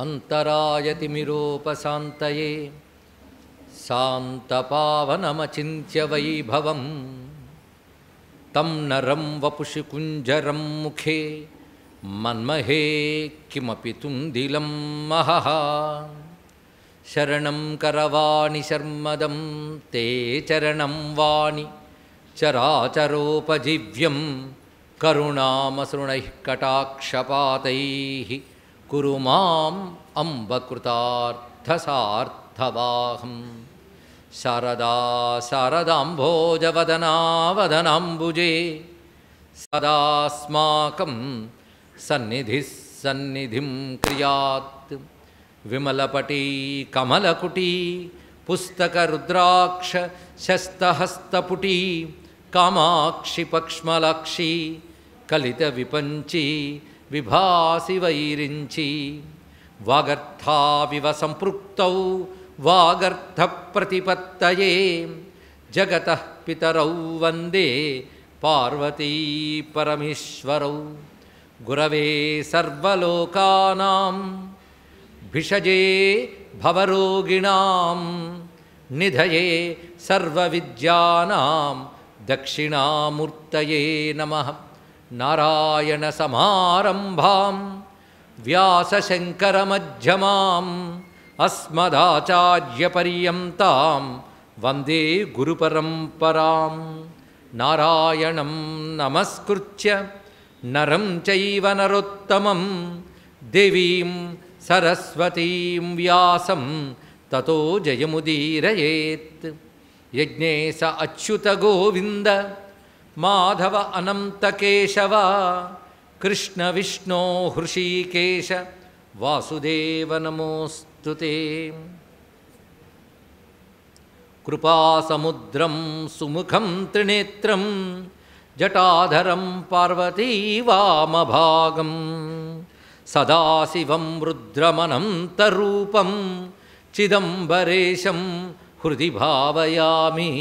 अंतरायतिमिरोपशान्तये शान्तपावनमचिन्त्य वैभवं तं नरं वपुषि कुञ्जरं मुखे मन्महे किमपि तुन्दिलं महः शरणं करवाणि शर्मदं ते चरणं वाणि चराचरोपजीव्यं करुणामसृणैः कटाक्षपातैः कुरु माम् अम्बकृतार्थसार्थवाहं शारदा शारदाम्भोजवदना वदनाम्बुजे सदास्माकं सन्निधिः सन्निधिं क्रियात् विमलपटी कमलकुटी पुस्तकरुद्राक्ष शस्तहस्तपुटी कामाक्षि पक्ष्मलाक्षी कलितविपञ्ची विभासि वैरिञ्ची वागर्थाविव सम्पृक्तौ वागर्थप्रतिपत्तये जगतः पितरौ वन्दे पार्वती परमेश्वरौ गुरवे सर्वलोकानां भिषजे भवरोगिणां निधये सर्वविद्यानां दक्षिणामूर्तये नमः नारायणसमारम्भां व्यासशङ्करमध्यमाम् अस्मदाचार्यपर्यन्तां वन्दे गुरुपरम्परां नारायणं नमस्कृत्य नरं चैव नरोत्तमं देवीं सरस्वतीं व्यासं ततो जयमुदीरयेत् यज्ञेश अच्युत गोविन्द माधव अनंत केशव कृष्ण विष्णो हृषीकेश वासुदेव नमोस्तुते कृपासमुद्रं सुमुखं त्रिनेत्रं जटाधरं पार्वती वामभागं सदाशिवं रुद्रमनन्तरूपं चिदंबरेशं हृदि भावयामि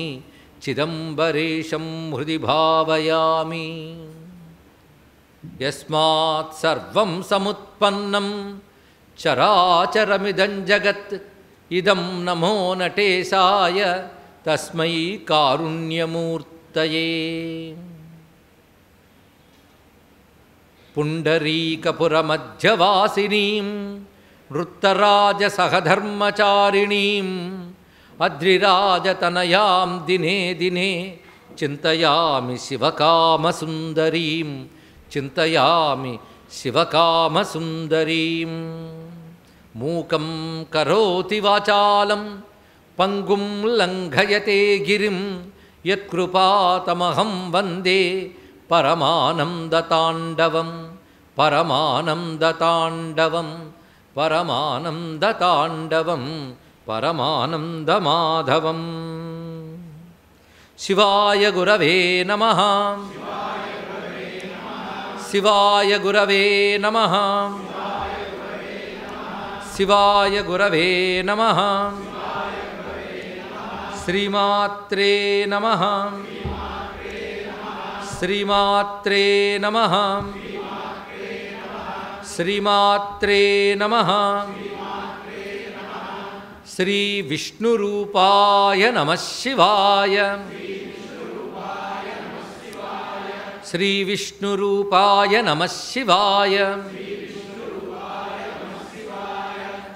चिदंबरेशं हृदि भावयामि यस्मात् सर्वं समुत्पन्नं चराचरमिदं जगत् इदं नमो नटेशाय तस्मै कारुण्यमूर्तये पुण्डरीकपुरमध्यवासिनीं वृत्तराजसहधर्मचारिणीं अद्रिराजतनयां दिने दिने चिन्तयामि शिवकामसुन्दरीं चिन्तयामि शिवकामसुन्दरीं मूकं करोति वाचालं पङ्गुं लङ्घयते गिरिं यत्कृपातमहं वन्दे परमानन्दताण्डवं परमानन्दताण्डवं परमानन्दताण्डवं परमानन्दमाधवं शिवाय गुरवे नमः शिवाय गुरवे नमः शिवाय गुरवे नमः श्रीमात्रे नमः श्रीमात्रे नमः श्रीमात्रे नमः श्री विष्णुरूपाय नमः शिवाय श्री विष्णुरूपाय नमः शिवाय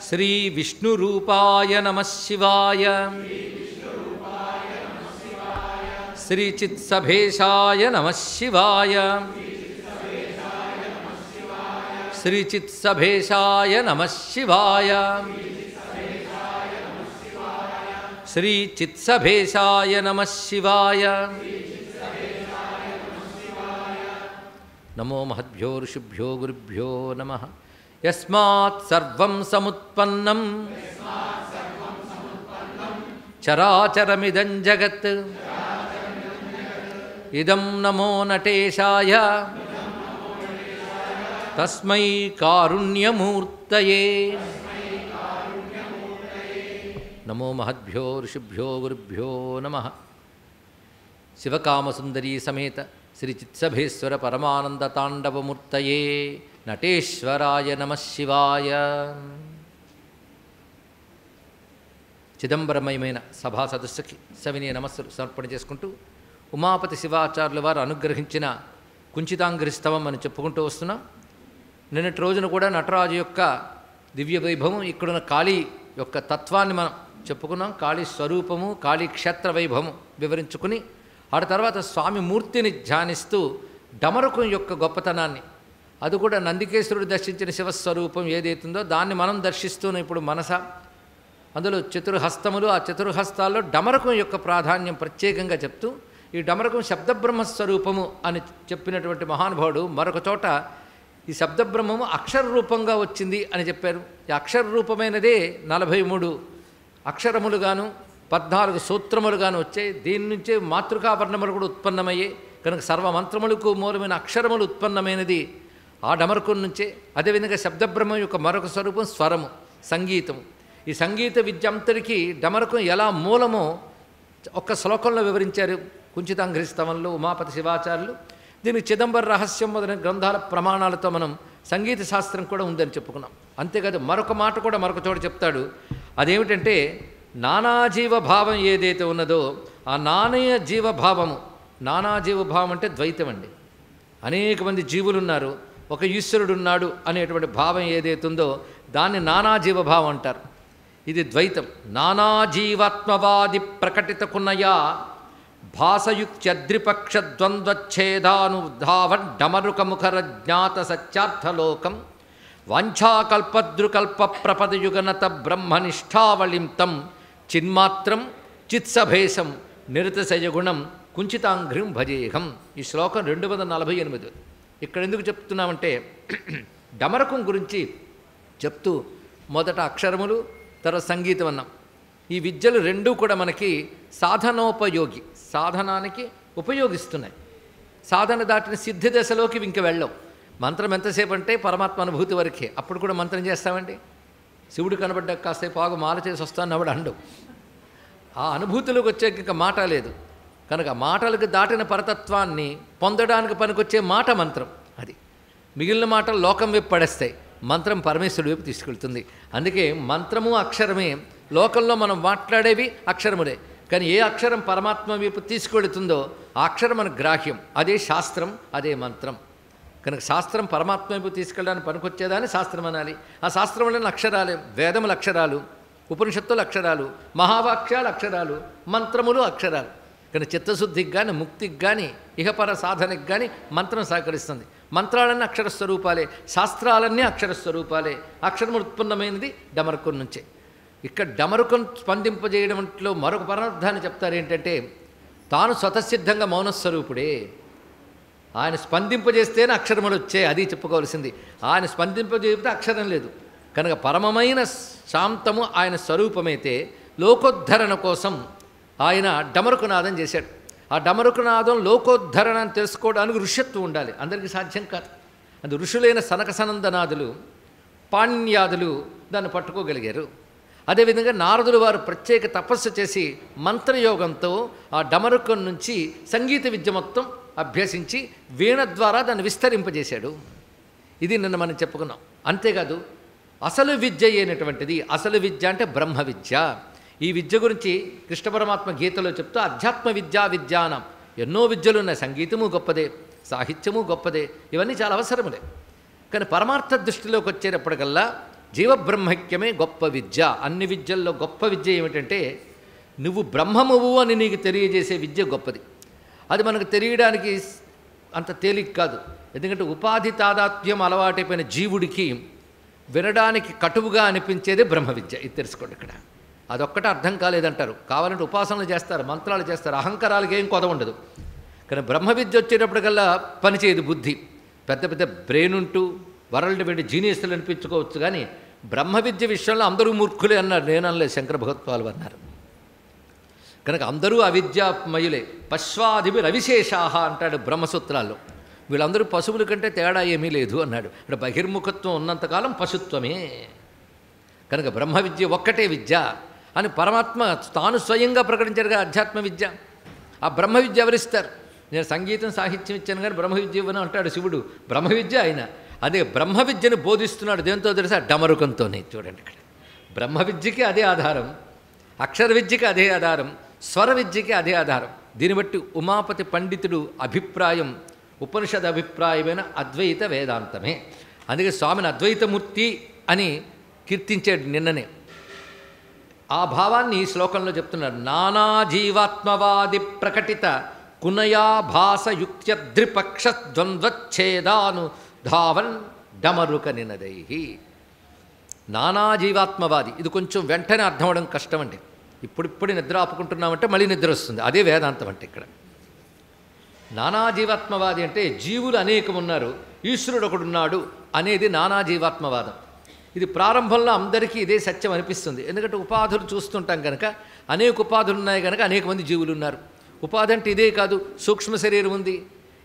श्री विष्णुरूपाय नमः शिवाय श्री चित्सभेशाय नमः शिवाय श्री चित्सभेशाय नमः शिवाय श्री चित्सभेशाय नमः शिवाय नमो महद्भ्यो ऋषिभ्यो गुरुभ्यो नमः यस्मात् सर्वं समुत्पन्नं चराचरमिदं जगत् इदं नमो नटेशाय तस्मै कारुण्यमूर्तये नमो महद्भ्यो ऋषिभ्यो गुरुभ्यो नमः शिवकामसुंदरी समेत श्री चित्सभेश्वर परमानंद तांडवमूर्तये नटेश्वराय नमः शिवाय। చిదంబరమయమైన సభా సదస్సుకి సవినీయ నమస్సులు సమర్పణ చేసుకుంటూ ఉమాపతి శివాచార్యుల వారు అనుగ్రహించిన కుంచితాంగ్రి స్తవం అని చెప్పుకుంటూ వస్తున్నాం. నిన్నటి రోజున కూడా నటరాజు యొక్క దివ్య వైభవం, ఇక్కడున్న కాళీ యొక్క తత్వాన్ని మనం చెప్పుకున్నాం. కాళీ స్వరూపము, కాళీ క్షేత్ర వైభవం వివరించుకుని ఆ తర్వాత స్వామి మూర్తిని ధ్యానిస్తూ డమరుకం యొక్క గొప్పతనాన్ని, అది కూడా నందికేశ్వరుడు దర్శించిన శివస్వరూపం ఏదైతుందో దాన్ని మనం దర్శిస్తున్నాం ఇప్పుడు మనస. అందులో చతుర్హస్తములు, ఆ చతుర్హస్తాల్లో డమరకం యొక్క ప్రాధాన్యం ప్రత్యేకంగా చెప్తూ ఈ డమరకం శబ్దబ్రహ్మస్వరూపము అని చెప్పినటువంటి మహానుభావుడు మరొక చోట ఈ శబ్దబ్రహ్మము అక్షర రూపంగా వచ్చింది అని చెప్పారు. ఈ అక్షర రూపమైనదే 43 అక్షరములుగాను 14 సూత్రములుగాను వచ్చాయి. దీని నుంచే మాతృకావర్ణములు కూడా ఉత్పన్నమయ్యాయి. కనుక సర్వమంత్రములకు మూలమైన అక్షరములు ఉత్పన్నమైనది ఆ డమరకం నుంచే. అదేవిధంగా శబ్దబ్రహ్మం యొక్క మరొక స్వరూపం స్వరము, సంగీతము. ఈ సంగీత విద్య అంతటికీ డమరకం ఎలా మూలమో ఒక్క శ్లోకంలో వివరించారు కుంచితాంగ్రి స్తవంలో ఉమాపతి శివాచార్యులు. దీనికి చిదంబర రహస్యం మొదలైన గ్రంథాల ప్రమాణాలతో మనం సంగీత శాస్త్రం కూడా ఉందని చెప్పుకున్నాం. అంతేకాదు మరొక మాట కూడా మరొక చోట చెప్తాడు. అదేమిటంటే నానాజీవభావం ఏదైతే ఉన్నదో ఆ నానయ జీవభావము, నానాజీవభావం అంటే ద్వైతం అండి. అనేక మంది జీవులు ఉన్నారు, ఒక ఈశ్వరుడు ఉన్నాడు అనేటువంటి భావం ఏదైతుందో దాన్ని నానాజీవభావం అంటారు. ఇది ద్వైతం. నానాజీవాత్మవాది ప్రకటిత కున్నయా భాసయుక్త్యద్రిపక్ష ద్వంద్వచ్ఛేదానుధావన్ డమరుకముఖర జ్ఞాత సత్యార్థలోకం వాంఛాకల్పద్రుకల్ప ప్రపదయుగనత బ్రహ్మనిష్టావళిం తం చిన్మాత్రం చిత్సభేశం నిరతశయగుణం కుంచితాంఘ్రిం భజేహం. ఈ శ్లోకం 248. ఇక్కడ ఎందుకు చెప్తున్నామంటే డమరకం గురించి చెప్తూ మొదట అక్షరములు, తర్వాత సంగీతం అన్నాం. ఈ విద్యలు రెండూ కూడా మనకి సాధనోపయోగి, సాధనానికి ఉపయోగిస్తున్నాయి. సాధన దాటిన సిద్ధి దశలోకి ఇంక వెళ్ళవు. మంత్రం ఎంతసేపు అంటే పరమాత్మ అనుభూతి వరకే. అప్పుడు కూడా మంత్రం చేస్తామండి. శివుడు కనబడ్డాక కాసేపు ఆగు మాల చేసి వస్తాను అప్పుడు అండవు. ఆ అనుభూతిలోకి వచ్చాక ఇంకా మాట లేదు. కనుక మాటలకు దాటిన పరతత్వాన్ని పొందడానికి పనికొచ్చే మాట మంత్రం. అది మిగిలిన మాటలు లోకం వైపు పడేస్తాయి, మంత్రం పరమేశ్వరుడు వైపు తీసుకెళ్తుంది. అందుకే మంత్రము అక్షరమే. లోకంలో మనం మాట్లాడేవి అక్షరములే, కానీ ఏ అక్షరం పరమాత్మ వైపు తీసుకెళుతుందో ఆ అక్షరం మన గ్రాహ్యం. అదే శాస్త్రం, అదే మంత్రం. కనుక శాస్త్రం పరమాత్మ వైపు తీసుకెళ్ళడానికి పనికొచ్చేదాన్ని శాస్త్రం అనాలి. ఆ శాస్త్రంలోని అక్షరాలే వేదముల అక్షరాలు, ఉపనిషత్తుల అక్షరాలు, మహావాక్యాల అక్షరాలు, మంత్రములు అక్షరాలు. కానీ చిత్తశుద్ధికి కానీ ముక్తికి కానీ ఇహపర సాధనకి కానీ మంత్రం సహకరిస్తుంది. మంత్రాలన్నీ అక్షర స్వరూపాలే, శాస్త్రాలన్నీ అక్షర స్వరూపాలే. అక్షరం ఉత్పన్నమైనది డమరుకం నుంచే. ఇక్కడ డమరుకం స్పందింపజేయడంలో మరొక పరమార్థాన్ని చెప్తారు. ఏంటంటే తాను స్వతసిద్ధంగా మౌనస్వరూపుడే. ఆయన స్పందింపజేస్తేనే అక్షరములు వచ్చాయి, అది చెప్పుకోవాల్సింది. ఆయన స్పందింపజేస్తే అక్షరం లేదు. కనుక పరమమైన శాంతము ఆయన స్వరూపమైతే లోకోద్ధరణ కోసం ఆయన డమరుకనాదం చేశాడు. ఆ డమరుకనాదం లోకోద్ధరణ అని తెలుసుకోవడానికి ఋష్యత్వం ఉండాలి. అందరికీ సాధ్యం కాదు. అది ఋషులైన సనక సనందనాదులు, పాణ్యాదులు దాన్ని పట్టుకోగలిగారు. అదేవిధంగా నారదులు వారు ప్రత్యేక తపస్సు చేసి మంత్రయోగంతో ఆ డమరుకం నుంచి సంగీత విద్య మొత్తం అభ్యసించి వీణ ద్వారా దాన్ని విస్తరింపజేశాడు. ఇది నిన్న మనం చెప్పుకున్నాం. అంతేకాదు అసలు విద్య అయినటువంటిది, అసలు విద్య అంటే బ్రహ్మ విద్య. ఈ విద్య గురించి కృష్ణ పరమాత్మ గీతలో చెప్తూ అధ్యాత్మ విద్యానం ఎన్నో విద్యలు ఉన్నాయి. సంగీతము గొప్పదే, సాహిత్యము గొప్పదే, ఇవన్నీ చాలా అవసరములే. కానీ పరమార్థ దృష్టిలోకి వచ్చేటప్పటికల్లా జీవబ్రహ్మైక్యమే గొప్ప విద్య. అన్ని విద్యల్లో గొప్ప విద్య ఏమిటంటే నువ్వు బ్రహ్మమువు అని నీకు తెలియజేసే విద్య గొప్పది. అది మనకు తెలియడానికి అంత తేలిక కాదు. ఎందుకంటే ఉపాధి తాదాత్మ్యం అలవాటైపోయిన జీవుడికి వినడానికి కటువుగా అనిపించేదే బ్రహ్మ విద్య. ఇది తెలుసుకోండి. ఇక్కడ అదొక్కటే అర్థం కాలేదంటారు. కావాలంటే ఉపాసనలు చేస్తారు, మంత్రాలు చేస్తారు, అహంకారాలకు ఏం కొద ఉండదు. కానీ బ్రహ్మ విద్య వచ్చేటప్పటికల్లా పనిచేయదు బుద్ధి. పెద్ద పెద్ద బ్రెయిన్ ఉంటూ వరల్డ్ వెండి జీనియస్లు అనిపించుకోవచ్చు. కానీ బ్రహ్మ విద్య విషయంలో అందరూ మూర్ఖులే అన్నారు. నేను అనలేదు, శంకర భగవత్పాలు అన్నారు. కనుక అందరూ అవిద్యామయులే. పశ్వాదివి రవిశేషాహ అంటాడు బ్రహ్మసూత్రాల్లో. వీళ్ళందరూ పశువుల కంటే తేడా ఏమీ లేదు అన్నాడు. ఇక్కడ బహిర్ముఖత్వం ఉన్నంతకాలం పశుత్వమే. కనుక బ్రహ్మ విద్య ఒక్కటే విద్య అని పరమాత్మ తాను స్వయంగా ప్రకటించారుగా అధ్యాత్మ విద్య. ఆ బ్రహ్మ విద్య ఎవరిస్తారు? నేను సంగీతం సాహిత్యం ఇచ్చాను కానీ బ్రహ్మ విద్య ఇవ్వను అంటాడు శివుడు. బ్రహ్మ విద్య ఆయన. అదే బ్రహ్మ విద్యను బోధిస్తున్నాడు దేంతో తెలుసా? డమరుకంతోనే. చూడండి ఇక్కడ బ్రహ్మ విద్యకి అదే ఆధారం. అక్షర విద్యకి అదే ఆధారం, స్వర విద్యకి అదే ఆధారం. దీన్ని బట్టి ఉమాపతి పండితుడు అభిప్రాయం ఉపనిషద్ అభిప్రాయమైన అద్వైత వేదాంతమే. అందుకే స్వామిని అద్వైతమూర్తి అని కీర్తించాడు నిన్ననే. ఆ భావాన్ని ఈ శ్లోకంలో చెప్తున్నారు. నానా జీవాత్మవాది ప్రకటిత కునయాభాస యుక్త్యద్రిపక్ష ద్వంద్వచ్ఛేదాను ధావన్ డమరుక నినదై. నానా జీవాత్మవాది, ఇది కొంచెం వెంటనే అర్థం అవడం కష్టం అండి. ఇప్పుడిప్పుడు నిద్ర ఆపుకుంటున్నామంటే మళ్ళీ నిద్ర వస్తుంది. అదే వేదాంతం అంటే ఇక్కడ. నానా జీవాత్మవాది అంటే జీవులు అనేకం ఉన్నారు, ఈశ్వరుడు ఒకడున్నాడు అనేది నానా జీవాత్మవాదం. ఇది ప్రారంభంలో అందరికీ ఇదే సత్యం అనిపిస్తుంది. ఎందుకంటే ఉపాధులు చూస్తుంటాం కనుక, అనేక ఉపాధులు ఉన్నాయి కనుక అనేక మంది జీవులు ఉన్నారు. ఉపాధి అంటే ఇదే కాదు, సూక్ష్మ శరీరం ఉంది.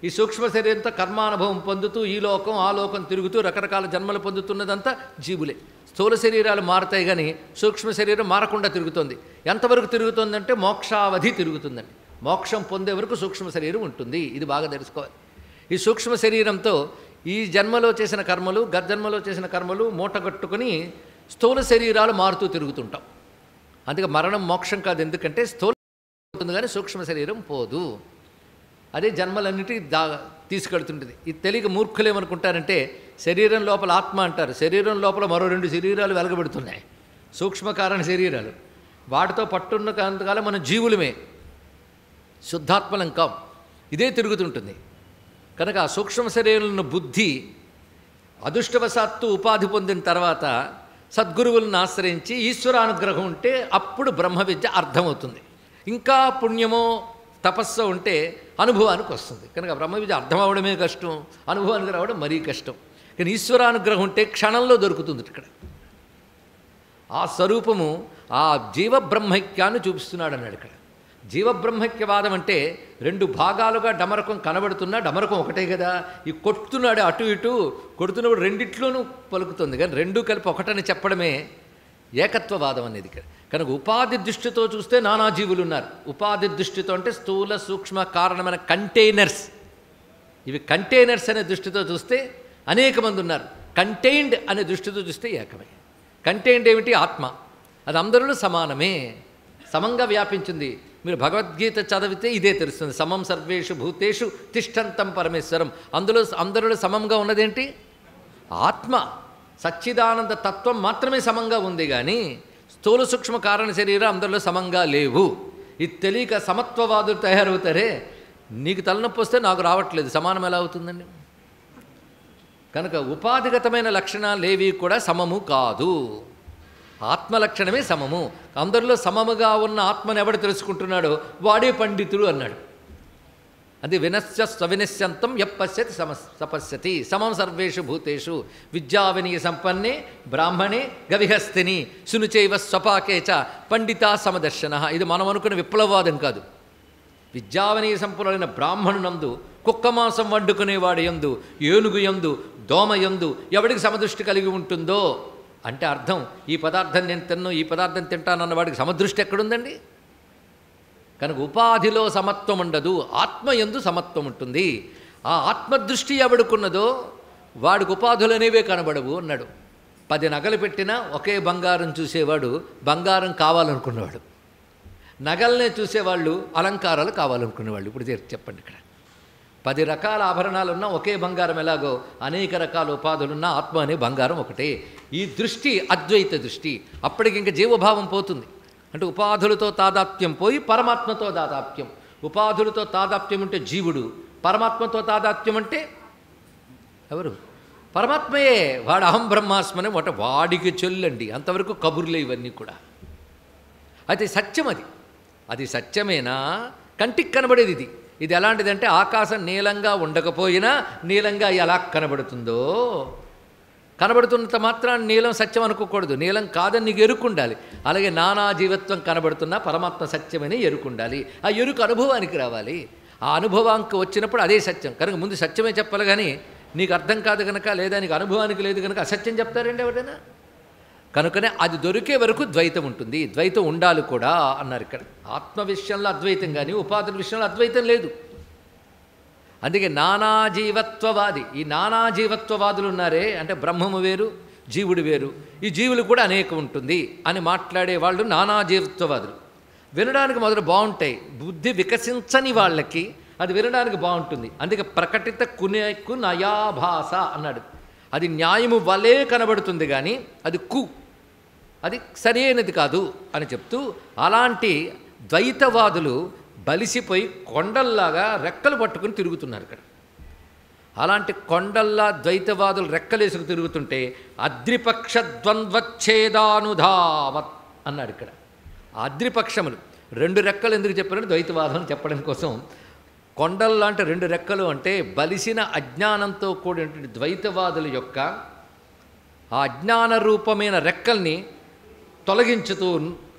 ఈ సూక్ష్మ శరీరంతో కర్మానుభవం పొందుతూ ఈ లోకం ఆ లోకం తిరుగుతూ రకరకాల జన్మలు పొందుతున్నదంతా జీవులే. స్థూల శరీరాలు మారుతాయి కానీ సూక్ష్మ శరీరం మారకుండా తిరుగుతుంది. ఎంతవరకు తిరుగుతుందంటే మోక్షావధి తిరుగుతుందండి. మోక్షం పొందే వరకు సూక్ష్మ శరీరం ఉంటుంది. ఇది బాగా తెలుసుకోవాలి. ఈ సూక్ష్మ శరీరంతో ఈ జన్మలో చేసిన కర్మలు గర్జన్మలో చేసిన కర్మలు మూటగట్టుకుని స్థూల శరీరాలు మారుతూ తిరుగుతుంటాం. అందుకే మరణం మోక్షం కాదు, ఎందుకంటే స్థూల ఉంటుంది కానీ సూక్ష్మ శరీరం పోదు. అదే జన్మలన్నిటి తీసుకెడుతుంటుంది. ఇది తెలియక మూర్ఖులు ఏమనుకుంటారంటే శరీరం లోపల ఆత్మ అంటారు, శరీరం లోపల మరో 2 శరీరాలు వెలగబెడుతున్నాయి, సూక్ష్మకారణ శరీరాలు. వాటితో పట్టున్న కాంతకాలం మనం జీవులమే, శుద్ధాత్మలం కాం. ఇదే తిరుగుతుంటుంది కనుక ఆ సూక్ష్మ శరీరంలో బుద్ధి అదృష్టవశాత్తు ఉపాధి పొందిన తర్వాత సద్గురువులను ఆశ్రయించి ఈశ్వరానుగ్రహం ఉంటే అప్పుడు బ్రహ్మ విద్య అర్థమవుతుంది. ఇంకా పుణ్యమో తపస్సు ఉంటే అనుభవానికి వస్తుంది. కనుక బ్రహ్మ విద్య అర్థం అవడమే కష్టం, అనుభవానికి రావడం మరీ కష్టం. కానీ ఈశ్వరానుగ్రహం ఉంటే క్షణంలో దొరుకుతుంది. ఇక్కడ ఆ స్వరూపము ఆ జీవబ్రహ్మైక్యాన్ని చూపిస్తున్నాడు అన్నాడు. ఇక్కడ జీవబ్రహ్మైక్యవాదం అంటే 2 భాగాలుగా డమరకం కనబడుతున్నా డమరకం ఒకటే కదా. ఈ కొడుతున్నాడు అటు ఇటు కొడుతున్నప్పుడు రెండిట్లోనూ పలుకుతుంది, కానీ 2 కలిపి ఒకటని చెప్పడమే ఏకత్వవాదం అనేది. కనుక ఉపాధి దృష్టితో చూస్తే నానా జీవులు ఉన్నారు. ఉపాధి దృష్టితో అంటే స్థూల సూక్ష్మ కారణమైన కంటైనర్స్, ఇవి కంటైనర్స్ అనే దృష్టితో చూస్తే అనేక మంది ఉన్నారు. కంటైన్డ్ అనే దృష్టితో చూస్తే ఏకమే. కంటైన్డ్ ఏమిటి? ఆత్మ. అది అందరిలో సమానమే, సమంగా వ్యాపించింది. మీరు భగవద్గీత చదివితే ఇదే తెలుస్తుంది. సమం సర్వేషు భూతేషు తిష్టంతం పరమేశ్వరం. అందరిలో సమంగా ఉన్నదేంటి? ఆత్మ. సచ్చిదానంద తత్వం మాత్రమే సమంగా ఉంది, కానీ స్థూల సూక్ష్మ కారణ శరీరం అందరిలో సమంగా లేవు. ఇది తెలియక సమత్వవాదులు తయారవుతారే. నీకు తలనొప్పి వస్తే నాకు రావట్లేదు, సమానం ఎలా అవుతుందండి? కనుక ఉపాధిగతమైన లక్షణాలు ఏవి కూడా సమము కాదు. ఆత్మలక్షణమే సమము. అందరిలో సమముగా ఉన్న ఆత్మను ఎవడు తెలుసుకుంటున్నాడో వాడే పండితుడు అన్నాడు. అది వినశ్య స్వవినశ్యంతం యప్పశ్యతి సపశ్యతి. సమం సర్వేషు భూతేషు విద్యావినయ సంపన్నే బ్రాహ్మణే గవిహస్తిని సునుచైవ స్వపాకేచ పండితా సమదర్శన. ఇది మనం అనుకున్న విప్లవవాదం కాదు. విద్యావినయ సంపన్నులైన బ్రాహ్మణునందు కుక్క మాంసం వండుకునేవాడు యందు, ఏనుగు యందు, దోమ యందు ఎవడికి సమదృష్టి కలిగి ఉంటుందో అంటే అర్థం ఈ పదార్థం నేను తిన్ను, ఈ పదార్థం తింటానన్న వాడికి సమదృష్టి ఎక్కడుందండి? కనుక ఉపాధిలో సమత్వం ఉండదు, ఆత్మయందు సమత్వం ఉంటుంది. ఆ ఆత్మదృష్టి ఎవడుకున్నదో వాడికి ఉపాధులు అనేవే కనబడవు అన్నాడు. 10 నగలు పెట్టినా ఒకే బంగారం చూసేవాడు బంగారం కావాలనుకున్నవాడు, నగలనే చూసేవాళ్ళు అలంకారాలు కావాలనుకునేవాళ్ళు. ఇప్పుడు చెప్పండి, ఇక్కడ 10 రకాల ఆభరణాలున్నా ఒకే బంగారం ఎలాగో అనేక రకాల ఉపాధులున్నా ఆత్మ అనే బంగారం ఒకటే. ఈ దృష్టి అద్వైత దృష్టి. అప్పటికి ఇంక జీవభావం పోతుంది. అంటే ఉపాధులతో తాదాత్మ్యం పోయి పరమాత్మతో తాదాత్మ్యం. ఉపాధులతో తాదాత్మ్యం అంటే జీవుడు, పరమాత్మతో తాదాత్మ్యం అంటే ఎవరు? పరమాత్మయే. వాడు అహం బ్రహ్మాస్మని వాడికి చెల్లండి. అంతవరకు కబుర్లే ఇవన్నీ కూడా. అయితే సత్యం అది సత్యమేనా? కంటికి కనబడేది ఇది. ఇది ఎలాంటిదంటే ఆకాశం నీలంగా ఉండకపోయినా నీలంగా ఎలా కనబడుతుందో, కనబడుతున్నంత మాత్రాన్ని నీలం సత్యం అనుకోకూడదు. నీలం కాదని నీకు ఎరుకుండాలి. అలాగే నానా జీవత్వం కనబడుతున్నా పరమాత్మ సత్యమని ఎరుకుండాలి. ఆ ఎరుకు అనుభవానికి రావాలి. ఆ అనుభవానికి వచ్చినప్పుడు అదే సత్యం. కనుక ముందు సత్యమే చెప్పాలి, కానీ నీకు అర్థం కాదు కనుక, లేదా నీకు అనుభవానికి లేదు కనుక అసత్యం చెప్తారండి ఎవరైనా? కనుకనే అది దొరికే వరకు ద్వైతం ఉంటుంది. ద్వైతం ఉండాలి కూడా అన్నారు ఇక్కడ. ఆత్మ విషయంలో అద్వైతం కానీ ఉపాధుల విషయంలో అద్వైతం లేదు. అందుకే నానాజీవత్వవాది. ఈ నానాజీవత్వవాదులు ఉన్నారే, అంటే బ్రహ్మము వేరు జీవుడు వేరు, ఈ జీవులు కూడా అనేకం ఉంటుంది అని మాట్లాడే వాళ్ళు నానా జీవత్వవాదులు. వినడానికి మొదలు బాగుంటాయి, బుద్ధి వికసించని వాళ్ళకి అది వినడానికి బాగుంటుంది. అందుకే ప్రకటిత కునేకు నయాభాష అన్నాడు. అది న్యాయము వలే కనబడుతుంది కానీ అది అది సరైనది కాదు అని చెప్తూ, అలాంటి ద్వైతవాదులు బలిసిపోయి కొండల్లాగా రెక్కలు పట్టుకుని తిరుగుతున్నారు ఇక్కడ. అలాంటి కొండల్లా ద్వైతవాదులు రెక్కలేసుకు తిరుగుతుంటే అద్రిపక్ష ద్వంద్వచ్ఛేదానుధావత్ అన్నాడు ఇక్కడ. అద్రిపక్షములు రెండు రెక్కలు ఎందుకు చెప్పారంటే ద్వైతవాదం చెప్పడం కోసం. కొండల్లాంటి రెండు రెక్కలు అంటే బలిసిన అజ్ఞానంతో కూడినటువంటి ద్వైతవాదుల యొక్క ఆ అజ్ఞాన రూపమైన రెక్కల్ని తొలగించుతూ,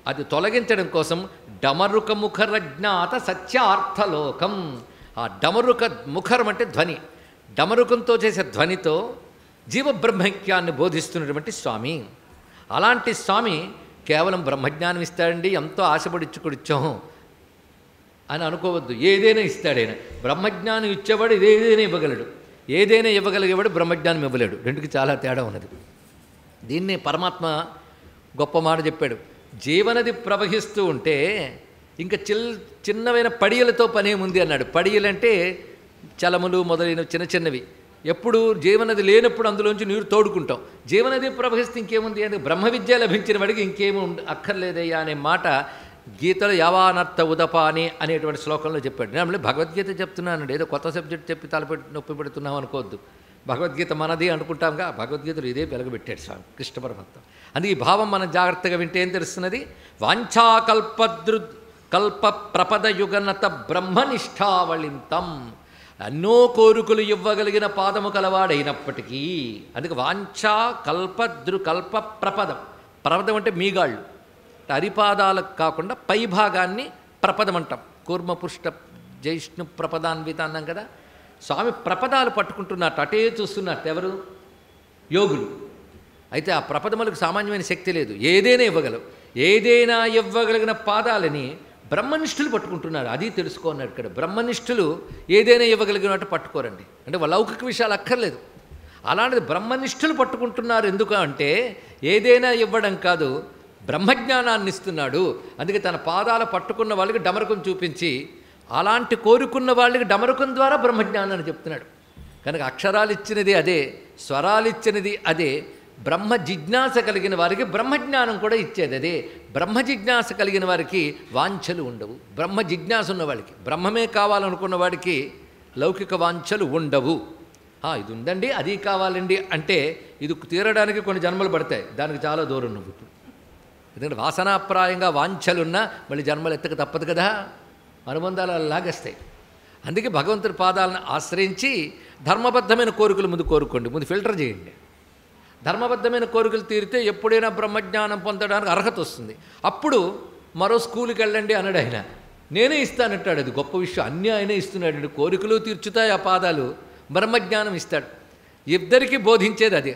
అది తొలగించడం కోసం డమరుక ముఖరజ్ఞాత సత్యార్థలోకం. ఆ డమరుక ముఖరం అంటే ధ్వని, డమరుకంతో చేసే ధ్వనితో జీవబ్రహ్మైక్యాన్ని బోధిస్తున్నటువంటి స్వామి. అలాంటి స్వామి కేవలం బ్రహ్మజ్ఞానం ఇస్తాడండి, ఎంతో ఆశపడిచ్చుకొడిచ్చాం అని అనుకోవద్దు. ఏదైనా ఇస్తాడైనా. బ్రహ్మజ్ఞానం ఇచ్చేవాడు ఏదైనా ఇవ్వగలడు, ఏదైనా ఇవ్వగలిగేవాడు బ్రహ్మజ్ఞానం ఇవ్వలేడు. రెండుకి చాలా తేడా ఉన్నది. దీన్నే పరమాత్మ గొప్ప మాట చెప్పాడు. జీవనది ప్రవహిస్తూ ఉంటే ఇంకా చిన్నవైన పడియలతో పనేముంది అన్నాడు. పడియలంటే చలములు మొదలైన చిన్న చిన్నవి. ఎప్పుడు జీవనది లేనప్పుడు అందులోంచి నీరు తోడుకుంటాం. జీవనది ప్రవహిస్తే ఇంకేముంది అని బ్రహ్మ విద్య లభించిన వాడికి ఇంకేమీ అక్కర్లేదయ్యా అనే మాట గీతలో యావానర్థ ఉదపాని అనేటువంటి శ్లోకంలో చెప్పాడు. నేను మళ్ళీ భగవద్గీత చెప్తున్నానండి, ఏదో కొత్త సబ్జెక్ట్ చెప్పి తలపెట్టి నొప్పి పెడుతున్నాం అనుకోవద్దు. భగవద్గీత మనది అనుకుంటాంగా, భగవద్గీతలు ఇదే వెలగబెట్టాడు స్వామి కృష్ణ పరమాత్మ. అందుకే ఈ భావం మనం జాగ్రత్తగా వింటే ఏం తెలుస్తున్నది? కల్ప ప్రపద యుగనత బ్రహ్మనిష్టావళింతం. ఎన్నో కోరికలు ఇవ్వగలిగిన పాదము కలవాడైనప్పటికీ, అందుకే వాంఛా కల్ప ప్రపదం. ప్రపదం అంటే మీగాళ్ళు, అరిపాదాలకు కాకుండా పై భాగాన్ని ప్రపదం అంటాం. కూర్మపుష్ట జైష్ణు ప్రపదాన్విత అన్నాం కదా. స్వామి ప్రపదాలు పట్టుకుంటున్నట్టు అటే చూస్తున్నట్టు ఎవరు? యోగులు. అయితే ఆ ప్రపదములకు సామాన్యమైన శక్తి లేదు, ఏదైనా ఇవ్వగలవు. ఏదైనా ఇవ్వగలిగిన పాదాలని బ్రహ్మనిష్ఠులు పట్టుకుంటున్నారు. అది తెలుసుకోన్నాడు ఇక్కడ. బ్రహ్మనిష్ఠులు ఏదైనా ఇవ్వగలిగినట్టు పట్టుకోరండి, అంటే లౌకిక విషయాలు అక్కర్లేదు. అలాంటిది బ్రహ్మనిష్ఠులు పట్టుకుంటున్నారు. ఎందుకు అంటే ఏదైనా ఇవ్వడం కాదు, బ్రహ్మజ్ఞానాన్ని ఇస్తున్నాడు. అందుకే తన పాదాలు పట్టుకున్న వాళ్ళకి డమరకం చూపించి, అలాంటి కోరుకున్న వాళ్ళకి డమరకం ద్వారా బ్రహ్మజ్ఞానాన్ని చెప్తున్నాడు. కనుక అక్షరాలు ఇచ్చినది అదే, స్వరాలు ఇచ్చినది అదే. బ్రహ్మ జిజ్ఞాస కలిగిన వారికి బ్రహ్మజ్ఞానం కూడా ఇచ్చేది అదే. బ్రహ్మ జిజ్ఞాస కలిగిన వారికి వాంఛలు ఉండవు. బ్రహ్మ జిజ్ఞాస ఉన్న వాళ్ళకి, బ్రహ్మమే కావాలనుకున్న వాడికి లౌకిక వాంఛలు ఉండవు. ఇది ఉందండి, అది కావాలండి అంటే ఇది తీరడానికి కొన్ని జన్మలు పడతాయి, దానికి చాలా దూరం నువ్వు ఇప్పుడు. ఎందుకంటే వాసనాప్రాయంగా వాంఛలున్నా మళ్ళీ జన్మలు ఎత్తక తప్పదు కదా, అనుబంధాలు లాగేస్తాయి. అందుకే భగవంతుడి పాదాలను ఆశ్రయించి ధర్మబద్ధమైన కోరికలు ముందు కోరుకోండి, ముందు ఫిల్టర్ చేయండి. ధర్మబద్ధమైన కోరికలు తీరితే ఎప్పుడైనా బ్రహ్మజ్ఞానం పొందడానికి అర్హత వస్తుంది. అప్పుడు మరో స్కూల్కి వెళ్ళండి అన్నాడు ఆయన. నేనే ఇస్తానంటాడు, అది గొప్ప విషయం. అన్నీ ఆయనే ఇస్తున్నాడు. కోరికలు తీర్చుతాయి ఆ పాదాలు, బ్రహ్మజ్ఞానం ఇస్తాడు. ఇద్దరికీ బోధించేది అదే.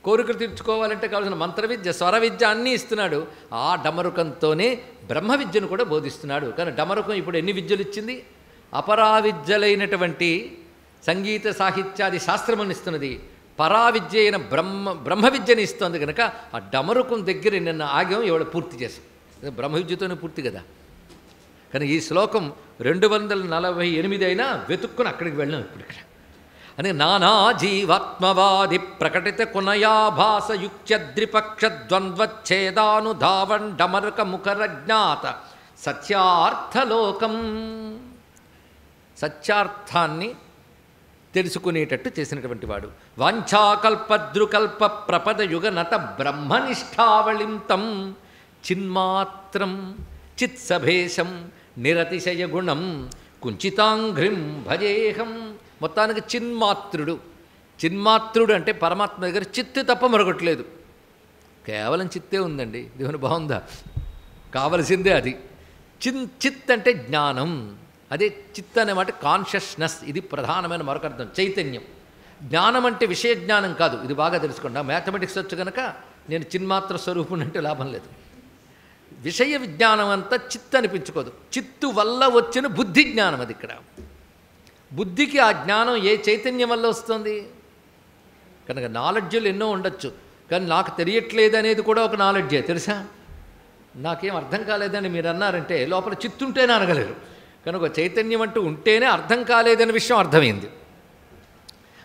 కోరికలు తీర్చుకోవాలంటే కావాల్సిన మంత్ర విద్య, స్వర విద్య అన్నీ ఇస్తున్నాడు. ఆ డమరుకంతోనే బ్రహ్మ విద్యను కూడా బోధిస్తున్నాడు. కానీ డమరుకం ఇప్పుడు ఎన్ని విద్యలు ఇచ్చింది? అపరావిద్యలైనటువంటి సంగీత సాహిత్యాది శాస్త్రములను ఇస్తున్నది. పరావిద్య అయిన బ్రహ్మ విద్యని ఇస్తుంది. కనుక ఆ డమరుకం దగ్గర నిన్న ఆగం ఎవడ పూర్తి చేసాం. బ్రహ్మ విద్యతోనే పూర్తి కదా. కానీ ఈ శ్లోకం 248 అయినా వెతుక్కుని అక్కడికి వెళ్ళాం ఇప్పుడు ఇక్కడ. అని నానా జీవాత్మవాది ప్రకటిత కునయాభాస యుక్త్యద్రిపక్ష ద్వంద్వచ్ఛేదానుధావన్ డమరుక ముఖరజ్ఞాత సత్యార్థలోకం. సత్యార్థాన్ని తెలుసుకునేటట్టు చేసినటువంటి వాడు. వాంఛాకల్పద్రుకల్ప ప్రపద యుగనత బ్రహ్మనిష్టావళింతం చిన్మాత్రం చిత్సభేశం నిరతిశయ గుణం కుంచితాంఘ్రిం భజేహం. మొత్తానికి చిన్మాత్రుడు. చిన్మాత్రుడు అంటే పరమాత్మ దగ్గర చిత్తు తప్ప మరొకట్లేదు, కేవలం చిత్తే ఉందండి. దేవుని బాగుందా? కావలసిందే అది. చిత్ అంటే జ్ఞానం. అదే చిత్ అనే మాట కాన్షియస్నెస్. ఇది ప్రధానమైన మరొక అర్థం, చైతన్యం. జ్ఞానం అంటే విషయ జ్ఞానం కాదు, ఇది బాగా తెలుసుకోండి. మ్యాథమెటిక్స్ వచ్చు కనుక నేను చిన్మాత్ర స్వరూపుని అంటే లాభం లేదు. విషయ విజ్ఞానం అంతా చిత్ అనిపించుకోదు. చిత్తు వల్ల వచ్చిన బుద్ధి జ్ఞానం అది. ఇక్కడ బుద్ధికి ఆ జ్ఞానం ఏ చైతన్యం వల్ల వస్తుంది? కనుక నాలెడ్జ్లు ఎన్నో ఉండొచ్చు. కానీ నాకు తెలియట్లేదు అనేది కూడా ఒక నాలెడ్జే తెలుసా. నాకేం అర్థం కాలేదని మీరు అన్నారంటే లోపల చిత్తుంటేనే అనగలరు. కనుక చైతన్యం అంటూ ఉంటేనే అర్థం కాలేదనే విషయం అర్థమైంది.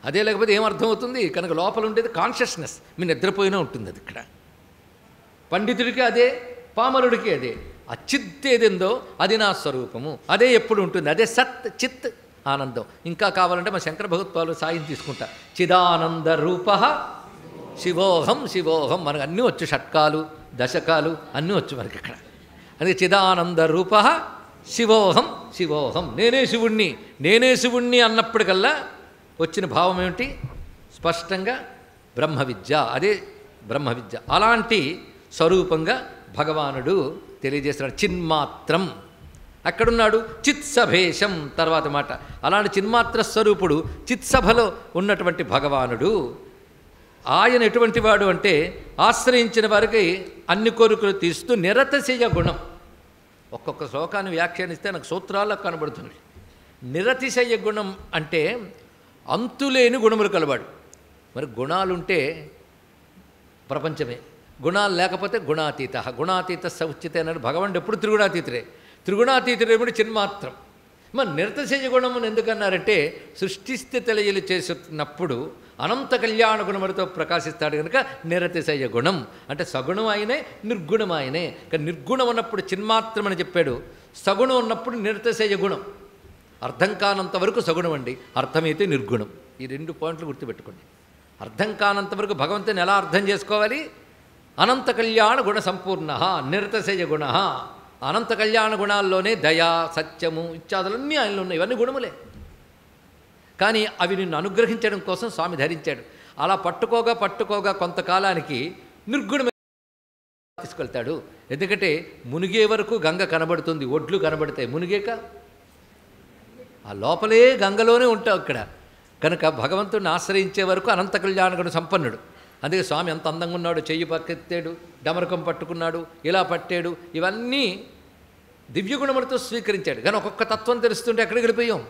అదే లేకపోతే ఏం అర్థమవుతుంది? కనుక లోపల ఉండేది కాన్షియస్నెస్. మీ నిద్రపోయినా ఉంటుంది అది. ఇక్కడ పండితుడికి అదే, పామరుడికి అదే. ఆ చిత్ ఏదేందో అది నా స్వరూపము, అదే ఎప్పుడు ఉంటుంది. అదే సత్ చిత్ ఆనందం. ఇంకా కావాలంటే మా శంకర భగవత్పాదులు సాయం తీసుకుంటా. చిదానంద రూప శివోహం శివోహం. మనకు అన్నీ వచ్చు, షట్కాలు దశకాలు అన్నీ వచ్చు మనకి ఇక్కడ. అందుకే చిదానంద రూప శివోహం శివోహం. నేనే శివుణ్ణి, నేనే శివుణ్ణి అన్నప్పటికల్లా వచ్చిన భావం ఏమిటి? స్పష్టంగా బ్రహ్మ విద్య, అదే బ్రహ్మ విద్య. అలాంటి స్వరూపంగా భగవానుడు తెలియజేస్తున్నాడు. చిన్మాత్రం అక్కడున్నాడు. చిత్సభేషం తర్వాత మాట. అలాంటి చిన్మాత్ర స్వరూపుడు చిత్సభలో ఉన్నటువంటి భగవానుడు. ఆయన ఎటువంటి వాడు అంటే ఆశ్రయించిన వారికి అన్ని కోరికలు తీస్తూ నిరతశయ గుణం. ఒక్కొక్క శ్లోకాన్ని వ్యాఖ్యానిస్తే నాకు సూత్రాల్లో కనబడుతుంది. నిరతిశయ గుణం అంటే అంతులేని గుణములు కలవాడు. మరి గుణాలుంటే ప్రపంచమే, గుణాలు లేకపోతే గుణాతీత. గుణాతీత సౌచిత అన్నాడు భగవానుడు. ఎప్పుడు త్రిగుణాతీతుడే. త్రిగుణాతీతుడేమిటి? చిన్మాత్రం. మరి నిరతశయ గుణమును ఎందుకన్నారంటే సృష్టిస్థితి తెలియలు చేస్తున్నప్పుడు అనంత కళ్యాణ గుణములతో ప్రకాశిస్తాడు కనుక నిరతిశయ గుణం. అంటే సగుణం ఆయనే, నిర్గుణం ఆయనే. కానీ నిర్గుణం ఉన్నప్పుడు చిన్మాత్రం అని చెప్పాడు, సగుణం ఉన్నప్పుడు నిరతిశయ గుణం. అర్థం కానంత వరకు సగుణం అండి, అర్థమైతే నిర్గుణం. ఈ 2 పాయింట్లు గుర్తుపెట్టుకోండి. అర్థం కానంత వరకు భగవంతుని ఎలా అర్థం చేసుకోవాలి? అనంత కళ్యాణ గుణ సంపూర్ణ నిరతశయ గుణ. అనంత కళ్యాణ గుణాల్లోనే దయా, సత్యము ఇత్యాదులన్నీ ఆయనలో ఉన్నాయి. ఇవన్నీ గుణములే. కానీ అవి నిన్ను అనుగ్రహించడం కోసం స్వామి ధరించాడు. అలా పట్టుకోగా కొంతకాలానికి నిర్గుణమే తీసుకెళ్తాడు. ఎందుకంటే మునిగే వరకు గంగ కనబడుతుంది, ఒడ్లు కనబడతాయి. మునిగేక ఆ లోపలే గంగలోనే ఉంటావు అక్కడ. కనుక భగవంతుడిని ఆశ్రయించే వరకు అనంత కళ్యాణగుణ సంపన్నుడు. అందుకే స్వామి ఎంత అందంగా ఉన్నాడు. చెయ్యి పక్కెత్తాడు, డమరకం పట్టుకున్నాడు, ఇలా పట్టాడు. ఇవన్నీ దివ్యగుణములతో స్వీకరించాడు. కానీ ఒక్కొక్క తత్వం తెలుస్తుంటే ఎక్కడికి వెళ్ళిపోయాం?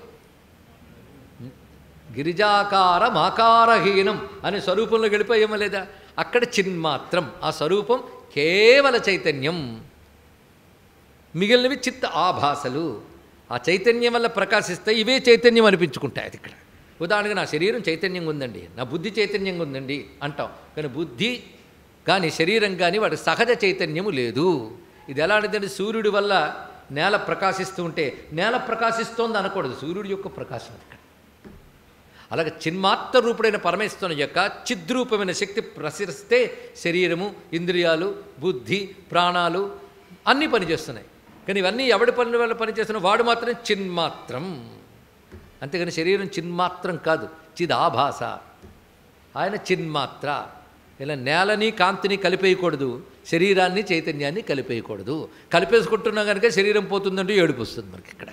గిరిజాకారం ఆకారహీనం అనే స్వరూపంలో గడిపోయామో లేదా? అక్కడ చిన్మాత్రం. ఆ స్వరూపం కేవల చైతన్యం, మిగిలినవి చిత్త ఆభాసలు. ఆ చైతన్యం వల్ల ప్రకాశిస్తే ఇవే చైతన్యం అనిపించుకుంటాయి. అది ఇక్కడ ఉదాహరణగా నా శరీరం చైతన్యంగా ఉందండి, నా బుద్ధి చైతన్యంగా ఉందండి అంటాం. కానీ బుద్ధి కానీ శరీరం కానీ వాడి సహజ చైతన్యము లేదు. ఇది ఎలాంటిదంటే సూర్యుడి వల్ల నేల ప్రకాశిస్తూ ఉంటే నేల ప్రకాశిస్తోంది అనకూడదు, సూర్యుడి యొక్క ప్రకాశం ఇక్కడ. అలాగే చిన్మాత్ర రూపుడైన పరమేశ్వరుని యొక్క చిద్రూపమైన శక్తి ప్రసరిస్తే శరీరము, ఇంద్రియాలు, బుద్ధి, ప్రాణాలు అన్నీ పనిచేస్తున్నాయి. కానీ ఇవన్నీ ఎవడి పనుల వల్ల పనిచేస్తున్నా వాడు మాత్రం చిన్మాత్రం. అంతేగాని శరీరం చిన్మాత్రం కాదు, చిదాభాస. ఆయన చిన్మాత్ర. ఇలా నేలని కాంతిని కలిపేయకూడదు, శరీరాన్ని చైతన్యాన్ని కలిపేయకూడదు. కలిపేసుకుంటున్నా కనుక శరీరం పోతుందంటే ఏడుపు వస్తుంది మనకి ఇక్కడ.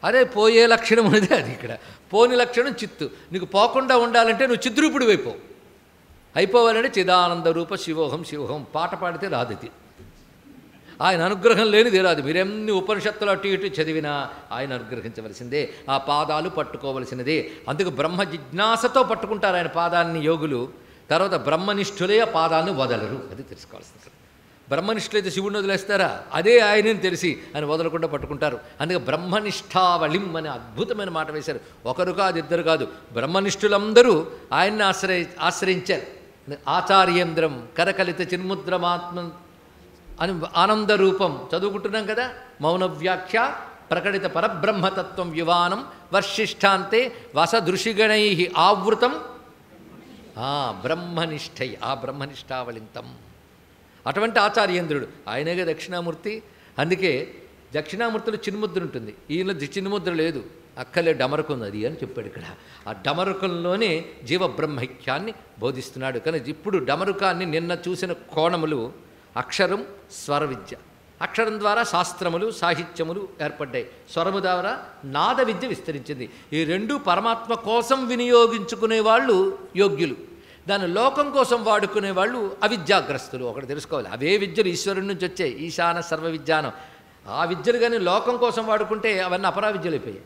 అరే పోయే లక్షణం అనేది అది ఇక్కడ. పోని లక్షణం చిత్తు. నీకు పోకుండా ఉండాలంటే నువ్వు చిద్రూపుడు అయిపోవు. అయిపోవాలంటే చిదానంద రూప శివోహం శివోహం. పాట పాడితే రాదు ఇది. ఆయన అనుగ్రహం లేనిది రాదు. మీరెన్ని ఉపనిషత్తులు అటు ఇటు చదివినా ఆయన అనుగ్రహించవలసిందే, ఆ పాదాలు పట్టుకోవలసినదే. అందుకు బ్రహ్మ జిజ్ఞాసతో పట్టుకుంటారు ఆయన పాదాన్ని యోగులు. తర్వాత బ్రహ్మనిష్ఠులే ఆ పాదాలను వదలరు. అది తెలుసుకోవాల్సింది. బ్రహ్మనిష్ఠులైతే శివుడిని వదిలేస్తారా? అదే ఆయనని తెలిసి ఆయన వదలకుండా పట్టుకుంటారు. అందుకే బ్రహ్మనిష్ఠావళిం అనే అద్భుతమైన మాట వేశారు. ఒకరు కాదు, ఇద్దరు కాదు, బ్రహ్మనిష్ఠులందరూ ఆయన్ని ఆశ్రయించారు. ఆచార్యేంద్రం కరకలిత చిన్ముద్రమాత్మ అని ఆనంద రూపం చదువుకుంటున్నాం కదా. మౌన వ్యాఖ్య ప్రకటిత పరబ్రహ్మతత్వం యువానం వర్షిష్టాంతే వసదృషిగణై ఆవృతం బ్రహ్మనిష్టై. ఆ బ్రహ్మనిష్టావళింతం. అటువంటి ఆచార్యేంద్రుడు ఆయనేగా దక్షిణామూర్తి. అందుకే దక్షిణామూర్తిలో చిన్ముద్ర ఉంటుంది, ఈయన చిన్ముద్ర లేదు. అక్కలే డమరకం అది అని చెప్పాడు ఇక్కడ. ఆ డమరుకంలోనే జీవబ్రహ్మైక్యాన్ని బోధిస్తున్నాడు. కానీ ఇప్పుడు డమరుకాన్ని నిన్న చూసిన కోణములు అక్షరం, స్వర విద్య. అక్షరం ద్వారా శాస్త్రములు, సాహిత్యములు ఏర్పడ్డాయి. స్వరము ద్వారా నాద విద్య విస్తరించింది. ఈ రెండు పరమాత్మ కోసం వినియోగించుకునే వాళ్ళు యోగ్యులు, దాని లోకం కోసం వాడుకునే వాళ్ళు అవిద్యాగ్రస్తులు. ఒకటి తెలుసుకోవాలి, అవే విద్యలు ఈశ్వరుడి నుంచి వచ్చాయి. ఈశాన సర్వ విద్యానం. ఆ విద్యలు కానీ లోకం కోసం వాడుకుంటే అవన్నీ అపరా విద్యలు అయిపోయాయి.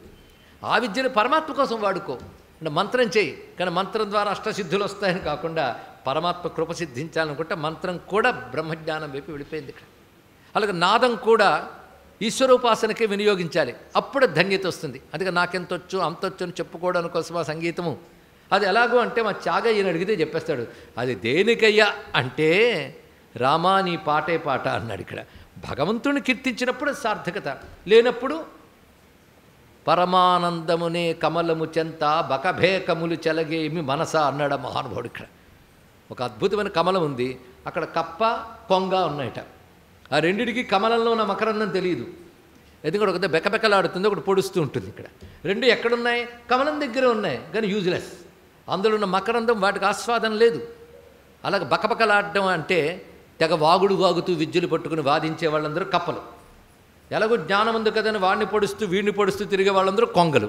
ఆ విద్యను పరమాత్మ కోసం వాడుకో అంటే మంత్రం చేయి. కానీ మంత్రం ద్వారా అష్టసిద్ధులు వస్తాయని కాకుండా పరమాత్మ కృప సిద్ధించాలనుకుంటే మంత్రం కూడా బ్రహ్మజ్ఞానం వైపు వెళ్ళిపోయింది ఇక్కడ. అలాగే నాదం కూడా ఈశ్వరోపాసనకే వినియోగించాలి, అప్పుడు ధన్యత వస్తుంది. అందుకే నాకెంతొచ్చు అంతొచ్చు అని చెప్పుకోవడం కోసం ఆ సంగీతము. అది ఎలాగో అంటే మా త్యాగయ్యని అడిగితే చెప్పేస్తాడు. అది దేనికయ్యా అంటే రామా నీ పాటే పాట అన్నాడు. ఇక్కడ భగవంతుని కీర్తించినప్పుడు సార్థకత, లేనప్పుడు పరమానందమునే కమలము చెంత బకభేకములు చెలగేమి మనస అన్నాడు ఆ మహానుభావుడు. ఇక్కడ ఒక అద్భుతమైన కమలం ఉంది, అక్కడ కప్ప కొంగ ఉన్నాయట. ఆ రెండిటికి కమలంలో ఉన్న మకరందం తెలియదు, ఎందుకంటే ఒకటి బెకబెకలాడుతుంది, ఒకటి పొడుస్తూ ఉంటుంది. ఇక్కడ రెండు ఎక్కడున్నాయి? కమలం దగ్గర ఉన్నాయి, కానీ యూజ్లెస్. అందులో ఉన్న మకరందం వాటికి ఆస్వాదన లేదు. అలాగే బకబకలాడడం అంటే తెగ వాగుడు వాగుతూ విద్యలు పట్టుకుని వాదించే వాళ్ళందరూ కప్పలు. ఎలాగో జ్ఞానం ఉంది కదని వాడిని పొడుస్తూ వీడిని పొడుస్తూ తిరిగే వాళ్ళందరూ కొంగలు.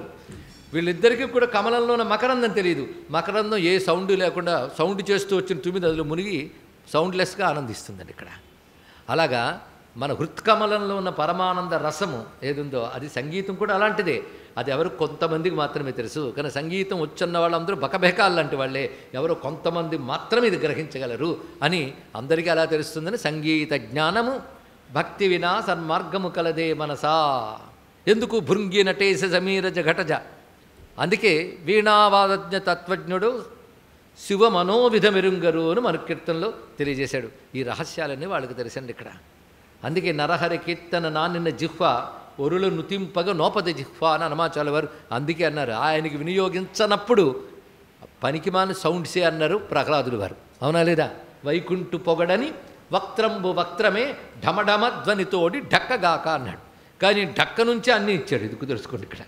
వీళ్ళిద్దరికీ కూడా కమలంలో ఉన్న మకరందం తెలియదు. మకరందం ఏ సౌండ్ లేకుండా సౌండ్ చేస్తూ వచ్చిన తుమ్మిది అందులో మునిగి సౌండ్లెస్గా ఆనందిస్తుందండి ఇక్కడ. అలాగా మన హృత్కమలంలో ఉన్న పరమానంద రసము ఏదుందో అది సంగీతం కూడా అలాంటిదే. అది ఎవరు కొంతమందికి మాత్రమే తెలుసు. కానీ సంగీతం వచ్చున్న వాళ్ళందరూ బకబెకాలు లాంటి వాళ్ళే, ఎవరో కొంతమంది మాత్రమే ఇది గ్రహించగలరు అని అందరికీ అలా తెలుస్తుందని సంగీత జ్ఞానము భక్తి వినా సన్మార్గము కలదే మనసా ఎందుకు భృంగి నటేశ సమీరజ ఘటజ. అందుకే వీణావాదజ్ఞ తత్వజ్ఞుడు శివ మనోవిధమెరుంగరు అని మన కీర్తనలో తెలియజేశాడు. ఈ రహస్యాలన్నీ వాళ్ళకి తెలిసండి ఇక్కడ. అందుకే నరహరి కీర్తన నానిన జిహ్వ ఒరులు నుతింపగ నోపద జిహ్వ అని హనుమాచార్యుల వారు అందుకే అన్నారు. ఆయనకి వినియోగించనప్పుడు పనికిమాని సౌండ్సే అన్నారు ప్రహ్లాదులు వారు, అవునా లేదా? వైకుంఠు పొగడని వక్త్రంబు వక్త్రమే ఢమఢమ ధ్వనితోడి ఢక్కగాక అన్నాడు. కానీ ఢక్క నుంచి అన్నీ ఇచ్చాడు. ఇది తెలుసుకోండి ఇక్కడ.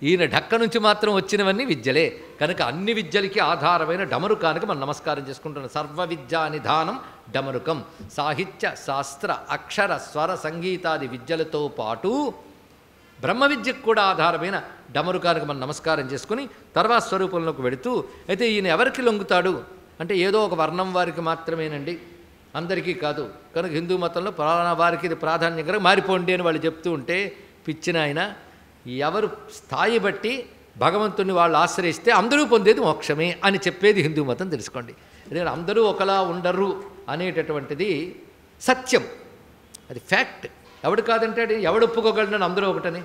ఈయన ఢక్క నుంచి మాత్రం వచ్చినవన్నీ విద్యలే కనుక అన్ని విద్యలకి ఆధారమైన డమరుకానికి మనం నమస్కారం చేసుకుంటున్నాం. సర్వ విద్యా నిధానం డమరుకం. సాహిత్య శాస్త్ర అక్షర స్వర సంగీతాది విద్యలతో పాటు బ్రహ్మ విద్యకు కూడా ఆధారమైన డమరుకానికి మనం నమస్కారం చేసుకుని తర్వాత స్వరూపంలోకి వెళుతూ, అయితే ఈయన ఎవరికి లొంగుతాడు అంటే ఏదో ఒక వర్ణం వారికి మాత్రమేనండి, అందరికీ కాదు. కనుక హిందూ మతంలో పలానా వారికి ఇది ప్రాధాన్యంగా మారిపోండి అని వాళ్ళు చెప్తూ ఉంటే, పిచ్చిన ఆయన ఎవరు స్థాయి బట్టి భగవంతుని వాళ్ళు ఆశ్రయిస్తే అందరూ పొందేది మోక్షమే అని చెప్పేది హిందూ మతం. తెలుసుకోండి, ఎందుకంటే అందరూ ఒకలా ఉండరు అనేటటువంటిది సత్యం, అది ఫ్యాక్ట్. ఎవడు కాదంటే ఎవడు ఒప్పుకోగలడని అందరూ ఒకటని.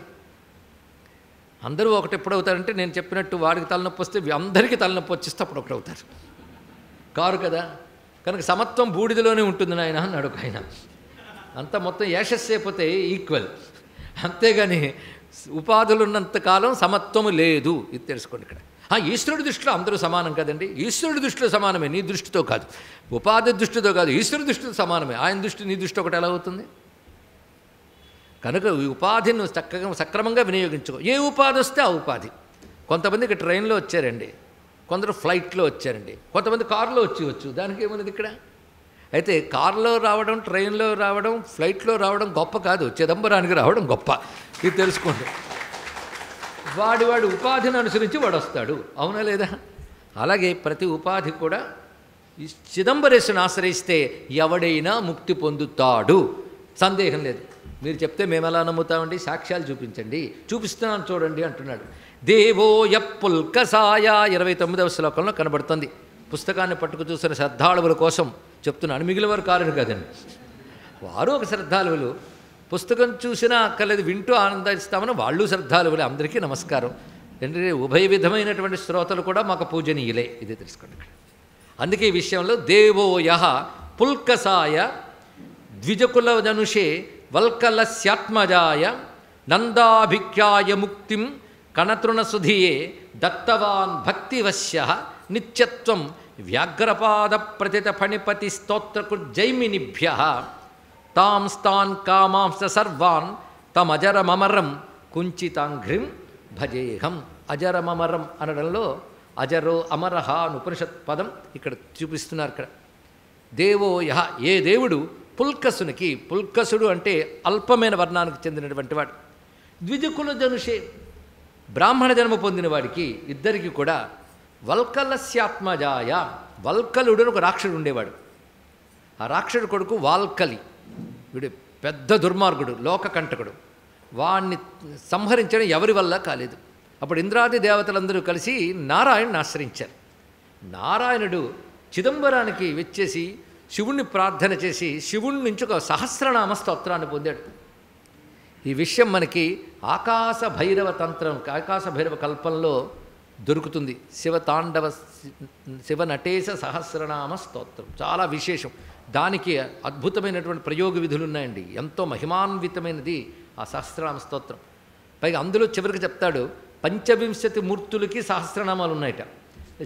అందరూ ఒకటి ఎప్పుడవుతారంటే నేను చెప్పినట్టు వాడికి తలనొప్పి వస్తే అందరికీ తలనొప్పి వచ్చేస్తే అప్పుడు ఒకటవుతారు కారు కదా. కనుక సమత్వం బూడిదలోనే ఉంటుంది నాయన అన్నాడు ఒక ఆయన. అంతా మొత్తం యశస్సు అయిపోతే ఈక్వల్, అంతేగాని ఉపాధులు ఉన్నంతకాలం సమత్వము లేదు. ఇది తెలుసుకోండి ఇక్కడ. ఈశ్వరుడి దృష్టిలో అందరూ సమానం కదండి. ఈశ్వరుడి దృష్టిలో సమానమే, నీ దృష్టితో కాదు. ఉపాధి దృష్టితో కాదు, ఈశ్వరుడి దృష్టితో సమానమే. ఆయన దృష్టి నీ దృష్టి ఒకటి ఎలా అవుతుంది? కనుక ఈ ఉపాధిని చక్కగా సక్రమంగా వినియోగించుకో. ఏ ఉపాధి వస్తే ఆ ఉపాధి. కొంతమందికి ట్రైన్లో వచ్చారండి, కొందరు ఫ్లైట్లో వచ్చారండి, కొంతమంది కారులో వచ్చి దానికి ఏమున్నది ఇక్కడ? అయితే కారులో రావడం, ట్రైన్లో రావడం, ఫ్లైట్లో రావడం గొప్ప కాదు, చిదంబరానికి రావడం గొప్ప. ఇది తెలుసుకోండి. వాడి ఉపాధిని అనుసరించి వాడు వస్తాడు, అవునా లేదా? అలాగే ప్రతి ఉపాధి కూడా ఈ చిదంబరేశ్వరుని ఆశ్రయిస్తే ఎవడైనా ముక్తి పొందుతాడు, సందేహం లేదు. మీరు చెప్తే మేము ఎలా నమ్ముతామండి? సాక్ష్యాలు చూపించండి. చూపిస్తున్నాను చూడండి అంటున్నాడు. దేవోయ పుల్కసాయ 29వ శ్లోకంలో కనబడుతుంది. పుస్తకాన్ని పట్టుకు చూసిన శ్రద్ధాళువుల కోసం చెప్తున్నాను, మిగిలిన వారు కారణం కాదండి. వారు ఒక శ్రద్ధాళువులు, పుస్తకం చూసినా అక్కర్లేదు, వింటూ ఆనందిస్తామని వాళ్ళు శ్రద్ధాళువులే. అందరికీ నమస్కారం. ఎందుకంటే ఉభయ విధమైనటువంటి శ్రోతలు కూడా మాకు పూజనీయులే. ఇది తెలుసుకోండి ఇక్కడ. అందుకే ఈ విషయంలో దేవోయ పుల్కసాయ ద్విజకుల జనుషే వల్కలస్యాత్మజాయ నందాభిఖ్యాయ ముక్తిం కణతృణసుధియే దత్తవాన్ భక్తివశ్య నిత్యత్వం వ్యాఘ్రపాద ప్రతిత ఫణిపతి స్తోత్రకుర్జైమినిభ్య తాంస్తాన్ కామాంస సర్వాన్ తమజరమమరం కుంచితాంఘ్రిం భజేహం. అజరమమరం అనడంలో అజరో అమరహ అని ఉపనిషత్ పదం ఇక్కడ చూపిస్తున్నారు. ఇక్కడ దేవోయ, ఏ దేవుడు పుల్కసునికి, పుల్కసుడు అంటే అల్పమైన వర్ణానికి చెందినటువంటి వాడు, ద్విజకుల జనుషే బ్రాహ్మణ జన్మ పొందిన వాడికి ఇద్దరికి కూడా వల్కలస్యాత్మజాయ, వల్కలుడు అని ఒక రాక్షసుడు ఉండేవాడు. ఆ రాక్షసుడు కొడుకు వాల్కలి, వీడు పెద్ద దుర్మార్గుడు, లోకకంటకుడు. వాణ్ణి సంహరించడం ఎవరి వల్ల కాలేదు. అప్పుడు ఇంద్రాది దేవతలందరూ కలిసి నారాయణుని ఆశ్రయించారు. నారాయణుడు చిదంబరానికి వచ్చేసి శివుణ్ణి ప్రార్థన చేసి శివుడి నుంచి ఒక సహస్రనామ స్తోత్రాన్ని పొందాడు. ఈ విషయం మనకి ఆకాశ భైరవ తంత్రం, ఆకాశ భైరవ కల్పంలో దొరుకుతుంది. శివ నటేశ సహస్రనామ స్తోత్రం చాలా విశేషం. దానికి అద్భుతమైనటువంటి ప్రయోగ విధులు ఉన్నాయండి. ఎంతో మహిమాన్వితమైనది ఆ సహస్రనామ స్తోత్రం. పైగా అందులో చివరికి చెప్తాడు 25 మూర్తులకి సహస్రనామాలు ఉన్నాయట.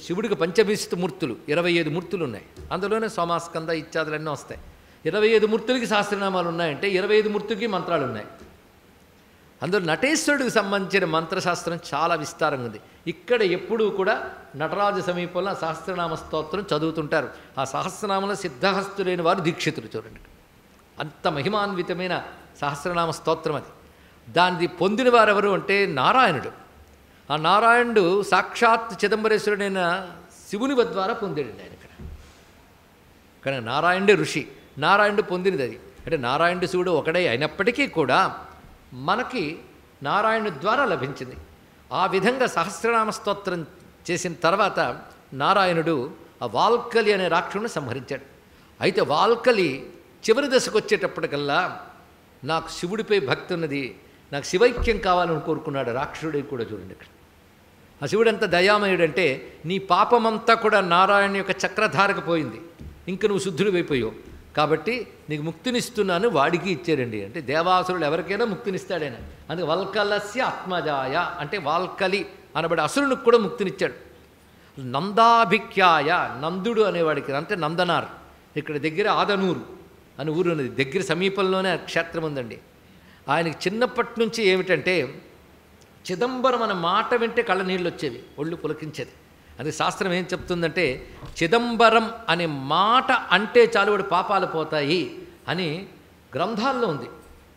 శివుడికి 25 మూర్తులు, 25 మూర్తులు ఉన్నాయి. అందులోనే సోమాస్కంద ఇత్యాదులన్నీ వస్తాయి. 25 మూర్తులకి సహస్రనామాలు ఉన్నాయంటే 25 మూర్తులకి మంత్రాలు ఉన్నాయి. అందులో నటేశ్వరుడికి సంబంధించిన మంత్రశాస్త్రం చాలా విస్తారంగా ఉంది. ఇక్కడ ఎప్పుడూ కూడా నటరాజ సమీపంలో సహస్రనామ స్తోత్రం చదువుతుంటారు. ఆ సహస్రనామంలో సిద్ధహస్తులైన వారు దీక్షితులు. చూడండి, అంత మహిమాన్వితమైన సహస్రనామ స్తోత్రం అది. దాన్ని పొందిన వారెవరు అంటే నారాయణుడు. ఆ నారాయణుడు సాక్షాత్ చిదంబరేశ్వరుడైన శివుని ద్వారా పొందాడండి ఆయన. ఇక్కడ నారాయణుడే ఋషి, నారాయణుడు పొందినది అది. అంటే నారాయణుడు శివుడు ఒకడే అయినప్పటికీ కూడా మనకి నారాయణుడి ద్వారా లభించింది. ఆ విధంగా సహస్రనామ స్తోత్రం చేసిన తర్వాత నారాయణుడు ఆ వాల్కలి అనే రాక్షసుని సంహరించాడు. అయితే వాల్కలి చివరి దశకు వచ్చేటప్పటికల్లా నాకు శివుడిపై భక్తి ఉన్నది, నాకు శివైక్యం కావాలని కోరుకున్నాడు రాక్షసుడికి కూడా. చూడండి ఇక్కడ ఆ శివుడు ఎంత దయామయుడంటే నీ పాపమంతా కూడా నారాయణ యొక్క చక్రధారకు పోయింది, ఇంక నువ్వు శుద్ధుడు అయిపోయావు కాబట్టి నీకు ముక్తినిస్తున్నాను వాడికి ఇచ్చారండి. అంటే దేవాసురులు ఎవరికైనా ముక్తినిస్తాడైనా. అందుకే వల్కలస్య ఆత్మజాయ అంటే వాల్కలి అనబడి అసురునికి కూడా ముక్తినిచ్చాడు. నందాభిఖ్యాయ నందుడు అనేవాడికి అంటే నందనార్, ఇక్కడ దగ్గర ఆదనూరు అని ఊరు ఉన్నది, దగ్గర సమీపంలోనే క్షేత్రం ఉందండి. ఆయనకి చిన్నప్పటి నుంచి ఏమిటంటే చిదంబరం అనే మాట వింటే కళ్ళ నీళ్ళు వచ్చేవి, ఒళ్ళు పులకించేది. అది శాస్త్రం ఏం చెప్తుందంటే చిదంబరం అనే మాట అంటే చాలు వాడి పాపాలు పోతాయి అని గ్రంథాల్లో ఉంది.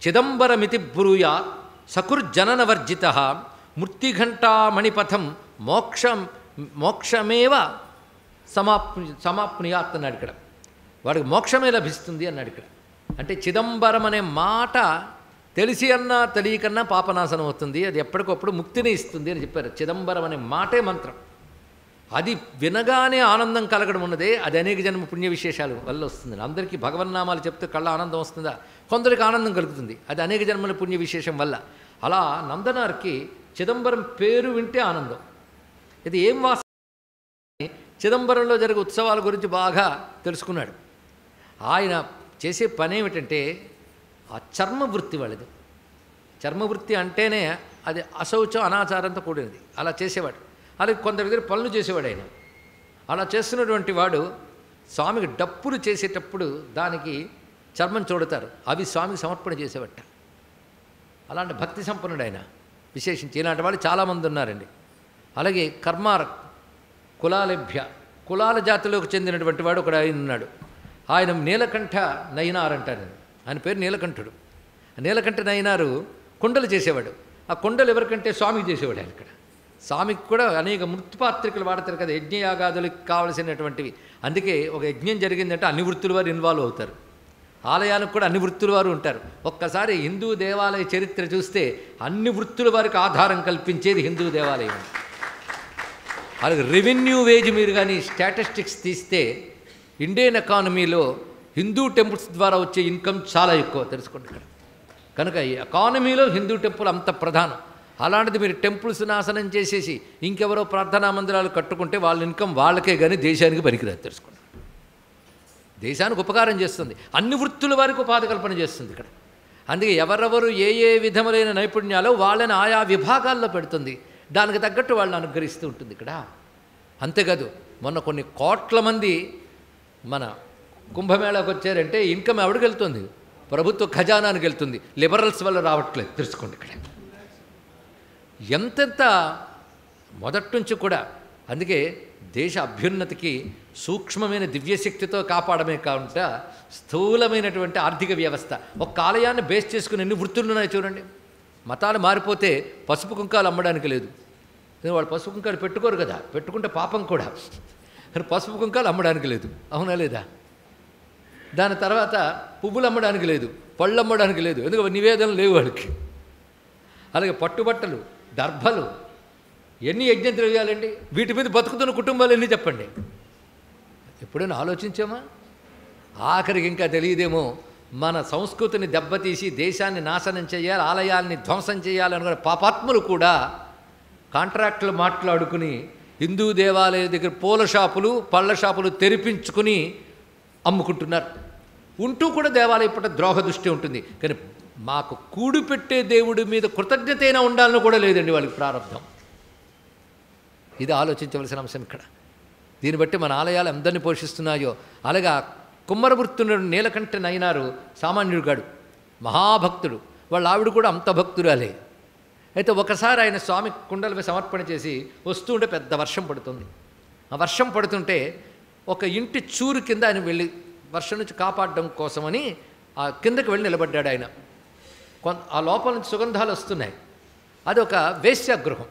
చిదంబరమితి బ్రూయా సకుర్జననవర్జిత మృత్యుఘంటామణిపథం మోక్షమేవ సమాప్నుయాత్ అన్నాడు ఇక్కడ. వాడికి మోక్షమే లభిస్తుంది అన్నాడు ఇక్కడ. అంటే చిదంబరం అనే మాట తెలిసి అన్నా తెలియకన్నా పాపనాశనం అవుతుంది, అది ఎప్పటికప్పుడు ముక్తిని ఇస్తుంది అని చెప్పారు. చిదంబరం అనే మాటే మంత్రం. అది వినగానే ఆనందం కలగడం ఉన్నదే, అది అనేక జన్మ పుణ్య విశేషాలు వల్ల వస్తుంది. అందరికీ భగవన్నామాలు చెప్తే కళ్ళ ఆనందం వస్తుందా? కొందరికి ఆనందం కలుగుతుంది, అది అనేక జన్మల పుణ్య విశేషం వల్ల. అలా నందనార్కి చిదంబరం పేరు వింటే ఆనందం. ఇది ఏం చిదంబరంలో జరిగే ఉత్సవాల గురించి బాగా తెలుసుకున్నాడు. ఆయన చేసే పని ఏమిటంటే ఆ చర్మవృత్తి వాళ్ళది. చర్మవృత్తి అంటేనే అది అశౌచం అనాచారంతో కూడినది. అలా చేసేవాడు. అలాగే కొందరి దగ్గర పనులు చేసేవాడు ఆయన. అలా చేస్తున్నటువంటి వాడు స్వామికి డప్పులు చేసేటప్పుడు దానికి చర్మం చూడతారు, అవి స్వామికి సమర్పణ చేసేవట. అలాంటి భక్తి సంపన్నుడు ఆయన. విశేషించి ఇలాంటి వాళ్ళు చాలామంది ఉన్నారండి. అలాగే కర్మార కులాలభ్య కులాల జాతిలోకి చెందినటువంటి వాడు ఒకడు ఆయన ఉన్నాడు. ఆయన నీలకంఠ నయనార్ అంటారు. ఆయన పేరు నీలకంఠుడు. నీలకంఠ నయనారు కుండలు చేసేవాడు. ఆ కుండలు ఎవరికంటే స్వామికి చేసేవాడు ఆయన. ఇక్కడ స్వామికి కూడా అనేక మృత్యుపాత్రికలు వాడతారు కదా, యజ్ఞయాగాదులకు కావలసినటువంటివి. అందుకే ఒక యజ్ఞం జరిగిందంటే అన్ని వృత్తుల వారు ఇన్వాల్వ్ అవుతారు. ఆలయానికి కూడా అన్ని వృత్తుల వారు ఉంటారు. ఒక్కసారి హిందూ దేవాలయ చరిత్ర చూస్తే అన్ని వృత్తుల వారికి ఆధారం కల్పించేది హిందూ దేవాలయం. అలాగే రెవెన్యూ వేజ్ మీరు కానీ స్టాటిస్టిక్స్ తీస్తే ఇండియన్ ఎకానమీలో హిందూ టెంపుల్స్ ద్వారా వచ్చే ఇన్కమ్ చాలా ఎక్కువ, తెలుసుకోండి ఇక్కడ. కనుక ఈ ఎకానమీలో హిందూ టెంపుల్ అంత ప్రధానం. అలాంటిది మీరు టెంపుల్స్ నాశనం చేసేసి ఇంకెవరో ప్రార్థనా మందిరాలు కట్టుకుంటే వాళ్ళ ఇన్కమ్ వాళ్ళకే కానీ దేశానికి పనికిరాదు, తెలుసుకోండి. దేశానికి ఉపకారం చేస్తుంది, అన్ని వృత్తుల వారికి ఉపాధి కల్పన చేస్తుంది ఇక్కడ. అందుకే ఎవరెవరు ఏ ఏ విధములైన నైపుణ్యాలు వాళ్ళని ఆయా విభాగాల్లో పెడుతుంది, దానికి తగ్గట్టు వాళ్ళని అనుగ్రహిస్తూ ఉంటుంది ఇక్కడ. అంతేకాదు మొన్న కొన్ని కోట్ల మంది మన కుంభమేళాకు వచ్చారంటే ఇన్కమ్ ఎవడికి వెళ్తుంది? ప్రభుత్వ ఖజానానికి వెళ్తుంది, లిబరల్స్ వల్ల రావట్లేదు, తెలుసుకోండి ఇక్కడ. ఎంతెంత మొదటి నుంచి కూడా. అందుకే దేశ అభ్యున్నతికి సూక్ష్మమైన దివ్యశక్తితో కాపాడమే కాకుండా స్థూలమైనటువంటి ఆర్థిక వ్యవస్థ. ఒక ఆలయాన్ని బేస్ చేసుకుని ఎన్ని వృత్తులు ఉన్నాయో చూడండి. మతాలు మారిపోతే పసుపు కుంకాలు అమ్మడానికి లేదు, వాళ్ళు పసుపు కుంకాలు పెట్టుకోరు కదా, పెట్టుకుంటే పాపం కూడా. కానీ పసుపు కుంకాలు అమ్మడానికి లేదు, అవునా లేదా? దాని తర్వాత పువ్వులు అమ్మడానికి లేదు, పళ్ళు అమ్మడానికి లేదు, ఎందుకంటే నివేదనలు లేవు వాళ్ళకి. అలాగే పట్టుబట్టలు, దర్భలు, ఎన్ని యజ్ఞ ద్రవ్యాలండి, వీటి మీద బతుకుతున్న కుటుంబాలు ఎన్ని చెప్పండి. ఎప్పుడైనా ఆలోచించామా? ఆఖరికి ఇంకా తెలియదేమో మన సంస్కృతిని దెబ్బతీసి దేశాన్ని నాశనం చేయాలి, ఆలయాల్ని ధ్వంసం చేయాలనుకునే పాపాత్ములు కూడా కాంట్రాక్టులు మాట్లాడుకుని హిందూ దేవాలయ దగ్గర పూల షాపులు పళ్ళ షాపులు తెరిపించుకుని అమ్ముకుంటున్నారు. ఉంటూ కూడా దేవాలయం పట్ల ద్రోహ దృష్టి ఉంటుంది. కానీ మాకు కూడు పెట్టే దేవుడి మీద కృతజ్ఞత అయినా ఉండాలని కూడా లేదండి వాళ్ళకి ప్రారంభం. ఇది ఆలోచించవలసిన అంశం ఇక్కడ. దీన్ని బట్టి మన ఆలయాలు అందరినీ పోషిస్తున్నాయో. అలాగా కుమ్మరవృత్తునుడు నీలకంఠ నయనారు సామాన్యుడు కాడు, మహాభక్తుడు. వాళ్ళ ఆవిడ కూడా అంత భక్తురాలే. అయితే ఒకసారి ఆయన స్వామి కుండలపై సమర్పణ చేసి వస్తుంటే పెద్ద వర్షం పడుతుంది. ఆ వర్షం పడుతుంటే ఒక ఇంటి చూరు కింద ఆయన వెళ్ళి వర్షం నుంచి కాపాడడం కోసమని ఆ కిందకి వెళ్ళి నిలబడ్డాడు ఆయన. ఆ లోపల నుంచి సుగంధాలు వస్తున్నాయి. అది ఒక వేశ్యాగృహం.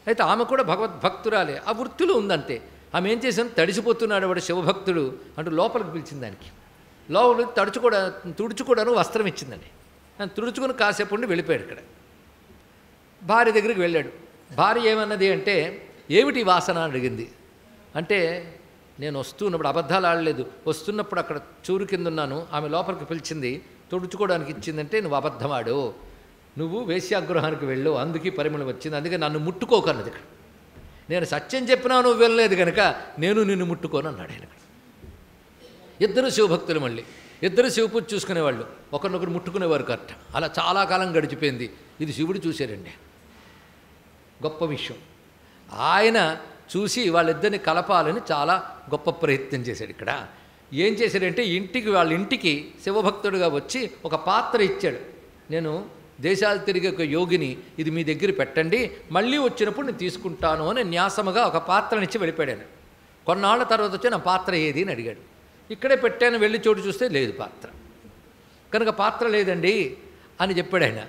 అయితే ఆమె కూడా భగవద్భక్తురాలే, ఆ వృత్తిలో ఉందంతే. ఆమె ఏం చేశాను, తడిసిపోతున్నాడు వాడు శివభక్తుడు అంటూ లోపలికి పిలిచింది. దానికి లోపలికి తుడుచుకోవడానికి వస్త్రం ఇచ్చిందండి. ఆయన తుడుచుకుని కాసేపు ఉండి వెళ్ళిపోయాడు. ఇక్కడ భార్య దగ్గరికి వెళ్ళాడు. భార్య ఏమన్నది అంటే, ఏమిటి వాసన అని అడిగింది. అంటే నేను వస్తున్నప్పుడు అబద్ధాలు ఆడలేదు, వస్తున్నప్పుడు అక్కడ చూరు కింద ఉన్నాను, ఆమె లోపలికి పిలిచింది, తుడుచుకోవడానికి ఇచ్చిందంటే నువ్వు అబద్ధమాడు, నువ్వు వేశ్యాగృహానికి వెళ్ళు, అందుకే పరిమళం వచ్చింది, అందుకే నన్ను ముట్టుకోకన్నది. ఇక్కడ నేను సత్యం చెప్పినా నువ్వు వెళ్ళలేదు కనుక నేను నిన్ను ముట్టుకోను అన్నాడు ఆయన. ఇద్దరు శివభక్తులు, మళ్ళీ ఇద్దరు శివపూజ చూసుకునేవాళ్ళు, ఒకరినొకరు ముట్టుకునేవారు కరెక్ట్. అలా చాలా కాలం గడిచిపోయింది. ఇది శివుడు చూశారండి, గొప్ప విషయం. ఆయన చూసి వాళ్ళిద్దరిని కలపాలని చాలా గొప్ప ప్రయత్నం చేశాడు. ఇక్కడ ఏం చేశాడంటే వాళ్ళ ఇంటికి శివభక్తుడిగా వచ్చి ఒక పాత్ర ఇచ్చాడు. నేను దేశాలు తిరిగే ఒక యోగిని, ఇది మీ దగ్గర పెట్టండి, మళ్ళీ వచ్చినప్పుడు నేను తీసుకుంటాను అని న్యాసముగా ఒక పాత్రనిచ్చి వెళ్ళిపోయాను. కొన్నాళ్ళ తర్వాత వచ్చి నా పాత్ర ఏది అని అడిగాడు. ఇక్కడే పెట్టాను, వెళ్ళి చోటు చూస్తే లేదు పాత్ర. కనుక పాత్ర లేదండి అని చెప్పాడు ఆయన.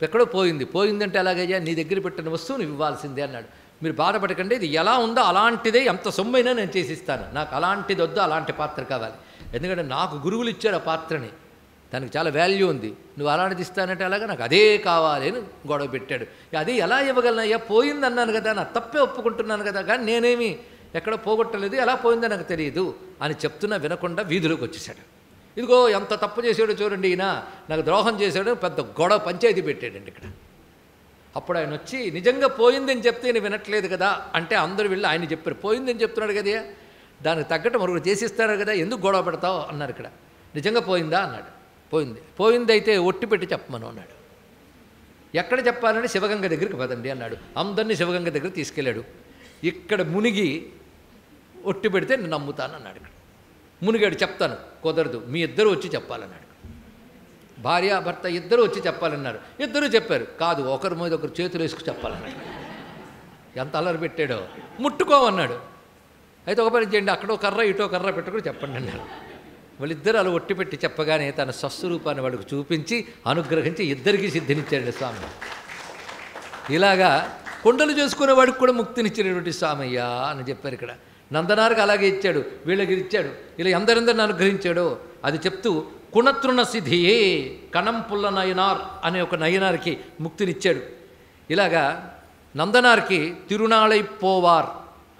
ఎక్కడో పోయిందంటే ఎలాగయ్యా, నీ దగ్గర పెట్టిన వస్తువు నువ్వు ఇవ్వాల్సిందే అన్నాడు. మీరు బాధపడకండి, ఇది ఎలా ఉందో అలాంటిదే, ఎంత సొమ్మైనా నేను చేసిస్తాను, నాకు అలాంటిది వద్దు, అలాంటి పాత్ర కావాలి. ఎందుకంటే నాకు గురువులు ఇచ్చారు ఆ పాత్రని, దానికి చాలా వాల్యూ ఉంది, నువ్వు అలాంటిది ఇస్తానంటే అలాగా నాకు అదే కావాలి అని గొడవ పెట్టాడు. అది ఎలా ఇవ్వగలనయ్యా, పోయింది అన్నాను కదా, నా తప్పే ఒప్పుకుంటున్నాను కదా, కానీ నేనేమి ఎక్కడ పోగొట్టలేదు, ఎలా పోయిందో నాకు తెలియదు అని చెప్తున్నా వినకుండా వీధిలోకి వచ్చేసాడు. ఇదిగో ఎంత తప్పు చేశాడో చూడండి, ఈయన నాకు ద్రోహం చేశాడు, పెద్ద గొడవ పంచాయతీ పెట్టాడండి ఇక్కడ. అప్పుడు ఆయన వచ్చి నిజంగా పోయిందని చెప్తే నేను వినట్లేదు కదా అంటే అందరూ వెళ్ళి ఆయన చెప్పారు, పోయిందని చెప్తున్నాడు కదా, దానికి తగ్గట్టు మరొకటి చేసిస్తాడు కదా, ఎందుకు గొడవ పెడతావు అన్నారు. ఇక్కడ నిజంగా పోయిందా అన్నాడు. పోయిందైతే ఒట్టి పెట్టి చెప్పమను అన్నాడు. ఎక్కడ చెప్పాలంటే శివగంగ దగ్గరికి పదండి అన్నాడు. అందరినీ శివగంగ దగ్గర తీసుకెళ్ళాడు. ఇక్కడ మునిగి ఒట్టి పెడితే నేను నమ్ముతాను అన్నాడు. ఇక్కడ మునిగాడు, చెప్తాను, కుదరదు, మీ ఇద్దరు వచ్చి చెప్పాలన్నాడు. భార్య భర్త ఇద్దరు వచ్చి చెప్పాలన్నారు. ఇద్దరు చెప్పారు, కాదు ఒకరి మీద ఒకరు చేతులు వేసుకు చెప్పాలన్నాడు. ఎంత అల్లరి పెట్టాడో. ముట్టుకోమన్నాడు. అయితే ఒక పని చేయండి, అక్కడో కర్ర ఇటో కర్ర పెట్టుకుని చెప్పండి అన్నారు. వాళ్ళిద్దరు అలా ఒట్టి పెట్టి చెప్పగానే తన స్వస్వరూపాన్ని వాడికి చూపించి అనుగ్రహించి ఇద్దరికీ సిద్ధినిచ్చాడు స్వామి. ఇలాగా కొండలు చేసుకునేవాడికి కూడా ముక్తినిచ్చినటువంటి స్వామయ్య అని చెప్పారు. ఇక్కడ నందనారికి అలాగే ఇచ్చాడు, వీళ్ళకి ఇచ్చాడు, ఇలా ఎందరెందరిని అనుగ్రహించాడో అది చెప్తూ కుణతృణ సిద్ధియే కణంపుల్ల నయనార్ అనే ఒక నయనారికి ముక్తినిచ్చాడు. ఇలాగా నందనారికి తిరునాళై పోవార్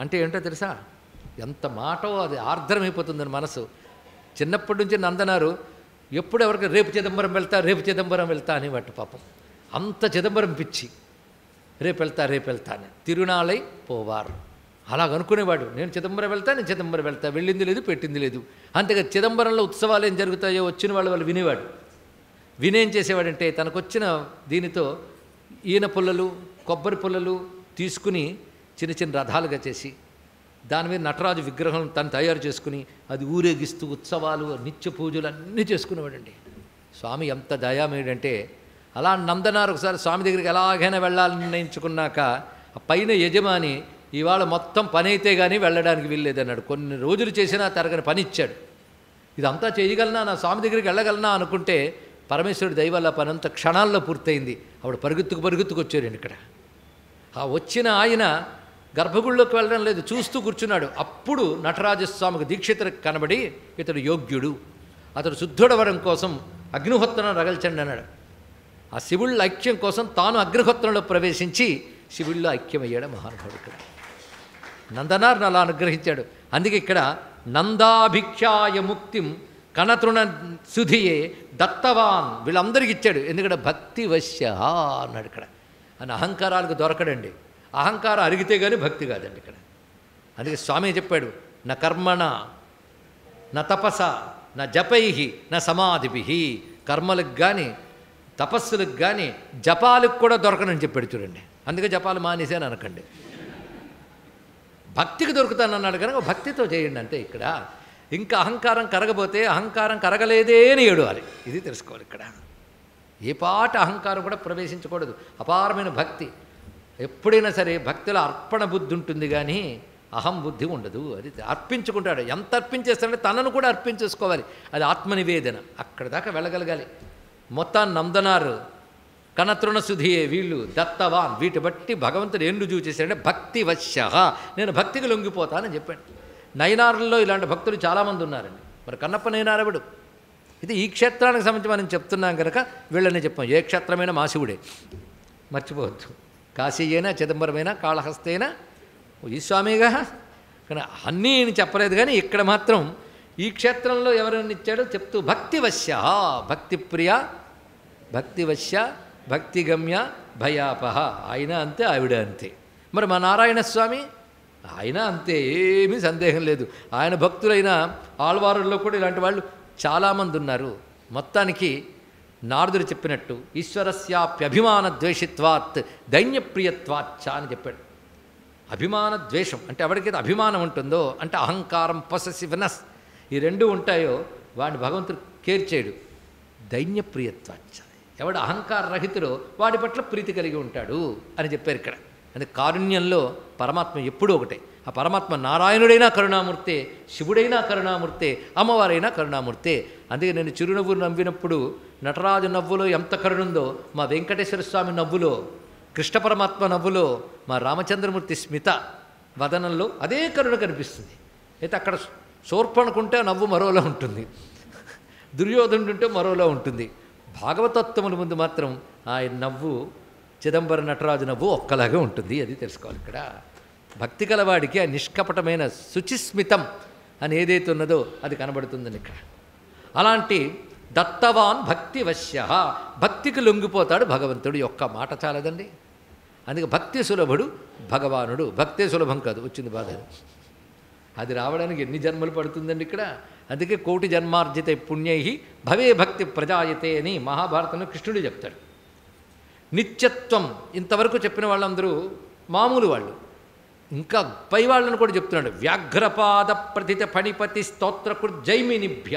అంటే ఏంటో తెలుసా, ఎంత మాటో అది ఆర్ద్రమైపోతుందని మనసు. చిన్నప్పటి నుంచి నందనారు ఎప్పుడు ఎవరికి రేపు చిదంబరం వెళ్తా అనేవాటి. పాపం అంత చిదంబరం పిచ్చి, రేపు వెళ్తా అని తిరునాళై పోవార్ అలాగనుకునేవాడు. నేను చిదంబరం వెళ్తా, వెళ్ళింది లేదు, పెట్టింది లేదు. అంతేగా చిదంబరంలో ఉత్సవాలు ఏం జరుగుతాయో వచ్చిన వాళ్ళు వినేవాడు. వినేం చేసేవాడంటే తనకొచ్చిన దీనితో ఈయన పుల్లలు కొబ్బరి పుల్లలు తీసుకుని చిన్న చిన్న రథాలుగా చేసి దాని మీద నటరాజు విగ్రహం తను తయారు చేసుకుని అది ఊరేగిస్తూ ఉత్సవాలు నిత్య పూజలు అన్నీ చేసుకునేవాడండి. స్వామి ఎంత దయామేడంటే, అలా నందనారు ఒకసారి స్వామి దగ్గరికి ఎలాగైనా వెళ్ళాలని నిర్ణయించుకున్నాక ఆ పైన యజమాని ఇవాళ మొత్తం పని అయితే కానీ వెళ్ళడానికి వీల్లేదన్నాడు. కొన్ని రోజులు చేసినా తరగని పని ఇచ్చాడు. ఇదంతా చేయగలనా, నా స్వామి దగ్గరికి వెళ్ళగలనా అనుకుంటే పరమేశ్వరుడి దయ వల్ల పని అంతా క్షణాల్లో పూర్తయింది. అప్పుడు పరుగుతుకు వచ్చారండి. ఇక్కడ ఆ వచ్చిన ఆయన గర్భగుడిలోకి వెళ్ళడం లేదు, చూస్తూ కూర్చున్నాడు. అప్పుడు నటరాజస్వామికి దీక్షితుడికి కనబడి, ఇతడు యోగ్యుడు, అతడు శుద్ధుడవరం కోసం అగ్నిహోత్రం రగల్చండి అన్నాడు. ఆ శివుళ్ళ ఐక్యం కోసం తాను అగ్నిహోత్రంలో ప్రవేశించి శివుల్లో ఐక్యమయ్యాడు మహానుభావుడు. ఇక్కడ నందనార్ని అలా అనుగ్రహించాడు. అందుకే ఇక్కడ నందాభిక్షాయ ముక్తిం కణతృణ సుధియే దత్తవాన్. వీళ్ళందరికీ ఇచ్చాడు. ఎందుకంటే భక్తి వశ్య అన్నాడు ఇక్కడ. అని అహంకారాలకు దొరకడండి. అహంకారం అరిగితే కానీ భక్తి కాదండి ఇక్కడ. అందుకే స్వామి చెప్పాడు, నా కర్మణ నా తపస నా జపై నా సమాధిభి. కర్మలకు కానీ తపస్సులకు కానీ జపాలకు కూడా దొరకనని చెప్పాడు చూడండి. అందుకే జపాలు మానేసాను అనకండి. భక్తికి దొరుకుతానన్నాడు కనుక భక్తితో చేయండి అంతే ఇక్కడ. ఇంకా అహంకారం కరగబోతే అహంకారం కరగలేదే అని ఏడవాలి. ఇది తెలుసుకోవాలి ఇక్కడ. ఏ పాట అహంకారం కూడా ప్రవేశించకూడదు. అపారమైన భక్తి ఎప్పుడైనా సరే భక్తిలో అర్పణ బుద్ధి ఉంటుంది కానీ అహం బుద్ధి ఉండదు. అది అర్పించుకుంటాడు. ఎంత అర్పించేస్తాడంటే తనను కూడా అర్పించేసుకోవాలి. అది ఆత్మనివేదన. అక్కడ దాకా వెళ్ళగలగాలి. మొత్తాన్ని నందనారు కణతృణ సుధియే వీళ్ళు దత్తవాన్. వీటి బట్టి భగవంతుడు ఏం రుజువు చేశాడంటే భక్తి వశ్య, నేను భక్తికి లొంగిపోతానని చెప్పాడు. నయనారుల్లో ఇలాంటి భక్తులు చాలామంది ఉన్నారండి. మరి కన్నప్ప నయనారవుడు. ఇది ఈ క్షేత్రానికి సంబంధించి మనం చెప్తున్నాం కనుక వీళ్ళని చెప్పాం. ఏ క్షేత్రమైనా మా శివుడే, మర్చిపోవద్దు. కాశీ అయినా చిదంబరమైనా కాళహస్తైనా ఈ స్వామిగా. కానీ అన్నీ చెప్పలేదు కానీ ఇక్కడ మాత్రం ఈ క్షేత్రంలో ఎవరైనా ఇచ్చాడో చెప్తూ భక్తివశ్య, భక్తిప్రియ, భక్తివశ్య, భక్తిగమ్య, భయాపహ. ఆయన అంతే, ఆవిడ అంతే. మరి మా నారాయణ స్వామి ఆయన అంతే, ఏమీ సందేహం లేదు. ఆయన భక్తులైన ఆళ్వారుల్లో కూడా ఇలాంటి వాళ్ళు చాలామంది ఉన్నారు. మొత్తానికి నారదుడు చెప్పినట్టు ఈశ్వరస్యాప్యభిమాన ద్వేషిత్వాత్ దైన్యప్రియత్వాచ్చ అని చెప్పాడు. అభిమాన ద్వేషం అంటే ఎవరికైతే అభిమానం ఉంటుందో అంటే అహంకారం, పొసెసివ్నెస్ ఈ రెండు ఉంటాయో వాడిని భగవంతుడు కేర్ చేయడు. దైన్యప్రియత్వాచ్చ, ఎవడు అహంకార రహితుడో వాడి పట్ల ప్రీతి కలిగి ఉంటాడు అని చెప్పారు ఇక్కడ. అంటే కారుణ్యంలో పరమాత్మ ఎప్పుడూ ఒకటే. ఆ పరమాత్మ నారాయణుడైనా కరుణామూర్తే, శివుడైనా కరుణామూర్తే, అమ్మవారైనా కరుణామూర్తే. అందుకే నేను చిరునవ్వు నవ్వినప్పుడు నటరాజు నవ్వులో ఎంత కరుణుందో మా వెంకటేశ్వర స్వామి నవ్వులో, కృష్ణ పరమాత్మ నవ్వులో, మా రామచంద్రమూర్తి స్మిత వదనంలో అదే కరుణ కనిపిస్తుంది. అయితే అక్కడ శూర్పణకుంటే నవ్వు మరోలా ఉంటుంది, దుర్యోధనుడుంటే మరోలా ఉంటుంది. భాగవతత్వముల ముందు మాత్రం ఆయన నవ్వు, చిదంబర నటరాజు నవ్వు ఒక్కలాగా ఉంటుంది. అది తెలుసుకోవాలి ఇక్కడ. భక్తి కలవాడికి ఆ నిష్కపటమైన శుచిస్మితం అని ఏదైతే ఉన్నదో అది కనబడుతుందని ఇక్కడ. అలాంటి దత్తవాన్ భక్తి వశ్య, భక్తికి లొంగిపోతాడు భగవంతుడు. ఒక్క మాట చాలదండి. అందుకే భక్తి సులభుడు భగవానుడు. భక్తే సులభం కాదు, వచ్చింది బాధ. అది రావడానికి ఎన్ని జన్మలు పడుతుందండి ఇక్కడ. అందుకే కోటి జన్మార్జిత పుణ్యై భవే భక్తి ప్రజాయతే అని మహాభారతంలో కృష్ణుడు చెప్తాడు. నిత్యత్వం ఇంతవరకు చెప్పిన వాళ్ళందరూ మామూలు వాళ్ళు. ఇంకా పై వాళ్ళని కూడా చెప్తున్నాడు. వ్యాఘ్రపాద ప్రథిత ఫణిపతి స్తోత్రకృజైమినిభ్య.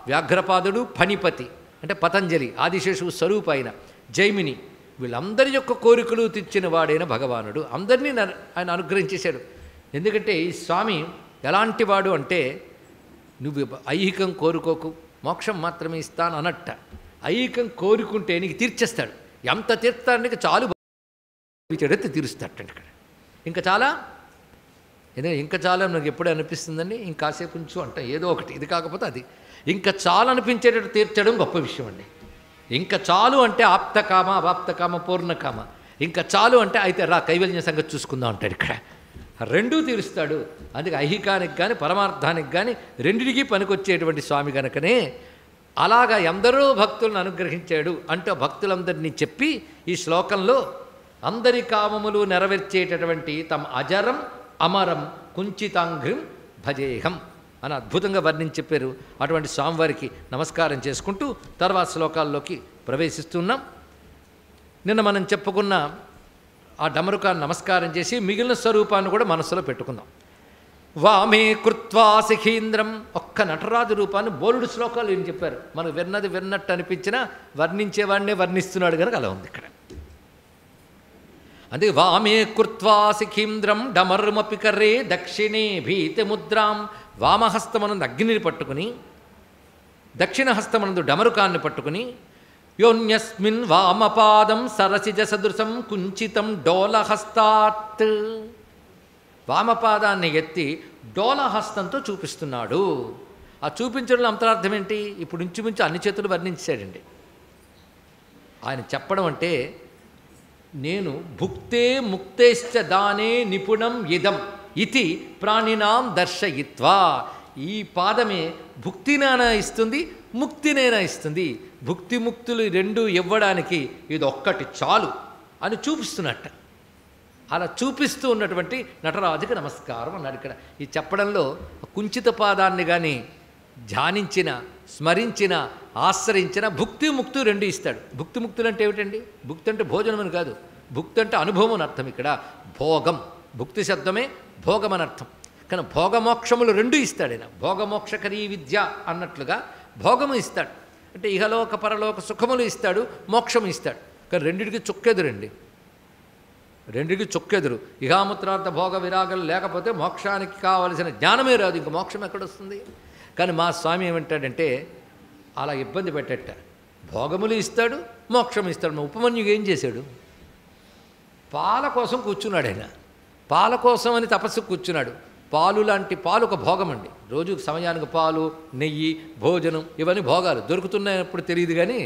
వ్యాఘ్రపాదుడు, ఫణిపతి అంటే పతంజలి, ఆదిశేషు స్వరూప అయిన జైమిని, వీళ్ళందరి యొక్క కోరికలు తీర్చిన వాడైన భగవానుడు. అందరినీ ఆయన అనుగ్రహించేశాడు. ఎందుకంటే ఈ స్వామి ఎలాంటి వాడు అంటే, నువ్వు ఐహికం కోరుకోకు, మోక్షం మాత్రమే ఇస్తాను అన్నట్ట. ఐహికం కోరుకుంటే నీకు తీర్చేస్తాడు. ఎంత తీర్చడానికి చాలు చెడెత్తి తీరుస్తాడంట ఇక్కడ. ఇంకా చాలా, ఎందుకంటే ఇంకా చాలా నాకు ఎప్పుడే అనిపిస్తుందండి, ఇంకాసేపు ఉంచు అంట ఏదో ఒకటి, ఇది కాకపోతే అది. ఇంకా చాలు అనిపించేటట్టు తీర్చడం గొప్ప విషయం అండి. ఇంకా చాలు అంటే ఆప్తకామ, అవాప్తకామ, పూర్ణకామ. ఇంకా చాలు అంటే అయితే రా కైవల్య సంగతి చూసుకుందాం అంటాడు ఇక్కడ. రెండూ తీరుస్తాడు. అందుకే ఐహికానికి కానీ పరమార్థానికి కానీ రెండిటికీ పనికొచ్చేటువంటి స్వామి కనుకనే అలాగా ఎందరో భక్తులను అనుగ్రహించాడు అంటూ భక్తులందరినీ చెప్పి ఈ శ్లోకంలో అందరి కామములు నెరవేర్చేటటువంటి తమ అజరం అమరం కుంచితాంఘ్రిం భజేహం అని అద్భుతంగా వర్ణించి చెప్పారు. అటువంటి స్వామివారికి నమస్కారం చేసుకుంటూ తర్వాత శ్లోకాల్లోకి ప్రవేశిస్తున్నాం. నిన్న మనం చెప్పుకున్న ఆ డమరుకాన్ని నమస్కారం చేసి మిగిలిన స్వరూపాన్ని కూడా మనస్సులో పెట్టుకుందాం. వామే కృత్వా శిఖీంద్రం. ఒక్క నటరాజు రూపాన్ని బోలుడు శ్లోకాలు ఏం చెప్పారు. మనకు విన్నది విన్నట్టు అనిపించినా వర్ణించేవాడినే వర్ణిస్తున్నాడు కనుక అలా ఉంది ఇక్కడ. అందుకే వామే కృత్వా శిఖీంద్రం డమరుమపి కర్రే దక్షిణే భీతి ముద్రాం. వామహస్తమనందు అగ్నిని పట్టుకుని, దక్షిణ హస్తమనందు డమరుకాన్ని పట్టుకుని, యోన్యస్మిన్ వామపాదం సరసిజ సదృశం కుంచితం డోలహస్తాత్. వామపాదాన్ని ఎత్తి డోలహస్తంతో చూపిస్తున్నాడు. ఆ చూపించడంలో అంతరార్థం ఏంటి? ఇప్పుడు ఇంచుమించు అన్ని చేతులు వర్ణించాడండి. ఆయన చెప్పడం అంటే, నేను భుక్తే ముక్తేశ్చ దానే నిపుణం ఇదం ఇతి ప్రాణినాం దర్శయిత్వా. ఈ పాదమే భుక్తినైనా ఇస్తుంది, ముక్తినైనా ఇస్తుంది. భుక్తి ముక్తులు రెండు ఇవ్వడానికి ఇది ఒక్కటి చాలు అని చూపిస్తున్నట్ట. అలా చూపిస్తూ ఉన్నటువంటి నటరాజుకి నమస్కారం అన్నాడు. ఇక్కడ ఈ చెప్పడంలో కుంచిత పాదాన్ని కానీ ధ్యానించిన, స్మరించిన, ఆశ్రయించిన భుక్తి ముక్తు రెండు ఇస్తాడు. భుక్తి ముక్తులు అంటే ఏమిటండి? భుక్తి అంటే భోజనం అని కాదు. భుక్తి అంటే అనుభవం అని అర్థం. ఇక్కడ భోగం, భుక్తి శబ్దమే భోగం అని అర్థం. కానీ భోగమోక్షములు రెండు ఇస్తాడు ఆయన. భోగమోక్షకరీ విద్య అన్నట్లుగా భోగము ఇస్తాడు. అంటే ఇహలోక పరలోక సుఖములు ఇస్తాడు, మోక్షము ఇస్తాడు. కానీ రెండిటికి చుక్కెదురండి, రెండిటికి చుక్కెదురు. ఇహాముత్రార్థ భోగ విరాగాలు లేకపోతే మోక్షానికి కావలసిన జ్ఞానమే రాదు, ఇంక మోక్షం ఎక్కడొస్తుంది? కానీ మా స్వామి ఏమంటాడంటే అలా ఇబ్బంది పెట్టట. భోగములు ఇస్తాడు, మోక్షం ఇస్తాడు. మా ఉపమన్యుడు ఏం చేశాడు? పాల కోసం కూర్చున్నాడు ఆయన. పాల కోసం అని తపస్సు కూర్చున్నాడు. పాలు లాంటి పాలు ఒక భోగం అండి. రోజు సమయానికి పాలు, నెయ్యి, భోజనం ఇవన్నీ భోగాలు. దొరుకుతున్నాయప్పుడు తెలియదు, కానీ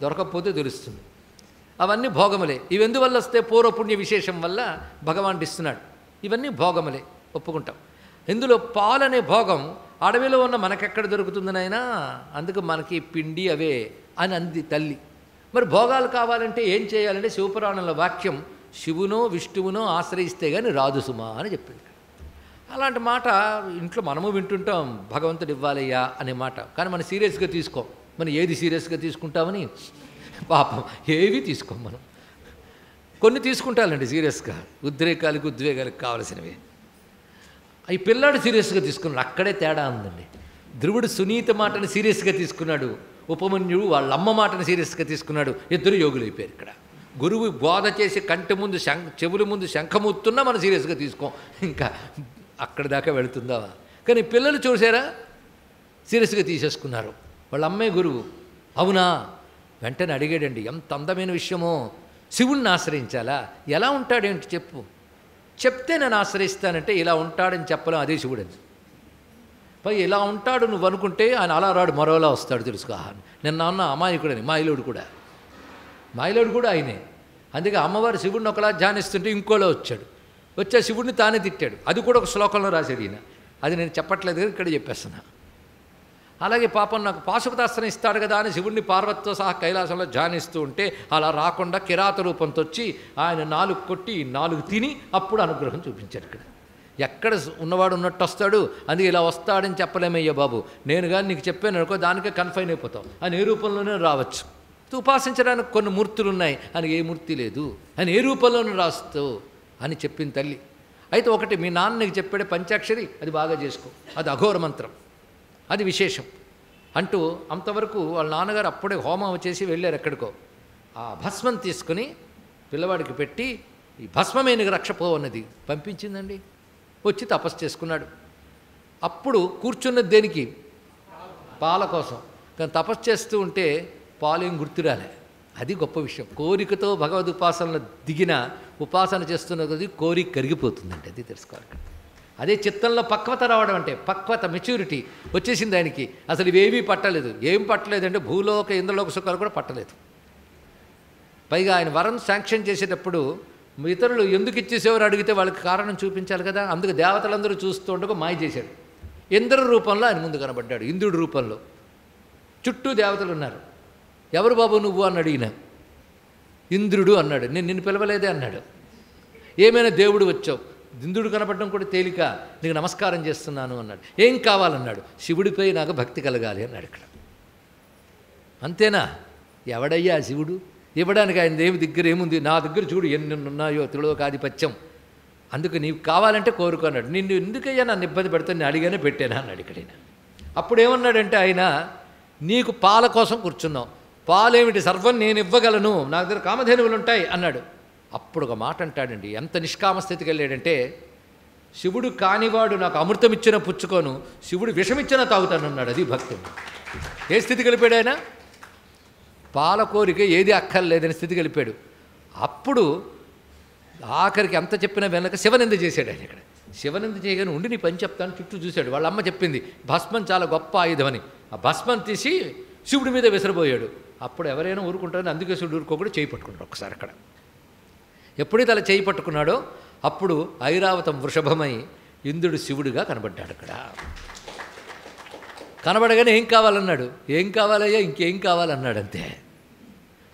దొరకకపోతే తెలుస్తుంది. అవన్నీ భోగములే. ఇవి ఎందువల్ల వస్తే పూర్వపుణ్య విశేషం వల్ల భగవానుడు ఇస్తున్నాడు. ఇవన్నీ భోగములే, ఒప్పుకుంటాం. ఇందులో పాలు అనే భోగం అడవిలో ఉన్న మనకెక్కడ దొరుకుతుందనైనా, అందుకు మనకి పిండి అవే అని అంది తల్లి. మరి భోగాలు కావాలంటే ఏం చేయాలంటే శివపురాణంలో వాక్యం, శివునో విష్ణువునో ఆశ్రయిస్తే కానీ రాదు సుమా అని చెప్పింది. అలాంటి మాట ఇంట్లో మనము వింటుంటాం, భగవంతుడు ఇవ్వాలయ్యా అనే మాట. కానీ మనం సీరియస్గా తీసుకోం. మనం ఏది సీరియస్గా తీసుకుంటామని పాపం ఏవి తీసుకోం మనం. కొన్ని తీసుకుంటానండి సీరియస్గా, ఉద్రేకాలకి ఉద్వేగాలకు కావలసినవి. ఈ పిల్లాడు సీరియస్గా తీసుకున్నాడు. అక్కడే తేడా ఉందండి. ధ్రువుడు సునీత మాటను సీరియస్గా తీసుకున్నాడు, ఉపమన్యుడు వాళ్ళ అమ్మ మాటను సీరియస్గా తీసుకున్నాడు. ఇద్దరు యోగులు అయిపోయారు. ఇక్కడ గురువు బోధ చేసి కంటి ముందు చెవుల ముందు శంఖమూతున్నా మనం సీరియస్గా తీసుకోం. ఇంకా అక్కడి దాకా వెళుతుందా? కానీ పిల్లలు చూసారా, సీరియస్గా తీసేసుకున్నారు. వాళ్ళ అమ్మే గురువు. అవునా? వెంటనే అడిగాడండి, ఎంత అందమైన విషయమో. శివుణ్ణి ఆశ్రయించాలా? ఎలా ఉంటాడేంటి చెప్పు. చెప్తే నేను ఆశ్రయిస్తానంటే ఇలా ఉంటాడని చెప్పలేం, అదే శివుడని. పై ఇలా ఉంటాడు నువ్వు అనుకుంటే ఆయన అలా రాడు, మరోలా వస్తాడు తెలుసుకో. నిన్న అన్న అమాయకుడని మాయిలోడు కూడా ఆయనే. అందుకే అమ్మవారు శివుడిని ఒకలా ధ్యానిస్తుంటే ఇంకోలా వచ్చాడు. వచ్చే శివుడిని తానే తిట్టాడు. అది కూడా ఒక శ్లోకంలో రాశాడు ఈయన. అది నేను చెప్పట్లేదు కదా, ఇక్కడ చెప్పేస్తున్నా. అలాగే పాపం నాకు పాశుపతాస్త్రం ఇస్తాడు కదా అని శివుడిని పార్వతితో సహా కైలాసంలో ధ్యానిస్తూ ఉంటే అలా రాకుండా కిరాత రూపంతో వచ్చి ఆయన 4 కొట్టి 4 తిని అప్పుడు అనుగ్రహం చూపించాడు. ఎక్కడ ఉన్నవాడు ఉన్నట్టు వస్తాడు. అందుకే ఇలా వస్తాడని చెప్పలేమయ్యా బాబు, నేను కానీ నీకు చెప్పాను అనుకో దానికే కన్ఫైన్ అయిపోతావు. ఆయన ఏ రూపంలోనే రావచ్చు. ఉపాసించడానికి కొన్ని మూర్తులు ఉన్నాయి, ఆయన ఏ మూర్తి లేదు, ఆయన ఏ రూపంలోనూ రాస్తావు అని చెప్పింది తల్లి. అయితే ఒకటి, మీ నాన్న నీకు చెప్పాడే పంచాక్షరి, అది బాగా చేసుకో, అది అఘోర మంత్రం, అది విశేషం అంటూ అంతవరకు వాళ్ళ నాన్నగారు అప్పుడే హోమం చేసి వెళ్ళారు ఎక్కడికో. ఆ భస్మం తీసుకుని పిల్లవాడికి పెట్టి, ఈ భస్మమే నీకు రక్షపో అన్నది పంపించిందండి. వచ్చి తపస్సు చేసుకున్నాడు. అప్పుడు కూర్చున్నది దేనికి? పాల కోసం. కానీ తపస్సు చేస్తూ ఉంటే పాలేం గుర్తురాలే. అది గొప్ప విషయం. కోరికతో భగవద్ ఉపాసనలో దిగిన ఉపాసన చేస్తున్న కొద్దీ కోరిక కరిగిపోతుందండి. అది తెలుసుకోవాలి. అదే చిత్తంలో పక్వత రావడం అంటే, పక్వత, మెచ్యూరిటీ వచ్చేసింది ఆయనకి. అసలు ఇవేవీ పట్టలేదు. ఏం పట్టలేదంటే భూలోక ఇంద్రలోక సుఖాలు కూడా పట్టలేదు. పైగా ఆయన వరం శాంక్షన్ చేసేటప్పుడు ఇతరులు ఎందుకు ఇచ్చేసేవారు అడిగితే వాళ్ళకి కారణం చూపించాలి కదా. అందుకు దేవతలందరూ చూస్తూ ఉండగా మాయ చేశాడు. ఇంద్ర రూపంలో ఆయన ముందు కనబడ్డాడు, ఇంద్రుడి రూపంలో. చుట్టూ దేవతలు ఉన్నారు. ఎవరు బాబు నువ్వు అని అడిగిన, ఇంద్రుడు అన్నాడు. నేను నిన్ను పిలవలేదే అన్నాడు. ఏమైనా దేవుడు వచ్చావు, ఇంద్రుడు కనపడడం కూడా తేలిక, నీకు నమస్కారం చేస్తున్నాను అన్నాడు. ఏం కావాలన్నాడు, శివుడిపై నాకు భక్తి కలగాలి అన్నాడు. ఇక్కడ అంతేనా? ఎవడయ్యా శివుడు? ఇవ్వడానికి ఆయన దేవి దగ్గర ఏముంది? నా దగ్గర చూడు ఎన్ని ఉన్నాయో త్రిలోకాధిపత్యం, అందుకు నీకు కావాలంటే కోరుకో అన్నాడు. నిన్ను ఎందుకయ్యా నన్ను ఇబ్బంది పెడతాను, నేను అడిగానే పెట్టానా అన్నాడు. ఇక్కడైనా అప్పుడు ఏమన్నాడంటే ఆయన, నీకు పాల కోసం కూర్చున్నావు, పాలేమిటి, సర్వం నేను ఇవ్వగలను, నా దగ్గర కామధేనువులు ఉంటాయి అన్నాడు. అప్పుడు ఒక మాట అంటాడండి, ఎంత నిష్కామ స్థితికి వెళ్ళాడంటే, శివుడు కానివాడు నాకు అమృతం ఇచ్చినా పుచ్చుకోను, శివుడు విషమిచ్చినా తాగుతాను అన్నాడు. అది భక్తి. ఏ స్థితి కలిపాడు ఆయన? పాల కోరిక ఏది అక్కర్లేదని స్థితి కలిపాడు. అప్పుడు ఆఖరికి ఎంత చెప్పినా వెనక శివనింద చేశాడు ఆయన. ఇక్కడ శివనింద చేయగానే ఉండి నీ పని చెప్తాను చుట్టూ చూశాడు. వాళ్ళ అమ్మ చెప్పింది భస్మం చాలా గొప్ప ఆయుధం అని. ఆ భస్మం తీసి శివుడి మీద విసిరబోయాడు. అప్పుడు ఎవరైనా ఊరుకుంటారని, అందుకే శివుడు ఊరుకోకుండా చేయి పట్టుకుంటారు. ఒకసారి అక్కడ ఎప్పుడైతే అలా చేయి పట్టుకున్నాడో అప్పుడు ఐరావతం వృషభమై ఇంద్రుడు శివుడిగా కనబడ్డాడు. అక్కడ కనబడగానే ఏం కావాలన్నాడు. ఏం కావాలయ్యా, ఇంకేం కావాలన్నాడు అంతే.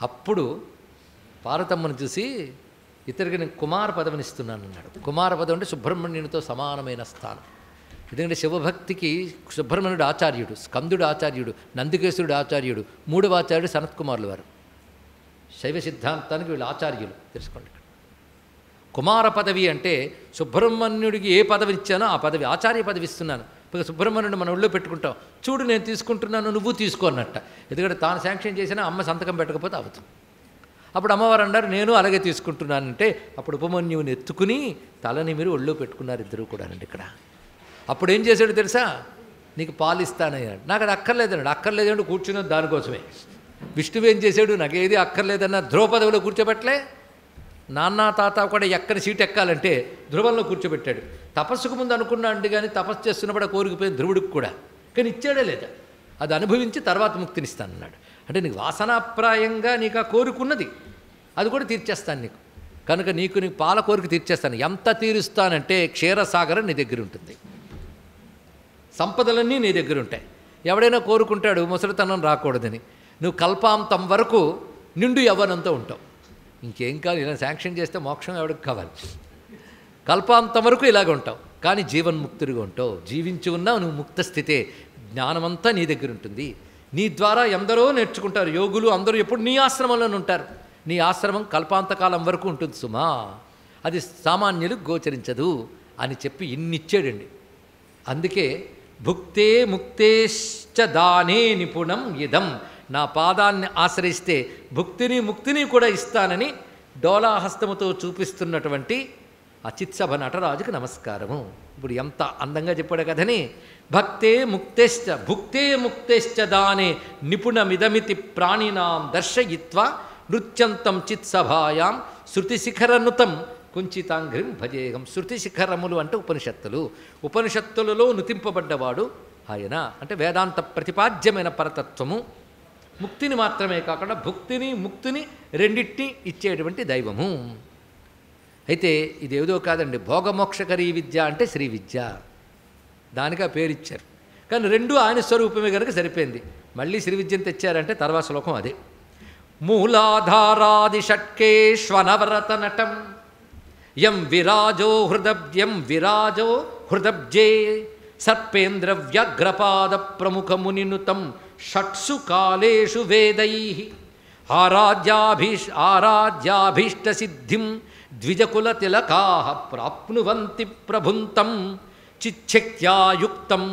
అప్పుడు పార్వతమ్మను చూసి ఇతరికి నేను కుమార పదవిని ఇస్తున్నాను అన్నాడు. కుమార పదవి అంటే సుబ్రహ్మణ్యునితో సమానమైన స్థానం. ఎందుకంటే శివభక్తికి సుబ్రహ్మణ్యుడు ఆచార్యుడు, స్కందుడు ఆచార్యుడు, నందికేశ్వరుడు ఆచార్యుడు, మూడవ ఆచార్యుడు సనత్కుమారులు వారు. శైవ సిద్ధాంతానికి వీళ్ళు ఆచార్యులు, తెలుసుకోండి. కుమార పదవి అంటే సుబ్రహ్మణ్యుడికి ఏ పదవి ఇచ్చానో ఆ పదవి, ఆచార్య పదవి ఇస్తున్నాను. ఇక సుబ్రహ్మణ్యుడు మన ఒళ్ళో పెట్టుకుంటాం, చూడు నేను తీసుకుంటున్నాను నువ్వు తీసుకో అన్నట్ట. ఎందుకంటే తాను శాంక్షన్ చేసినా అమ్మ సంతకం పెట్టకపోతే అవుతుంది. అప్పుడు అమ్మవారు అన్నారు నేను అలాగే తీసుకుంటున్నానంటే అప్పుడు ఉపమన్యువుని ఎత్తుకుని తలని మీరు ఒళ్ళో పెట్టుకున్నారు ఇద్దరు కూడానండి ఇక్కడ. అప్పుడు ఏం చేశాడు తెలుసా, నీకు పాలు ఇస్తానయ్యాడు. నాకు అది అక్కర్లేదన్నాడు. అక్కర్లేదంటే కూర్చున్నది దానికోసమే. విష్ణువు ఏం చేశాడు, నాకేది అక్కర్లేదన్న ధ్రువపదవిలో కూర్చోబెట్టలే. నాన్న తాత కూడా ఎక్కడి సీటు ఎక్కాలంటే ధ్రువంలో కూర్చోబెట్టాడు. తపస్సుకు ముందు అనుకున్నాడు కానీ తపస్సు చేస్తున్నప్పుడు కోరికపోయింది ధ్రువుడికి కూడా, కానీ ఇచ్చాడే లేదా, అది అనుభవించి తర్వాత ముక్తినిస్తానన్నాడు. అంటే నీకు వాసనాప్రాయంగా నీకు ఆ కోరికున్నది, అది కూడా తీర్చేస్తాను నీకు. కనుక నీకు పాల కోరిక తీర్చేస్తాను. ఎంత తీరుస్తానంటే క్షీరసాగరం నీ దగ్గర ఉంటుంది, సంపదలన్నీ నీ దగ్గర ఉంటాయి. ఎవడైనా కోరుకుంటాడు ముసలితనం రాకూడదని, నువ్వు కల్పాంతం వరకు నిండు యవ్వనంతో ఉంటావు. ఇంకేం కాదు, ఇలా శాంక్షన్ చేస్తే మోక్షం ఎవరికి కావాలి. కల్పాంతం వరకు ఇలాగ ఉంటావు, కానీ జీవన్ముక్తుడిగా ఉంటావు. జీవించి ఉన్నావు నువ్వు, ముక్త స్థితే. జ్ఞానమంతా నీ దగ్గర ఉంటుంది. నీ ద్వారా ఎందరో నేర్చుకుంటారు యోగులు, అందరూ ఎప్పుడు నీ ఆశ్రమంలోనే ఉంటారు. నీ ఆశ్రమం కల్పాంతకాలం వరకు ఉంటుంది సుమా, అది సామాన్యులకు గోచరించదు అని చెప్పి ఇన్నిచ్చాడండి. అందుకే భుక్తే ముక్తేశ్చ దానే నిపుణం ఇదం, నా పాదాన్ని ఆశ్రయిస్తే భుక్తిని ముక్తిని కూడా ఇస్తానని డోలాహస్తముతో చూపిస్తున్నటువంటి అచిత్సభ నటరాజుకు నమస్కారము. ఇప్పుడు ఎంత అందంగా చెప్పాడు కథని. భక్తే ముక్తేశ్చ భుక్తే ముక్తేశ్చ దానే నిపుణమిదమితి ప్రాణినాం దర్శయిత్వా నృత్యంతం చిత్సభాయాం శృతిశిఖరనుతం కుంచితాంఘ్రిం భజేహం. శృతిశిఖరములు అంటే ఉపనిషత్తులు, ఉపనిషత్తులలో నుతింపబడ్డవాడు ఆయన. అంటే వేదాంత ప్రతిపాద్యమైన పరతత్వము, ముక్తిని మాత్రమే కాకుండా భుక్తిని ముక్తిని రెండింటినీ ఇచ్చేటువంటి దైవము. అయితే ఇదేదో కాదండి, భోగమోక్షకరీ విద్య అంటే శ్రీ విద్య, దానికి ఆ పేరు ఇచ్చారు. కానీ రెండు ఆయన స్వరూపమే కనుక సరిపోయింది. మళ్ళీ శ్రీ విద్యను తెచ్చారంటే తర్వాత శ్లోకం అదే. మూలాధారాది షట్కేష్వనవరత నటం యం విరాజో హృదబ్జే సర్పేంద్ర వ్యాఘ్రపాద ప్రముఖమునినుతం షట్సు కాలేషు వేదై ఆరాధ్యాభీష్టసిద్ధిం ద్విజకులతిలకా ప్రాప్నువంతి ప్రభుంతం చిచ్చక్త్యాయుక్తం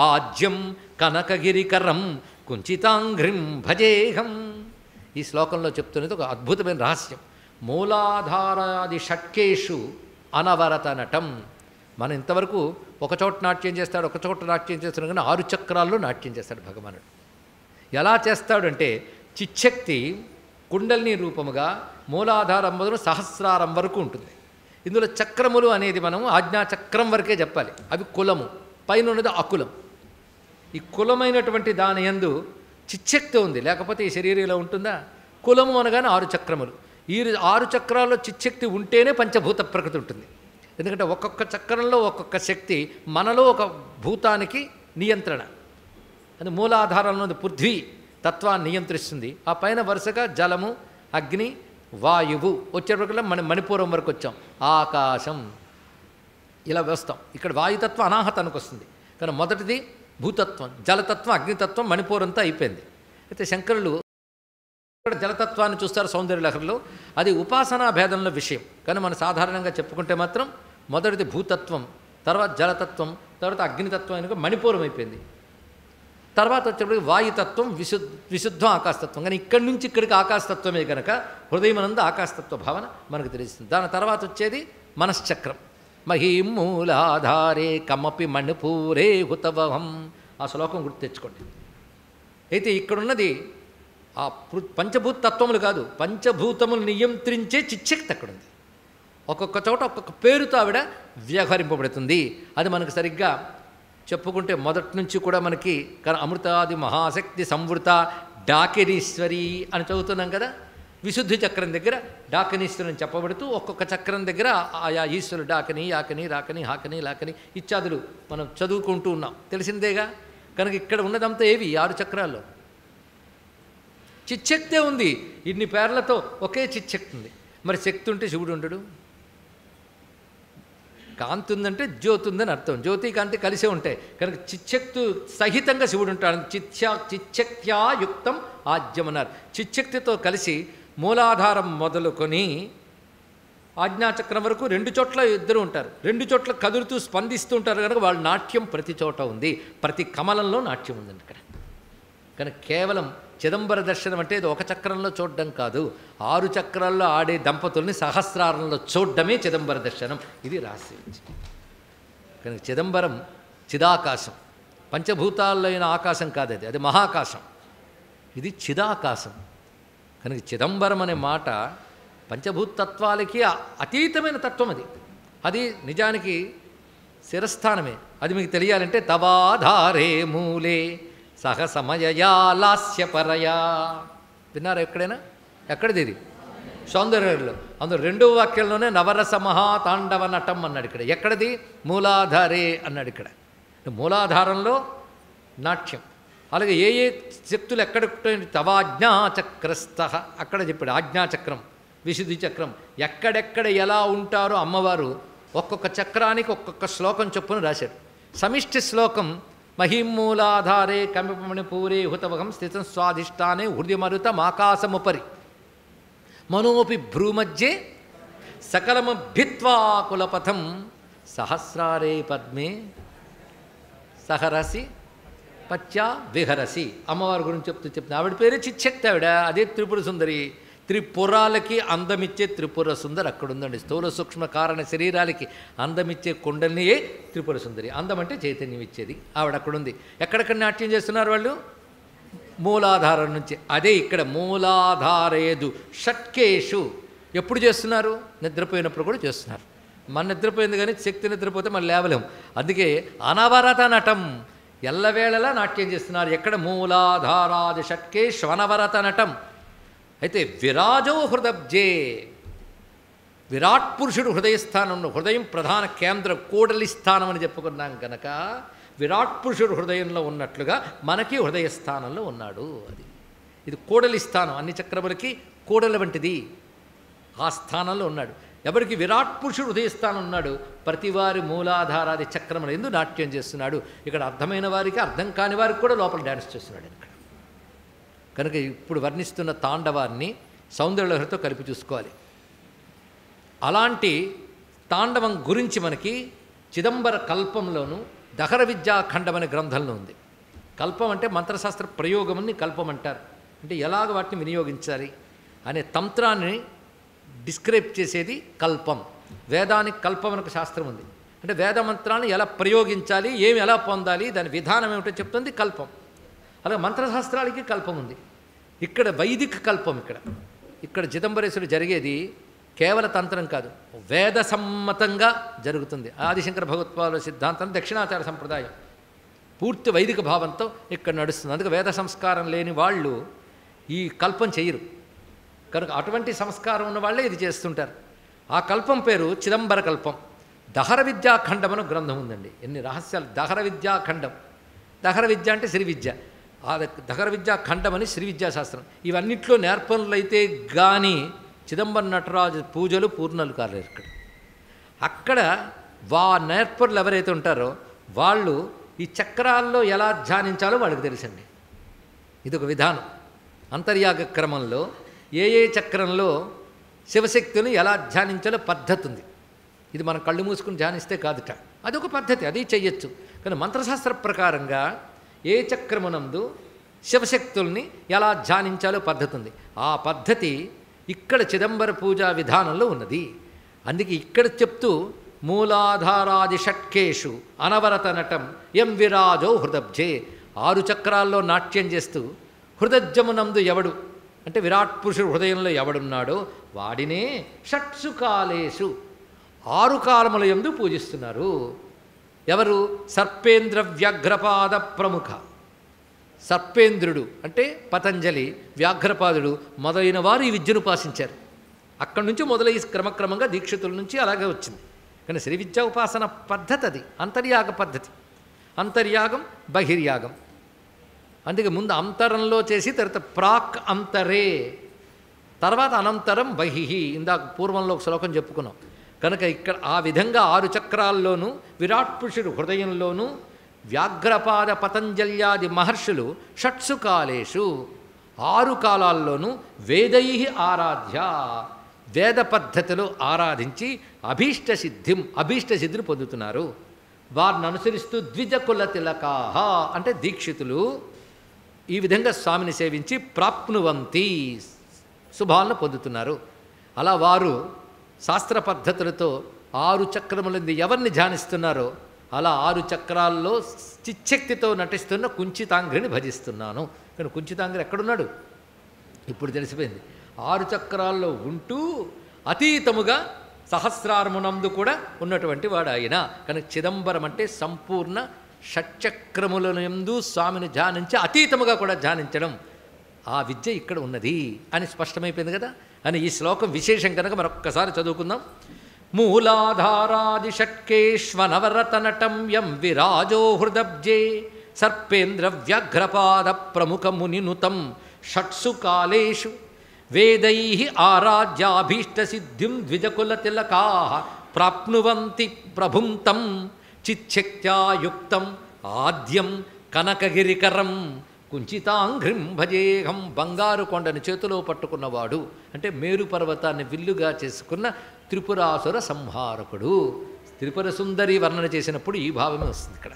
ఆజ్యం కనకగిరికరం కుంచితాంఘ్రిం భజేహం. ఈ శ్లోకంలో చెప్తున్నది ఒక అద్భుతమైన రహస్యం. మూలాధారాది షట్కేషు అనవరత నటం. మనం ఇంతవరకు ఒకచోట నాట్యం చేస్తాడు, ఒకచోట నాట్యం చేస్తున్నాడు, కానీ 6 చక్రాల్లో నాట్యం చేస్తాడు భగవానుడు. ఎలా చేస్తాడంటే చిచ్చక్తి కుండలిని రూపముగా మూలాధారం మొదలు సహస్రారం వరకు ఉంటుంది. ఇందులో చక్రములు అనేది మనం ఆజ్ఞాచక్రం వరకే చెప్పాలి, అవి కులము, పైన ఉన్నది అకులం. ఈ కులమైనటువంటి దాని యందు చిచ్చక్తి ఉంది, లేకపోతే ఈ శరీరంలో ఉంటుందా? కులము అనగానే 6 చక్రములు. ఈ 6 చక్రాల్లో చిచ్చక్తి ఉంటేనే పంచభూత ప్రకృతి ఉంటుంది. ఎందుకంటే ఒక్కొక్క చక్రంలో ఒక్కొక్క శక్తి మనలో ఒక భూతానికి నియంత్రణ. అది మూలాధారంలో పృథ్వీ తత్వాన్ని నియంత్రిస్తుంది. ఆ పైన వరుసగా జలము, అగ్ని, వాయువు వచ్చేటప్పుడు మణిపూరం వరకు వచ్చాం, ఆకాశం ఇలా వస్తాం. ఇక్కడ వాయుతత్వం అనాహతానికి వస్తుంది. కానీ మొదటిది భూతత్వం, జలతత్వం, అగ్నితత్వం, మణిపూరంతో అయిపోయింది. అయితే శంకరులు ఇక్కడ జలతత్వాన్ని చూస్తారు సౌందర్యలహరిలో, అది ఉపాసనా భేదంలో విషయం. కానీ మనం సాధారణంగా చెప్పుకుంటే మాత్రం మొదటిది భూతత్వం, తర్వాత జలతత్వం, తర్వాత అగ్నితత్వం అయిన మణిపూరం అయిపోయింది. తర్వాత వచ్చేప్పటికి వాయుతత్వం, విశుద్ధం ఆకాశతత్వం. కానీ ఇక్కడి నుంచి ఇక్కడికి ఆకాశతత్వమే కనుక హృదయమనంద ఆకాశతత్వ భావన మనకు తెలుస్తుంది. దాని తర్వాత వచ్చేది మనశ్చక్రం. మహీం మూలాధారే కమపి మణిపూరే హుతవహం. ఆ శ్లోకం గుర్తు తెచ్చుకోండి. అయితే ఇక్కడున్నది ఆ పంచభూత తత్వములు కాదు, పంచభూతములు నియంత్రించే చిచ్చక్తి అక్కడుంది. ఒక్కొక్క చోట ఒక్కొక్క పేరుతో ఆవిడ వ్యవహరింపబడుతుంది. అది మనకు సరిగ్గా చెప్పుకుంటే మొదటి నుంచి కూడా మనకి అమృతాది మహాశక్తి సంవృత డాకినీశ్వరి అని చదువుతున్నాం కదా. విశుద్ధి చక్రం దగ్గర డాకినీశ్వరుని చెప్పబడుతూ ఒక్కొక్క చక్రం దగ్గర ఆయా ఈశ్వరుడు డాకిని, యాకిని, రాకని, హాకని, లాకని ఇత్యాదులు మనం చదువుకుంటూ ఉన్నాం, తెలిసిందేగా. కనుక ఇక్కడ ఉన్నదంతా ఏవి 6 చక్రాల్లో చిచ్చక్తే ఉంది. ఇన్ని పేర్లతో ఒకే చిచ్చక్తి ఉంది. మరి శక్తి ఉంటే శివుడు ఉండడు. కాంతి ఉందంటే జ్యోతి ఉందని అర్థం. జ్యోతి కాంతి కలిసే ఉంటాయి. కనుక చిచ్చక్తు సహితంగా శివుడు ఉంటాడు. చిచ్చక్త్యా యుక్తం ఆజ్యమన్నారు. చిచ్చక్తితో కలిసి మూలాధారం మొదలుకొని ఆజ్ఞాచక్రం వరకు 2 చోట్ల ఇద్దరు ఉంటారు. 2 చోట్ల కదులుతూ స్పందిస్తూ ఉంటారు. కనుక వాళ్ళ నాట్యం ప్రతి చోట ఉంది. ప్రతి కమలంలో నాట్యం ఉందండి ఇక్కడ. కనుక కేవలం చిదంబర దర్శనం అంటే ఇది ఒక చక్రంలో చూడడం కాదు. 6 చక్రాల్లో ఆడే దంపతుల్ని సహస్రారంలో చూడడమే చిదంబర దర్శనం. ఇది రహస్యం. కనుక చిదంబరం చిదాకాశం, పంచభూతాల్లో అయిన ఆకాశం కాదు, అది మహాకాశం. ఇది చిదాకాశం. కనుక చిదంబరం అనే మాట పంచభూతత్వాలకి అతీతమైన తత్వం. అది నిజానికి శిరస్థానమే. అది మీకు తెలియాలంటే తవాధారే మూలే సహసమయయా లాస్యపరయా. విన్నారా ఎక్కడైనా? ఎక్కడిది ఇది? సౌందర్యంలో. అందులో 2వ వాక్యంలోనే నవరస మహాతాండవ నటం అన్నాడు. ఇక్కడ ఎక్కడిది? మూలాధారే అన్నాడు. ఇక్కడ మూలాధారంలో నాట్యం. అలాగే ఏ ఏ శక్తులు ఎక్కడ తవాజ్ఞాచక్రస్థ అక్కడ చెప్పాడు. ఆజ్ఞాచక్రం, విశుద్ధి చక్రం, ఎక్కడెక్కడ ఎలా ఉంటారో అమ్మవారు ఒక్కొక్క చక్రానికి ఒక్కొక్క శ్లోకం చొప్పున రాశాడు. సమిష్టి శ్లోకం మహిమూలాధారే కమిపమణిపూరే హుతవహం స్థితం స్వాధిష్టానే హృదయమరుతమాకాశముపరి మనోపి భ్రూమధ్యే సకలమభిత్వా కులపథం సహస్రారే పద్మే సహరసి పత్యా విహరసి. అమ్మవారి గురించి చెప్తున్నా. ఆవిడ పేరే చిచ్చక్తి. ఆవిడ అదే త్రిపుర సుందరి. త్రిపురాలకి అందమిచ్చే త్రిపుర సుందరి అక్కడ ఉందండి. స్థూల సూక్ష్మ కారణ శరీరాలకి అందమిచ్చే కుండలినియే త్రిపుర సుందరి. అందం అంటే చైతన్యం ఇచ్చేది. ఆవిడ అక్కడ ఉంది. ఎక్కడెక్కడ నాట్యం చేస్తున్నారు వాళ్ళు? మూలాధారం నుంచి. అదే ఇక్కడ మూలాధారేదు షట్కేషు. ఎప్పుడు చేస్తున్నారు? నిద్రపోయినప్పుడు కూడా చేస్తున్నారు. మన నిద్రపోయింది కానీ శక్తి నిద్రపోతే మనం లేవలేం. అందుకే అనవరత నటం, ఎల్లవేళలా నాట్యం చేస్తున్నారు. ఎక్కడ? మూలాధారాది షట్కేషు అనవరత నటం. అయితే విరాజో హృదబ్జే, విరాట్ పురుషుడు హృదయస్థానంలో, హృదయం ప్రధాన కేంద్రం, కూడలి స్థానం అని చెప్పుకున్నాం కనుక విరాట్ పురుషుడు హృదయంలో ఉన్నట్లుగా మనకి హృదయస్థానంలో ఉన్నాడు. ఇది కూడలి స్థానం. అన్ని చక్రములకి కూడలి వంటిది. ఆ స్థానంలో ఉన్నాడు. ఎవరికి? విరాట్ పురుషుడు హృదయస్థానం ఉన్నాడు. ప్రతివారి మూలాధారాది చక్రములు ఎందుకు నాట్యం చేస్తున్నాడు. ఇక్కడ అర్థమైన వారికి, అర్థం కాని వారికి కూడా లోపల డ్యాన్స్ చేస్తున్నాడు ఇక్కడ. కనుక ఇప్పుడు వర్ణిస్తున్న తాండవాన్ని సౌందర్యలహరితో కలిపి చూసుకోవాలి. అలాంటి తాండవం గురించి మనకి చిదంబర కల్పంలోను దహర విద్యాఖండం అనే గ్రంథంలో ఉంది. కల్పం అంటే మంత్రశాస్త్ర ప్రయోగమని కల్పం అంటారు. అంటే ఎలాగ వాటిని వినియోగించాలి అనే తంత్రాన్ని డిస్క్రైబ్ చేసేది కల్పం. వేదానికి కల్పం అనే శాస్త్రం ఉంది. అంటే వేద మంత్రాన్ని ఎలా ప్రయోగించాలి, ఏమి ఎలా పొందాలి, దాని విధానం ఏమిటో చెప్తుంది కల్పం. అలాగే మంత్రశాస్త్రాలకి కల్పం ఉంది. ఇక్కడ వైదిక కల్పం. ఇక్కడ చిదంబరేశ్వరుడు జరిగేది కేవల తంత్రం కాదు, వేద సమ్మతంగా జరుగుతుంది. ఆదిశంకర భగవత్పాదుల సిద్ధాంతం దక్షిణాచార సంప్రదాయం పూర్తి వైదిక భావంతో ఇక్కడ నడుస్తుంది. అందుకే వేద సంస్కారం లేని వాళ్ళు ఈ కల్పం చేయరు. కనుక అటువంటి సంస్కారం ఉన్న వాళ్ళే ఇది చేస్తుంటారు. ఆ కల్పం పేరు చిదంబర కల్పం. దహర విద్యాఖండం అనే గ్రంథం ఉందండి. ఎన్ని రహస్యాలు! దహర విద్యాఖండం. దహర విద్య అంటే శ్రీ విద్య. ఆ దహర విద్యాఖండం అని శ్రీ విద్యాశాస్త్రం. ఇవన్నిట్లో నేర్పనులైతే కానీ చిదంబర నటరాజు పూజలు పూర్ణలు కాలేరు ఇక్కడ. అక్కడ నేర్పరులు ఎవరైతే ఉంటారో వాళ్ళు ఈ చక్రాల్లో ఎలా ధ్యానించాలో వాళ్ళకి తెలుసండి. ఇదొక విధానం. అంతర్యాగ క్రమంలో ఏ ఏ చక్రంలో శివశక్తిని ఎలా ధ్యానించాలో పద్ధతి ఉంది. ఇది మనం కళ్ళు మూసుకుని ధ్యానిస్తే కాదుట, అదొక పద్ధతి, అది చెయ్యొచ్చు. కానీ మంత్రశాస్త్ర ప్రకారంగా ఏ చక్రమునందు శివశక్తుల్ని ఎలా ధ్యానించాలో పద్ధతి ఉంది. ఆ పద్ధతి ఇక్కడ చిదంబర పూజా విధానంలో ఉన్నది. అందుకే ఇక్కడ చెప్తూ మూలాధారాది షట్కేషు అనవరత నటం ఎం విరాజో హృదబ్జే. 6 చక్రాల్లో నాట్యం చేస్తూ హృదజ్జమునందు ఎవడు అంటే విరాట్ పురుషుడు హృదయంలో ఎవడున్నాడో వాడినే షట్సు కాలేషు 6 కాలముల యందు పూజిస్తున్నారు. ఎవరు? సర్పేంద్ర వ్యాఘ్రపాద ప్రముఖ. సర్పేంద్రుడు అంటే పతంజలి, వ్యాఘ్రపాదుడు మొదలైన వారు ఈ విద్యను ఉపాసించారు. అక్కడి నుంచి మొదలై క్రమక్రమంగా దీక్షితుల నుంచి అలాగే వచ్చింది. కానీ శ్రీ విద్యా ఉపాసన పద్ధతి అది అంతర్యాగ పద్ధతి. అంతర్యాగం బహిర్యాగం. అందుకే ముందు అంతరంలో చేసి తర్వాత ప్రాక్ అంతరే, తర్వాత అనంతరం బహిహి. ఇందాక పూర్వంలో ఒక శ్లోకం చెప్పుకున్నాం కనుక ఇక్కడ ఆ విధంగా 6 చక్రాల్లోనూ విరాట్ పురుషుడు హృదయంలోనూ వ్యాఘ్రపాద పతంజల్యాది మహర్షులు షట్సు కాలేషు 6 కాలాల్లోనూ వేదై ఆరాధ్య వేద పద్ధతిలో ఆరాధించి అభీష్టసిద్ధిని పొందుతున్నారు. వారిని అనుసరిస్తూ ద్విజకుల తిలకాహ అంటే దీక్షితులు ఈ విధంగా స్వామిని సేవించి ప్రాప్నువంతి శుభాలను పొందుతున్నారు. అలా వారు శాస్త్ర పద్ధతులతో 6 చక్రములంది ఎవరిని ధ్యానిస్తున్నారో అలా 6 చక్రాల్లో చిచ్చక్తితో నటిస్తున్న కుంచితాంగ్రిని భజిస్తున్నాను. కానీ కుంచితాంగ్రి ఎక్కడున్నాడు? ఇప్పుడు తెలిసిపోయింది. 6 చక్రాల్లో ఉంటూ అతీతముగా సహస్రారమునందు కూడా ఉన్నటువంటి వాడు ఆయన. కనుక చిదంబరం అంటే సంపూర్ణ షట్చక్రములందు స్వామిని ధ్యానించి అతీతముగా కూడా ధ్యానించడం, ఆ విద్య ఇక్కడ ఉన్నది అని స్పష్టమైపోయింది కదా. అని ఈ శ్లోకం విశేషం కనుక మరొక్కసారి చదువుకుందాం. మూలాధారాది షట్కేష్వనవరతనటం యం విరాజో హృదబ్జే సర్పేంద్ర వ్యాఘ్రపాద ప్రముఖ మునినుతం షట్సు కాలేషు వేదై ఆరాధ్యాభీష్టసిద్ధిం ద్విజకుల తిలకా ప్రాప్నువంతి ప్రభుం తం చిచ్చక్త్యాయుక్తం ఆద్యం కనకగిరికరం కుంచితాంఘ్రిం భజేహం. బంగారు కొండని చేతిలో పట్టుకున్నవాడు అంటే మేరు పర్వతాన్ని విల్లుగా చేసుకున్న త్రిపురాసుర సంహారకుడు. త్రిపుర సుందరి వర్ణన చేసినప్పుడు ఈ భావమే వస్తుంది ఇక్కడ.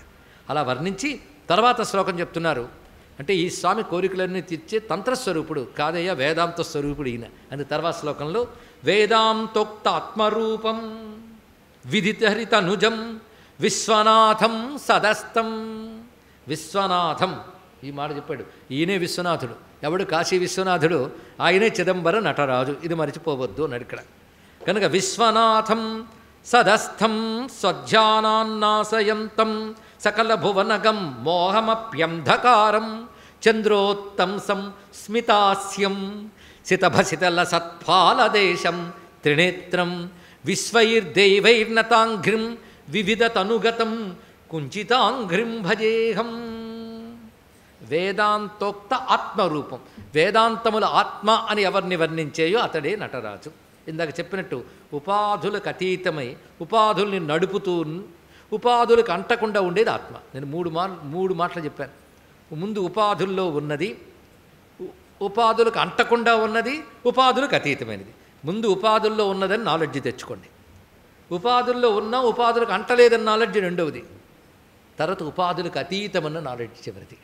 అలా వర్ణించి తర్వాత శ్లోకం చెప్తున్నారు. అంటే ఈ స్వామి కోరికలన్నీ తీర్చే తంత్రస్వరూపుడు కాదయ్యా, వేదాంత స్వరూపుడు ఈయన అని తర్వాత శ్లోకంలో వేదాంతోక్త ఆత్మరూపం విదితహరితనుజం విశ్వనాథం సదస్తం. విశ్వనాథం ఈ మాట చెప్పాడు. ఈయనే విశ్వనాథుడు. ఎవడు కాశీ విశ్వనాథుడు? ఆయనే చిదంబర నటరాజు. ఇది మరిచిపోవద్దు అన్నాడు ఇక్కడ. కనుక విశ్వనాథం సదస్థం స్వధ్యానాన్నాశయంతం సకల భువనగం మోహమప్యంధకారం చంద్రోత్తంసం స్మితాస్యం సితభసితల సత్ఫాలదేశం త్రినేత్రం విశ్వైర్దైవైర్నతాంఘ్రిం వివిధతనుగతం కుంచితాంఘ్రిం భజేహం. వేదాంతోక్త ఆత్మరూపం. వేదాంతముల ఆత్మ అని ఎవరిని వర్ణించేయో అతడే నటరాజు. ఇందాక చెప్పినట్టు ఉపాధులకు అతీతమై ఉపాధుల్ని నడుపుతూ ఉపాధులకు అంటకుండా ఉండేది ఆత్మ. నేను మూడు మాటలు చెప్పాను. ముందు ఉపాధుల్లో ఉన్నది, ఉపాధులకు అంటకుండా ఉన్నది, ఉపాధులకు అతీతమైనది. ముందు ఉపాధుల్లో ఉన్నదని నాలెడ్జ్ తెచ్చుకోండి. ఉపాధుల్లో ఉన్న ఉపాధులకు అంటలేదని నాలెడ్జ్ రెండవది. తర్వాత ఉపాధులకు అతీతమన్న నాలెడ్జ్ చివరిది.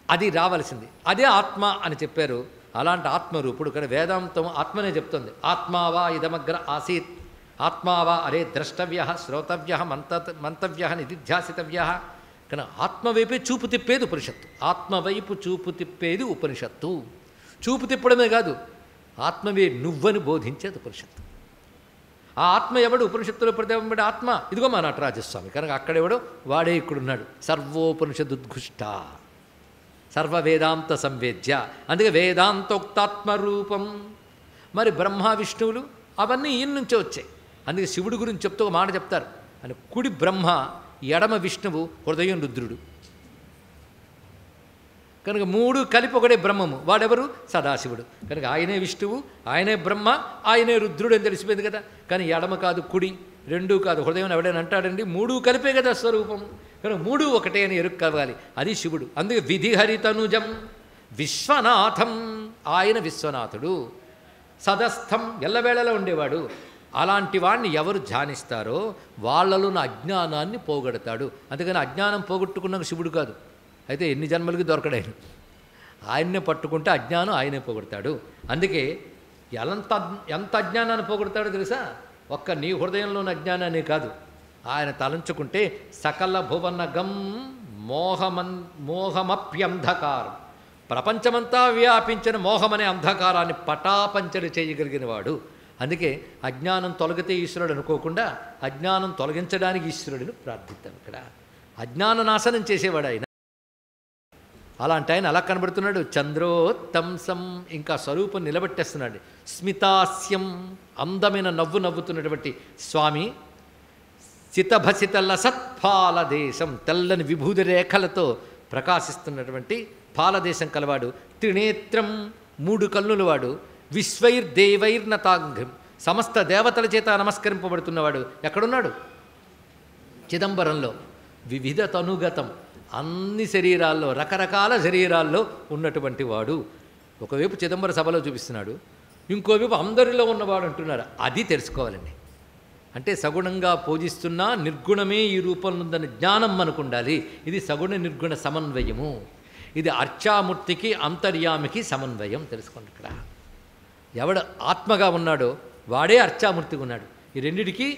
అది రావలసింది. అదే ఆత్మ అని చెప్పారు. అలాంటి ఆత్మరూపుడు ఇక్కడ వేదాంతం ఆత్మనే చెప్తుంది. ఆత్మావా ఇదమగ్ర ఆసీత్, ఆత్మావా అరే ద్రష్టవ్య శ్రోతవ్య మంతవ్య నిధిధ్యాసితవ్య. కానీ ఆత్మవైపే చూపు తిప్పేది ఉపనిషత్తు. ఆత్మవైపు చూపు తిప్పేది ఉపనిషత్తు. చూపు తిప్పడమే కాదు, ఆత్మవే నువ్వని బోధించేది ఉపనిషత్తు. ఆ ఆత్మ ఎవడు? ఉపనిషత్తులో ప్రతిబింబడే ఆత్మ ఇదిగో మా నటరాజస్వామి. కనుక అక్కడెవడో వాడే ఇక్కడున్నాడు. సర్వోపనిషదుద్ఘుష్ట సర్వవేదాంత సంవేద్య. అందుకే వేదాంతోక్తాత్మరూపం. మరి బ్రహ్మ విష్ణువులు అవన్నీ ఈయన నుంచే వచ్చాయి. అందుకే శివుడి గురించి చెప్తూ ఒక మాట చెప్తారు. అని కుడి బ్రహ్మ, ఎడమ విష్ణువు, హృదయం రుద్రుడు. కనుక మూడు కలిపి ఒకటే బ్రహ్మము. వాడెవరు? సదాశివుడు. కనుక ఆయనే విష్ణువు, ఆయనే బ్రహ్మ, ఆయనే రుద్రుడు అని తెలిసిపోయింది కదా. కానీ ఎడమ కాదు కుడి, రెండూ కాదు హృదయం ఎవడైనా అంటాడండి. మూడు కలిపే కదా స్వరూపం. కనుక మూడు ఒకటే అని ఎరుక కలగాలి. అది శివుడు. అందుకే విధిహరితనుజం విశ్వనాథం. ఆయన విశ్వనాథుడు. సదస్థం ఎల్లవేళలో ఉండేవాడు. అలాంటి వాడిని ఎవరు ధ్యానిస్తారో వాళ్ళలోని అజ్ఞానాన్ని పోగొడతాడు. అందుకని అజ్ఞానం పోగొట్టుకున్నాక శివుడు కాదు. అయితే ఎన్ని జన్మలకి దొరకడాయన. ఆయన్నే పట్టుకుంటే అజ్ఞానం ఆయనే పోగొడతాడు. అందుకే ఎంత అజ్ఞానాన్ని పోగొడతాడో తెలుసా? ఒక్క నీ హృదయంలోని అజ్ఞానాన్ని కాదు, ఆయన తలంచుకుంటే సకల భువనగం మోహమప్యంధకారం. ప్రపంచమంతా వ్యాపించిన మోహమనే అంధకారాన్ని పటాపంచలు చేయగలిగిన వాడు. అందుకే అజ్ఞానం తొలగితే ఈశ్వరుడు అనుకోకుండా అజ్ఞానం తొలగించడానికి ఈశ్వరుడిని ప్రార్థిద్దాం. ఇక్కడ అజ్ఞాన నాశనం చేసేవాడు ఆయన. అలాంటి ఆయన అలా కనబడుతున్నాడు. చంద్రోత్తంసం ఇంకా స్వరూపం నిలబెట్టేస్తున్నాడు. స్మితాస్యం అందమైన నవ్వు నవ్వుతున్నటువంటి స్వామి. సితభసితల సత్ఫాల దేశం తెల్లని విభూది రేఖలతో ప్రకాశిస్తున్నటువంటి పాలదేశం కలవాడు, త్రినేత్రం 3 కన్నుల వాడు, విశ్వైర్దేవైర్నతాంఘ్రం సమస్త దేవతల చేత నమస్కరింపబడుతున్నవాడు ఎక్కడున్నాడు? చిదంబరంలో. వివిధ తనుగతం అన్ని శరీరాల్లో రకరకాల శరీరాల్లో ఉన్నటువంటి వాడు. ఒకవైపు చిదంబర సభలో చూపిస్తున్నాడు, ఇంకోవైపు అందరిలో ఉన్నవాడు అంటున్నారు. అది తెలుసుకోవాలండి. అంటే సగుణంగా పూజిస్తున్నా నిర్గుణమే ఈ రూపంలో ఉందని జ్ఞానం మనకు ఉండాలి. ఇది సగుణ నిర్గుణ సమన్వయము. ఇది అర్చామూర్తికి అంతర్యామికి సమన్వయం. తెలుసుకోండి. ఇక్కడ ఎవడు ఆత్మగా ఉన్నాడో వాడే అర్చామూర్తిగా ఉన్నాడు. ఈ రెండిటికి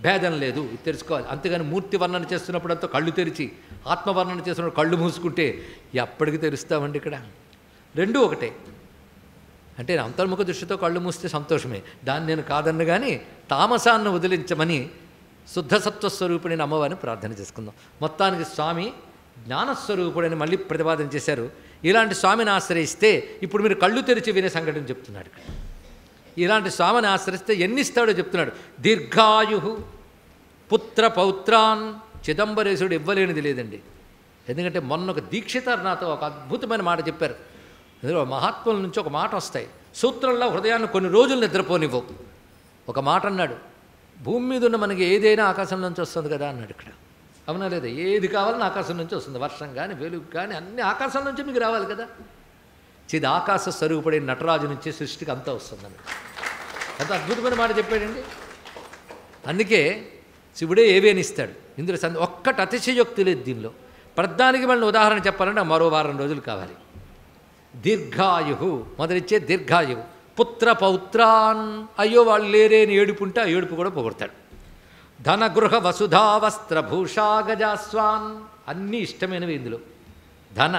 భేదం లేదు. ఇది తెలుసుకోవాలి. అంతేగాని మూర్తి వర్ణన చేస్తున్నప్పుడు అంతా కళ్ళు తెరిచి ఆత్మవర్ణన చేస్తున్నప్పుడు కళ్ళు మూసుకుంటే ఎప్పటికి తెలుస్తామండి. ఇక్కడ రెండూ ఒకటే. అంటే అంతర్ముఖ దృష్టితో కళ్ళు మూస్తే సంతోషమే, దాన్ని నేను కాదన్ను. కానీ తామసాన్ని వదిలించమని శుద్ధసత్వస్వరూపుడైన అమ్మవారిని ప్రార్థన చేసుకుందాం. మొత్తానికి స్వామి జ్ఞానస్వరూపుడని మళ్ళీ ప్రతిపాదన చేశారు. ఇలాంటి స్వామిని ఆశ్రయిస్తే ఇప్పుడు మీరు కళ్ళు తెరిచి వినే సంఘటన చెప్తున్నాడు. ఇలాంటి స్వామిని ఆశ్రయిస్తే ఎన్ని ఇస్తాడో చెప్తున్నాడు. దీర్ఘాయు పుత్ర పౌత్రాన్. చిదంబరేశుడు ఇవ్వలేనిది లేదండి. ఎందుకంటే మొన్న ఒక దీక్షితారు నాతో ఒక అద్భుతమైన మాట చెప్పారు. ఇందులో మహాత్ముల నుంచి ఒక మాట వస్తాయి. సూత్రంలో హృదయాన్ని కొన్ని రోజులు నిద్రపోనివ్వవు. ఒక మాట అన్నాడు, భూమి మీద ఉన్న మనకి ఏదైనా ఆకాశం నుంచి వస్తుంది కదా అన్నాడు. ఇక్కడ అవునా లేదా? ఏది కావాలని ఆకాశం నుంచి వస్తుంది. వర్షం కానీ వెలుగు కానీ అన్ని ఆకాశం నుంచి మీకు రావాలి కదా. ఆకాశ స్వరూపుడే నటరాజు నుంచి సృష్టికి అంతా వస్తుందండి. అంత అద్భుతమైన మాట చెప్పాడండి. అందుకే శివుడే ఏవేని ఇస్తాడు. ఇందులో ఒక్కటి అతిశయోక్తి లేదు దీనిలో. ప్రధానికి మళ్ళీ ఉదాహరణ చెప్పాలంటే మరో వారం రోజులు కావాలి. దీర్ఘాయు మొదలిచ్చే దీర్ఘాయువు. పుత్ర పౌత్రాన్. అయ్యో వాళ్ళు లేరే అని ఏడుపుంటే ఆ ఏడుపు కూడా పొగుడతాడు. ధన గృహ వసుధా వస్త్ర భూషా గజాస్వాన్. అన్నీ ఇష్టమైనవి ఇందులో. ధన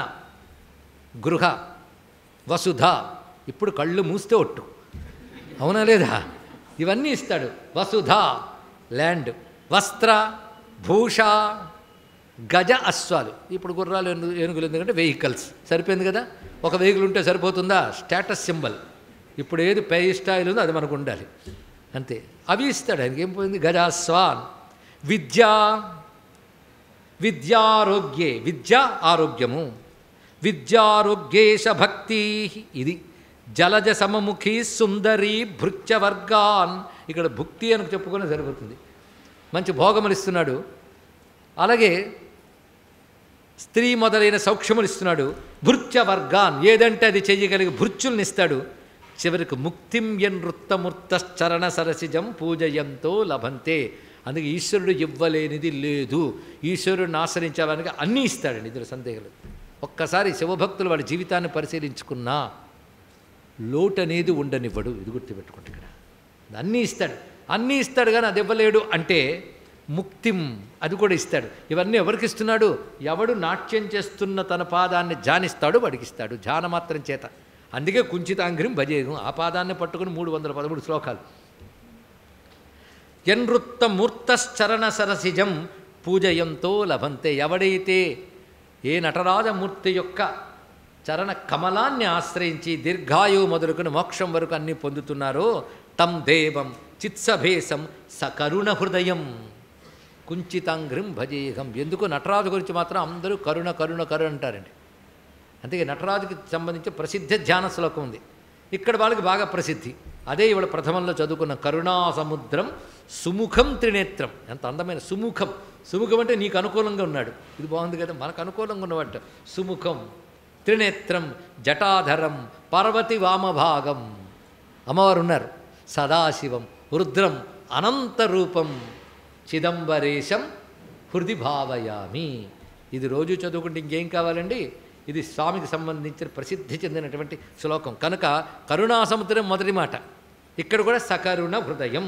గృహ వసుధ. ఇప్పుడు కళ్ళు మూస్తే ఒట్టు, అవునా లేదా? ఇవన్నీ ఇస్తాడు. వసుధ ల్యాండ్, వస్త్ర భూష గజ అశ్వాలు. ఇప్పుడు గుర్రాలు ఏనుగులు ఎందుకంటే వెహికల్స్ సరిపోయింది కదా. ఒక వెహికల్ ఉంటే సరిపోతుందా? Status symbol. ఇప్పుడు ఏది పై స్టైల్ ఉందో అది మనకు ఉండాలి అంతే. అవి ఇస్తాడు. ఆయనకి ఏం పోయింది? గజాస్వాన్. విద్యా విద్యారోగ్యే. విద్య ఆరోగ్యము. విద్యారోగ్యేశ భక్తి. ఇది జలజ సమముఖి సుందరి భృత్యవర్గాన్. ఇక్కడ భుక్తి అని చెప్పుకొని సరిపోతుంది. మంచి భోగములు ఇస్తున్నాడు. అలాగే స్త్రీ మొదలైన సౌఖ్యములు ఇస్తున్నాడు. భృత్యవర్గాన్. ఏదంటే అది చెయ్యగలిగే భృత్యుల్ని ఇస్తాడు. చివరికి ముక్తిం ఎన్వృత్తమూర్తశ్చరణ సరసిజం పూజయంతో లభంతే. అందుకే ఈశ్వరుడు ఇవ్వలేనిది లేదు. ఈశ్వరుడిని ఆశ్రయించాలని అన్నీ ఇస్తాడండి. ఇందులో సందేహం లేదు. ఒక్కసారి శివభక్తులు వాళ్ళ జీవితాన్ని పరిశీలించుకున్నా లోటు అనేది ఉండనివ్వడు. ఇది గుర్తుపెట్టుకుంటే ఇక్కడ అన్నీ ఇస్తాడు. అన్నీ ఇస్తాడు కానీ అది ఇవ్వలేడు అంటే ముక్తిం అది కూడా ఇస్తాడు. ఇవన్నీ ఎవరికి ఇస్తున్నాడు? ఎవడు నాట్యం చేస్తున్న తన పాదాన్ని ధ్యానిస్తాడు వాడికి ఇస్తాడు. ధ్యానమాత్రం చేత. అందుకే కుంచితాంగ్రిం భజేగం. ఆ పాదాన్ని పట్టుకుని 313 శ్లోకాలు. ఎన్వృత్త మూర్తశ్చరణ సరసిజం పూజయంతో లభంతే. ఎవడైతే ఏ నటరాజమూర్తి యొక్క చరణ కమలాన్ని ఆశ్రయించి దీర్ఘాయువు మొదలుకొని మోక్షం వరకు అన్నీ పొందుతున్నారో తం దేవం చిత్సభేశం సకరుణ హృదయం కుంచితాంగ్రిం భజేహం. ఎందుకు నటరాజు గురించి మాత్రం అందరూ కరుణ కరుణ కరుణ అంటారండి. అందుకే నటరాజుకి సంబంధించి ప్రసిద్ధ ధ్యాన శ్లోకం ఉంది. ఇక్కడ వాళ్ళకి బాగా ప్రసిద్ధి. అదే ఇవాళ ప్రథమంలో చదువుకున్న కరుణా సముద్రం సుముఖం త్రినేత్రం. ఎంత అందమైన సుముఖం. సుముఖం అంటే నీకు అనుకూలంగా ఉన్నాడు. ఇది బాగుంది కదా. మనకు అనుకూలంగా ఉన్నవాట. సుముఖం త్రినేత్రం జటాధరం పార్వతి వామభాగం. అమ్మవారు ఉన్నారు. సదాశివం రుద్రం అనంతరూపం చిదంబరేశం హృది భావయామి. ఇది రోజు చదువుకుంటే ఇంకేం కావాలండి? ఇది స్వామికి సంబంధించిన ప్రసిద్ధి చెందినటువంటి శ్లోకం కనుక కరుణాసముద్రం మొదటి మాట. ఇక్కడ కూడా సకరుణ హృదయం.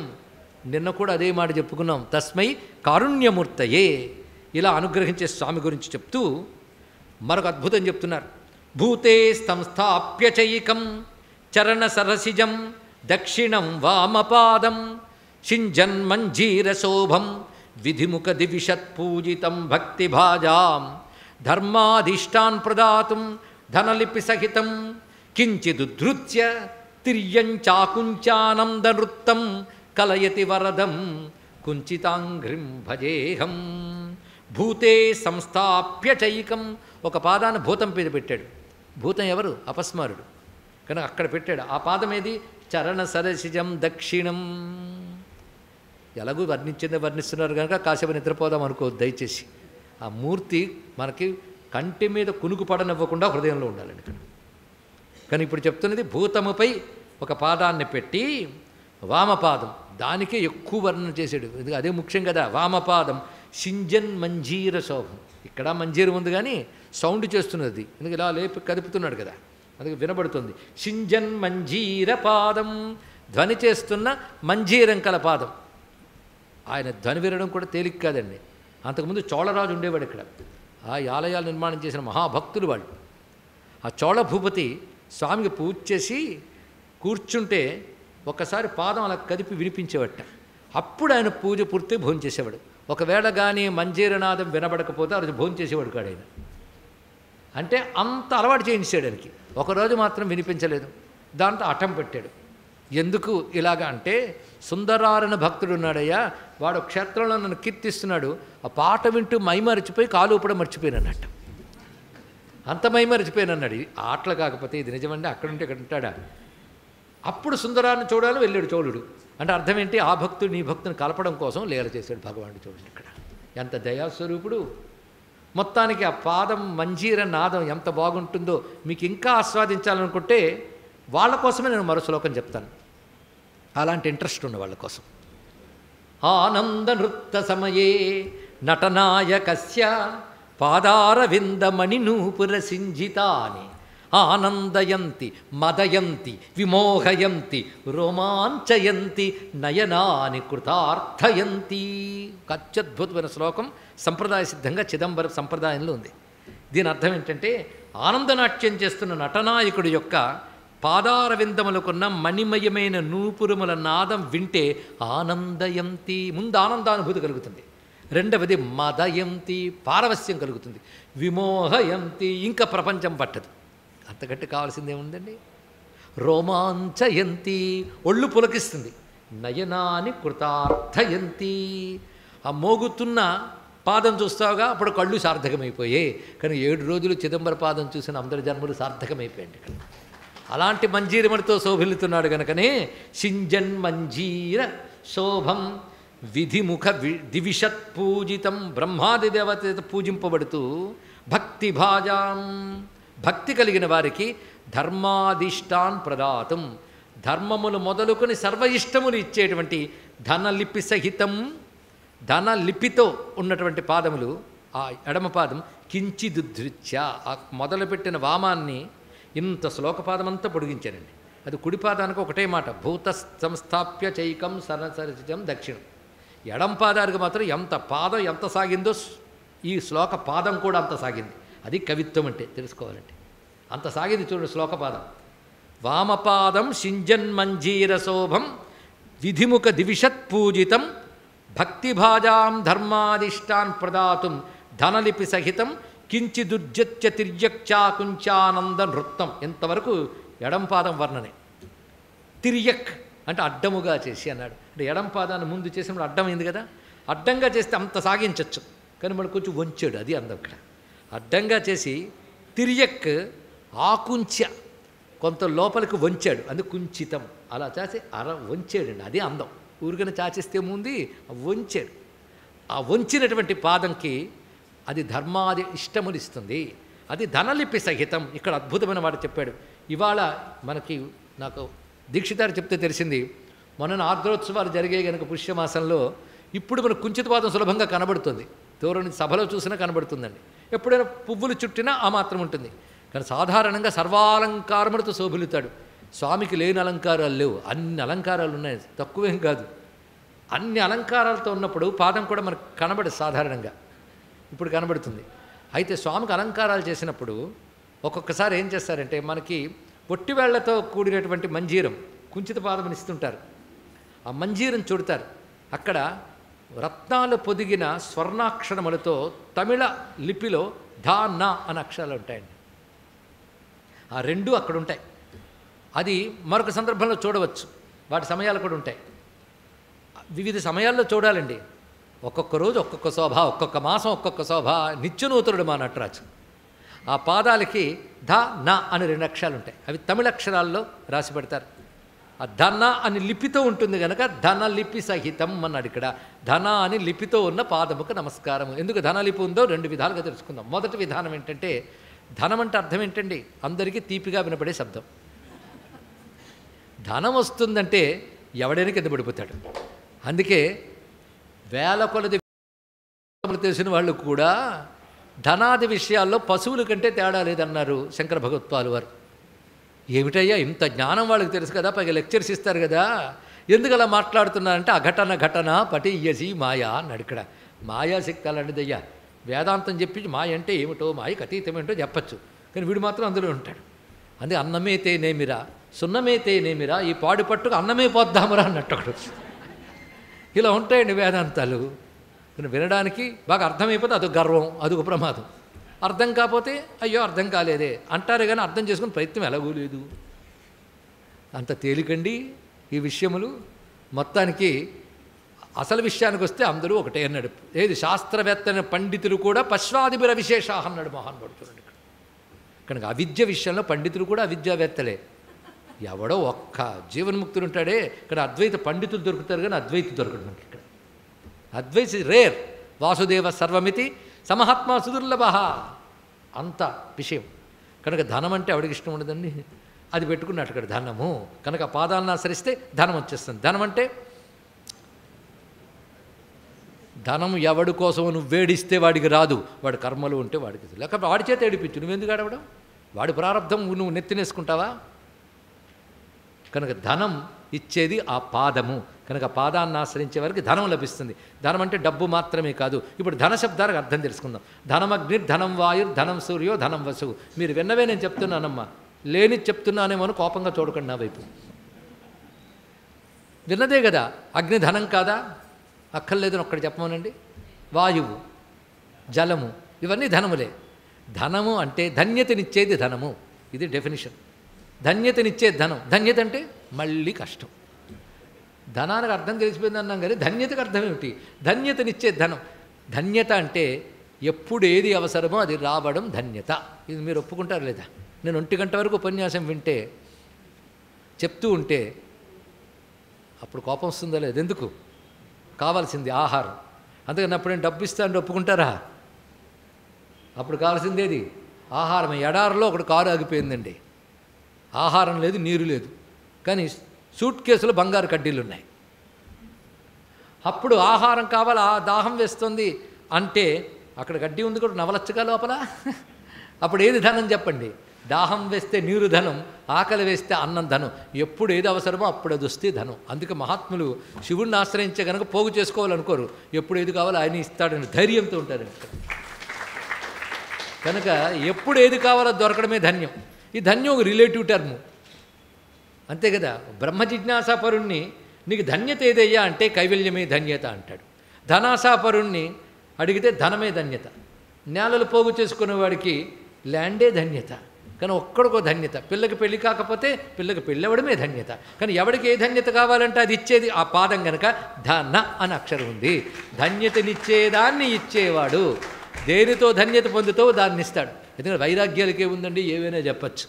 నిన్న కూడా అదే మాట చెప్పుకున్నాం. తస్మై కారుణ్యమూర్తయే. ఇలా అనుగ్రహించే స్వామి గురించి చెప్తూ మరొక అద్భుతం చెప్తున్నారు. భూతే సంస్థాప్యచైకం చరణ సరసిజం దక్షిణం వామపాదం షింజన్మంజీరశోభం విధిముఖ దివిషత్పూజితం భక్తిభాజాం ధర్మాధిష్టాన్ ప్రదాతుం ధనలిపి సహితం కించిదుద్ధృత్య తిర్యంచాకుంచానందనృత్తం కలయతి వరదం కుంచితాంఘ్రిం భజేహం. భూతే సంస్థాప్యచైకం. ఒక పాదాన్ని భూతం మీద పెట్టాడు. భూతం ఎవరు? అపస్మారుడు. కనుక అక్కడ పెట్టాడు. ఆ పాదం ఏది? చరణ సరసిజం దక్షిణం. ఎలాగూ వర్ణిస్తున్నారు కనుక కాసేపు నిద్రపోదాం అనుకోవద్దు దయచేసి. ఆ మూర్తి మనకి కంటి మీద కునుకు పడనివ్వకుండా హృదయంలో ఉండాలండి ఇక్కడ. కానీ ఇప్పుడు చెప్తున్నది భూతముపై ఒక పాదాన్ని పెట్టి వామపాదం దానికే ఎక్కువ వర్ణన చేశాడు. అదే ముఖ్యం కదా. వామపాదం సింజన్ మంజీర శోభం. ఇక్కడ మంజీరం ఉంది కానీ సౌండ్ చేస్తున్నది, ఎందుకు ఇలా లేపి కదుపుతున్నాడు కదా, అందుకే వినబడుతుంది. సింజన్ మంజీర పాదం, ధ్వని చేస్తున్న మంజీరం కల పాదం. ఆయన ధ్వని వినడం కూడా తేలిక కాదండి. అంతకుముందు చోళరాజు ఉండేవాడు ఇక్కడ. ఆ ఆలయాలు నిర్మాణం చేసిన మహాభక్తులు వాళ్ళు. ఆ చోళ భూపతి స్వామికి పూజ చేసి కూర్చుంటే ఒకసారి పాదం అలా కదిపి వినిపించేవట. అప్పుడు ఆయన పూజ పూర్తి భోంచేసేవాడు. ఒకవేళ కానీ మంజీరనాదం వినబడకపోతే అది భోంచేసేవాడు కాడు ఆయన. అంటే అంత అలవాటు చేయించాడు ఆయనకి. ఒకరోజు మాత్రం వినిపించలేదు, దాంతో అటం పెట్టాడు. ఎందుకు ఇలాగా అంటే, సుందరారణ భక్తుడు ఉన్నాడయ్యా, వాడు క్షేత్రంలో నన్ను కీర్తిస్తున్నాడు, ఆ పాట వింటూ మైమరిచిపోయి కాలు ఊపడం మర్చిపోయానన్నట్టు. అంత మైమరిచిపోయానన్నాడు. ఆటలు కాకపోతే ఇది నిజమండి, అక్కడుంటే ఇక్కడ ఉంటాడా. అప్పుడు సుందరాన్ని చూడాలని వెళ్ళాడు చోళుడు. అంటే అర్థం ఏంటి? ఆ భక్తుడు నీ భక్తుని కలపడం కోసం లీల చేశాడు భగవానుడు. చూడండి ఇక్కడ ఎంత దయాస్వరూపుడు. మొత్తానికి ఆ పాదం మంజీర నాదం ఎంత బాగుంటుందో మీకు ఇంకా ఆస్వాదించాలనుకుంటే వాళ్ళ కోసమే నేను మరో శ్లోకం చెప్తాను, అలాంటి ఇంట్రెస్ట్ ఉన్న వాళ్ళ కోసం. ఆనంద నృత్య సమయే నటనాయకస్య పాదారవిందమణి నూపుర సింజితాని ఆనందయంతి మదయంతి విమోహయంతి రోమాంచయంతి నయనాని కృతార్థయంతి. ఒక అత్యద్భుతమైన శ్లోకం సంప్రదాయ సిద్ధంగా చిదంబర సంప్రదాయంలో ఉంది. దీని అర్థం ఏంటంటే, ఆనందనాట్యం చేస్తున్న నటనాయకుడి యొక్క పాదారవిందములకున్న మణిమయమైన నూపురముల నాదం వింటే ఆనందయంతి, ముందు ఆనందానుభూతి కలుగుతుంది. రెండవది మదయంతి, పారవస్యం కలుగుతుంది. విమోహయంతి, ఇంకా ప్రపంచం పట్టదు. అంతకంటే కావాల్సిందేముందండి. రోమాంచయంతి, ఒళ్ళు పులకిస్తుంది. నయనాని కృతార్థయంతి, ఆ మోగుతున్న పాదం చూస్తావుగా అప్పుడు కళ్ళు సార్థకమైపోయాయి. కానీ 7 రోజులు చిదంబర పాదం చూసిన అందరి జన్మలు సార్థకమైపోయాయండి ఇక్కడ. అలాంటి మంజీరమడితో శోభిల్లుతున్నాడు కనుకనే సింజన్ మంజీర శోభం విధిముఖ దివిషత్ పూజితం. బ్రహ్మాది దేవత పూజింపబడుతూ భక్తి భాజాం, భక్తి కలిగిన వారికి ధర్మాదిష్టాన్ ప్రదాతం, ధర్మములు మొదలుకొని సర్వ ఇష్టములు ఇచ్చేటువంటి ధనలిపి సహితం, ధనలిపితో ఉన్నటువంటి పాదములు. ఆ ఎడమ పాదం కించిదుద్ధృత్య, ఆ మొదలుపెట్టిన వామాన్ని ఇంత శ్లోకపాదమంతా పొడిగించారండి. అది కుడిపాదానికి ఒకటే మాట, భూత సంస్థాప్య చైకం సరసరిజం దక్షిణం. ఎడం పాదానికి మాత్రం ఎంత పాదం ఎంత సాగిందో ఈ శ్లోక పాదం కూడా అంత సాగింది. అది కవిత్వం అంటే తెలుసుకోవాలంటే అంత సాగింది చూడండి శ్లోకపాదం. వామపాదం సింజన్మంజీర శోభం విధిముఖ దివిషత్ పూజితం భక్తిభాజాం ధర్మాదిష్టాన్ ప్రదాతుం ధనలిపి సహితం కించిదుర్జత్య తిర్యక్చాకుంచానంద నృత్తం. ఇంతవరకు ఎడం పాదం వర్ణనే. తిర్యక్ అంటే అడ్డముగా చేసి అన్నాడు. అంటే ఎడం పాదాన్ని ముందు చేసినప్పుడు అడ్డమైంది కదా, అడ్డంగా చేస్తే అంత సాగించవచ్చు, కానీ మనం కొంచెం వంచాడు, అది అందం ఇక్కడ. అడ్డంగా చేసి తిర్యక్ ఆకుంచ్య, కొంత లోపలికి వంచాడు, అది కుంచితం. అలా చేసి వంచాడండి, అది అందం. ఊరికనే చాచేస్తే ముందు వంచాడు. ఆ వంచినటువంటి పాదంకి అది ధర్మాది ఇష్టములు ఇస్తుంది, అది ధనలిపి సహితం. ఇక్కడ అద్భుతమైన వాడు చెప్పాడు. ఇవాళ మనకి నాకు దీక్షితారు చెప్తే తెలిసింది, మొన్న ఆర్ద్రోత్సవాలు జరిగాయి కనుక పుష్యమాసంలో ఇప్పుడు మనకు కుంచిత పాదం సులభంగా కనబడుతుంది. దూరం నుంచి సభలో చూసినా కనబడుతుందండి. ఎప్పుడైనా పువ్వులు చుట్టినా ఆ మాత్రం ఉంటుంది. కానీ సాధారణంగా సర్వాలంకారములతో శోభిల్లుతాడు. స్వామికి లేని అలంకారాలు లేవు, అన్ని అలంకారాలు ఉన్నాయి, తక్కువేం కాదు. అన్ని అలంకారాలతో ఉన్నప్పుడు పాదం కూడా మనకు కనబడదు సాధారణంగా, ఇప్పుడు కనబడుతుంది. అయితే స్వామికి అలంకారాలు చేసినప్పుడు ఒక్కొక్కసారి ఏం చేస్తారంటే, మనకి పొట్టివేళ్లతో కూడినటువంటి మంజీరం కుంచిత పాదం ఇస్తుంటారు. ఆ మంజీరం చుడతారు. అక్కడ రత్నాలు పొదిగిన స్వర్ణాక్షరములతో తమిళ లిపిలో ధా నా అనే అక్షరాలు ఉంటాయండి. ఆ రెండు అక్కడ ఉంటాయి. అది మరొక సందర్భంలో చూడవచ్చు, వాటి సమయాలు కూడా ఉంటాయి. వివిధ సమయాల్లో చూడాలండి. ఒక్కొక్క రోజు ఒక్కొక్క శోభ, ఒక్కొక్క మాసం ఒక్కొక్క శోభ. నిత్యనూతనుడు మా నటరాజు. ఆ పాదాలకి ధ న అని 2 అక్షరాలు ఉంటాయి. అవి తమిళ అక్షరాల్లో రాసి పెడతారు. ఆ ధన అని లిపితో ఉంటుంది కనుక ధన లిపి సహితం అన్నాడు ఇక్కడ. ధన అని లిపితో ఉన్న పాదముకు నమస్కారం. ఎందుకు ధన లిపి ఉందో 2 విధాలుగా తెలుసుకుందాం. మొదటి విధానం ఏంటంటే, ధనం అంటే అర్థం ఏంటండి? అందరికీ తీపిగా వినపడే శబ్దం. ధనం వస్తుందంటే ఎవడైనా కింద పడిపోతాడు. అందుకే వేల కొలది తెలిసిన వాళ్ళు కూడా ధనాది విషయాల్లో పశువుల కంటే తేడా లేదన్నారు శంకర భగవత్పాలు వారు. ఏమిటయ్యా ఇంత జ్ఞానం వాళ్ళకి తెలుసు కదా, పైగా లెక్చర్స్ ఇస్తారు కదా, ఎందుకు అలా మాట్లాడుతున్నారంటే అఘటన ఘటన పటియ్యసి మాయా అన్నాడు ఇక్కడ. మాయాశక్తి అలాంటిదయ్యా. వేదాంతం చెప్పి మాయ అంటే ఏమిటో, మాయకు అతీతమేంటో చెప్పచ్చు, కానీ వీడు మాత్రం అందులో ఉంటాడు. అందుకే అన్నమే తేనేమిరా సున్నమే తేనేమిరా ఈ పాడు పట్టుకు అన్నమే పోద్దామరా అన్నట్టు ఒకడు. ఇలా ఉంటాయండి వేదాంతాలు. వినడానికి బాగా అర్థమైపోతే అదొక గర్వం, అదొక ప్రమాదం. అర్థం కాకపోతే అయ్యో అర్థం కాలేదే అంటారు, కానీ అర్థం చేసుకుని ప్రయత్నం ఎలాగూ లేదు. అంత తేలికండి ఈ విషయములు. మొత్తానికి అసలు విషయానికి వస్తే అందరూ ఒకటే అన్నాడు. ఏది శాస్త్రవేత్తన పండితులు కూడా పశ్వాదిపుర విశేషా అన్నాడు మహానుభావుడు. చూడండి ఇక్కడ. కనుక అవిద్య విషయంలో పండితులు కూడా అవిద్యావేత్తలే. ఎవడో ఒక్క జీవన్ముక్తులు ఉంటాడే. ఇక్కడ అద్వైత పండితులు దొరుకుతారు, కానీ అద్వైత దొరకడు మనకి ఇక్కడ. అద్వైత రేర్. వాసుదేవ సర్వమితి సమహాత్మా సుదుర్లభ అంత విషయం. కనుక ధనం అంటే ఎవడికి ఇష్టం ఉండదండి. అది పెట్టుకున్నట్టు ఇక్కడ ధనము. కనుక పాదాలను ఆశ్రయిస్తే ధనం వచ్చేస్తుంది. ధనం అంటే ధనం ఎవడి కోసం నువ్వు వేడిస్తే వాడికి రాదు, వాడి కర్మలు ఉంటే వాడికి, లేకపోతే వాడి చేత ఏడిపించు. నువ్వెందుకు ఆడవడం? వాడి ప్రారంధం నువ్వు నెత్తినేసుకుంటావా? కనుక ధనం ఇచ్చేది ఆ పాదము. కనుక పాదాన్ని ఆశ్రయించే వారికి ధనం లభిస్తుంది. ధనం అంటే డబ్బు మాత్రమే కాదు. ఇప్పుడు ధన శబ్దాలకు అర్థం తెలుసుకుందాం. ధనమగ్ని, ధనం వాయు, ధనం సూర్యో, ధనం వసువు. మీరు విన్నవే నేను చెప్తున్నానమ్మా, లేని చెప్తున్నానేమో అని కోపంగా చూడకండి నా వైపు. విన్నదే కదా. అగ్ని ధనం కాదా? అక్కర్లేదని ఒక్కటి చెప్పమనండి. వాయువు, జలము ఇవన్నీ ధనములే. ధనము అంటే ధన్యతనిచ్చేది ధనము. ఇది డెఫినిషన్. ధన్యతనిచ్చేది ధనం. ధన్యత అంటే మళ్ళీ కష్టం. ధనానికి అర్థం తెలిసిపోయింది అన్నాం, కానీ ధన్యతకు అర్థం ఏమిటి? ధన్యతనిచ్చేది ధనం. ధన్యత అంటే ఎప్పుడు ఏది అవసరమో అది రావడం ధన్యత. ఇది మీరు ఒప్పుకుంటారు లేదా? నేను 1 గంట వరకు ఉపన్యాసం వింటే చెప్తూ ఉంటే అప్పుడు కోపం వస్తుందా లేదు? ఎందుకు? కావాల్సింది ఆహారం. అందుకని అప్పుడు నేను డబ్బు ఇస్తాను ఒప్పుకుంటారా? అప్పుడు కావాల్సిందేది ఆహారం. ఎడారిలో ఒకటి కారు ఆగిపోయిందండి, ఆహారం లేదు, నీరు లేదు, కానీ సూట్ కేసులో బంగారు కడ్డీలు ఉన్నాయి. అప్పుడు ఆహారం కావాలా, దాహం వేస్తుంది అంటే అక్కడ గడ్డి ఉంది కూడా నవలచ్చగా లోపల. అప్పుడు ఏది ధనం చెప్పండి? దాహం వేస్తే నీరు ధనం, ఆకలి వేస్తే అన్నం ధనం. ఎప్పుడు ఏది అవసరమో అప్పుడు అది వస్తే ధనం. అందుకే మహాత్ములు శివుణ్ణి ఆశ్రయించే కనుక పోగు చేసుకోవాలనుకోరు. ఎప్పుడు ఏది కావాలో ఆయన ఇస్తాడని ధైర్యంతో ఉంటారండి. కనుక ఎప్పుడు ఏది కావాలో దొరకడమే ధన్యం. ఈ ధన్యం ఒక రిలేటివ్ టర్ము, అంతే కదా. బ్రహ్మ జిజ్ఞాసాపరుణ్ణి నీకు ధన్యత ఏదయ్యా అంటే కైవల్యమే ధన్యత అంటాడు. ధనాసాపరుణ్ణి అడిగితే ధనమే ధన్యత. నేలలు పోగు చేసుకునేవాడికి ల్యాండే ధన్యత. కానీ ఒక్కడికో ధన్యత. పిల్లకి పెళ్ళి కాకపోతే పిల్లకి పెళ్ళవడమే ధన్యత. కానీ ఎవడికి ఏ ధన్యత కావాలంటే అది ఇచ్చేది ఆ పాదం కనుక ధన అని అక్షరం ఉంది. ధన్యతనిచ్చేదాన్ని ఇచ్చేవాడు. దేనితో ధన్యత పొందుతో దాన్ని ఇస్తాడు. ఎందుకంటే వైరాగ్యాలకే ఉందండి, ఏవైనా చెప్పచ్చు.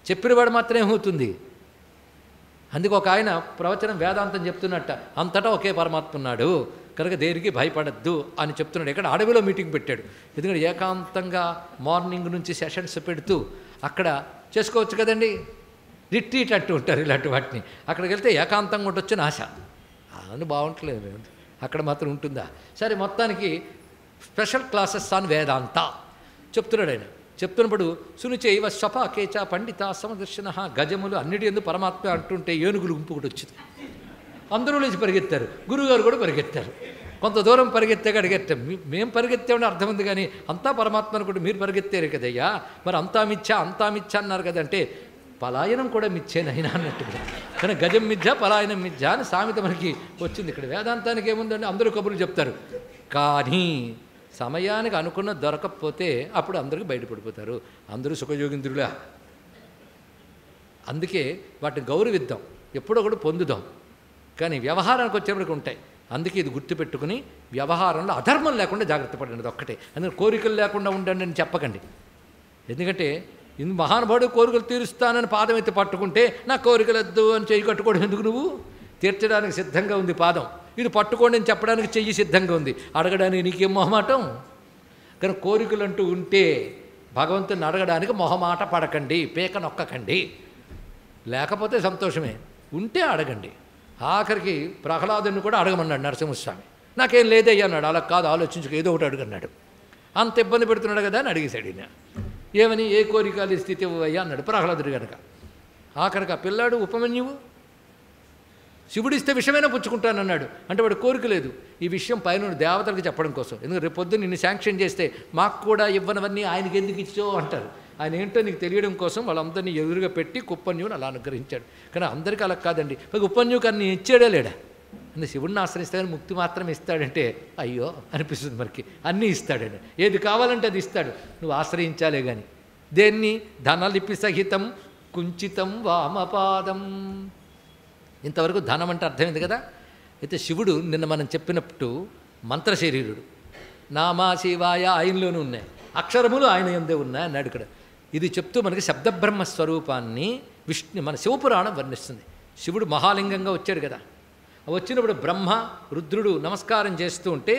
చెప్పినవాడు మాత్రమే అవుతుంది. అందుకు ఒక ఆయన ప్రవచనం వేదాంతం చెప్తున్నట్ట, అంతటా ఒకే పరమాత్మ ఉన్నాడు కనుక దేనికి భయపడద్దు అని చెప్తున్నాడు. ఎక్కడ అడవిలో మీటింగ్ పెట్టాడు. ఎందుకంటే ఏకాంతంగా మార్నింగ్ నుంచి సెషన్స్ పెడుతూ అక్కడ చేసుకోవచ్చు కదండి. రిట్రీట్ అంటూ ఉంటారు ఇలాంటి వాటిని. అక్కడికి వెళ్తే ఏకాంతంగా ఉండొచ్చని ఆశ. అని బాగుంటలేదు, అక్కడ మాత్రం ఉంటుందా? సరే, మొత్తానికి స్పెషల్ క్లాసెస్ ఆన్ వేదాంత చెప్తున్నాడు ఆయన. చెప్తున్నప్పుడు సునిచైవ స్వపాకేచ పండిత సమదర్శన గజములు అన్నిటి ఎందుకు పరమాత్మ అంటుంటే ఏనుగులు గుంపు ఒకటి వచ్చింది. అందరూ లేచి పరిగెత్తారు. గురువుగారు కూడా పరిగెత్తారు. కొంత దూరం పరిగెత్తాక అడిగెత్తాం. మేము పరిగెత్తామని అర్థం ఉంది, కానీ అంతా పరమాత్మ అనుకుంటే మీరు పరిగెత్తారు కదయ్యా, మరి అంతా మిథ్య అన్నారు కదంటే పలాయనం కూడా మిథ్యేనైనా అన్నట్టుగా. కానీ గజం మిథ్య, పలాయనం మిథ్య అని సామెత మనకి వచ్చింది. ఇక్కడ వేదాంతానికి ఏముందండి, అందరూ కబుర్లు చెప్తారు. కానీ సమయానికి అనుకున్న దొరకకపోతే అప్పుడు అందరికీ బయటపడిపోతారు. అందరూ సుఖయోగింద్రులా. అందుకే వాటిని గౌరవిద్దాం, ఎప్పుడో ఒకటి పొందుదాం. కానీ వ్యవహారానికి వచ్చేప్పటికి ఉంటాయి. అందుకే ఇది గుర్తుపెట్టుకుని వ్యవహారంలో అధర్మం లేకుండా జాగ్రత్త పడండి. అది ఒక్కటే. అందుకని కోరికలు లేకుండా ఉండండి అని చెప్పకండి. ఎందుకంటే ఇందు మహానుభావుడు కోరికలు తీరుస్తానని పాదం ఎత్తి పట్టుకుంటే నా కోరికలు వద్దు అని చెయ్యి కట్టుకోవడం ఎందుకు? నువ్వు తీర్చడానికి సిద్ధంగా ఉంది పాదం, ఇది పట్టుకోండి అని చెప్పడానికి చెయ్యి సిద్ధంగా ఉంది, అడగడానికి నీకేం మొహమాటం? కానీ కోరికలు అంటూ ఉంటే భగవంతుని అడగడానికి మొహమాట పడకండి, పేక నొక్కకండి. లేకపోతే సంతోషమే, ఉంటే అడగండి. ఆఖరికి ప్రహ్లాదుని కూడా అడగమన్నాడు నరసింహస్వామి. నాకేం లేదయ్యా అన్నాడు. అలా కాదు, ఆలోచించుకు ఏదో ఒకటి అడుగన్నాడు. అంత ఇబ్బంది పెడుతున్నాడు కదా అని అడిగేశాడు ఈయన. ఏమని? ఏ కోరికలు స్థితి అయ్యా అన్నాడు ప్రహ్లాదుడు కనుక. ఆఖరికి ఆ పిల్లాడు ఉపమన్యువు శివుడిస్తే విషమైనా పుచ్చుకుంటానన్నాడు. అంటే వాడు కోరిక లేదు. ఈ విషయం పైన దేవతలకు చెప్పడం కోసం. ఎందుకంటే రేపు పొద్దున్న నిన్ను శాంక్షన్ చేస్తే మాకు కూడా ఇవ్వనవన్నీ ఆయనకి ఎందుకు ఇచ్చో అంటారు. ఆయన ఏంటో నీకు తెలియడం కోసం వాళ్ళందరినీ ఎదురుగా పెట్టి ఉపన్యువుని అలా అనుగ్రహించాడు. కానీ అందరికీ అలా కాదండి. ఉపన్యువుకి అన్ని ఇచ్చాడా లేడా? అంటే శివుడిని ఆశ్రయిస్తే కానీ ముక్తి మాత్రం ఇస్తాడంటే అయ్యో అనిపిస్తుంది మనకి. అన్నీ ఇస్తాడండి, ఏది కావాలంటే అది ఇస్తాడు. నువ్వు ఆశ్రయించాలే కానీ. దేన్ని? ధనలిపి సహితం కుంచితం వామపాదం. ఇంతవరకు ధనం అంటే అర్థమైంది కదా. అయితే శివుడు నిన్న మనం చెప్పినట్టు మంత్రశరీరుడు, నామా శివాయ ఆయనలోనూ ఉన్నాయి, అక్షరములు ఆయన యందే ఉన్నాయి అన్నాడు ఇక్కడ. ఇది చెప్తూ మనకి శబ్దబ్రహ్మ స్వరూపాన్ని మన శివపురాణం వర్ణిస్తుంది. శివుడు మహాలింగంగా వచ్చాడు కదా. వచ్చినప్పుడు బ్రహ్మ రుద్రుడు నమస్కారం చేస్తూ ఉంటే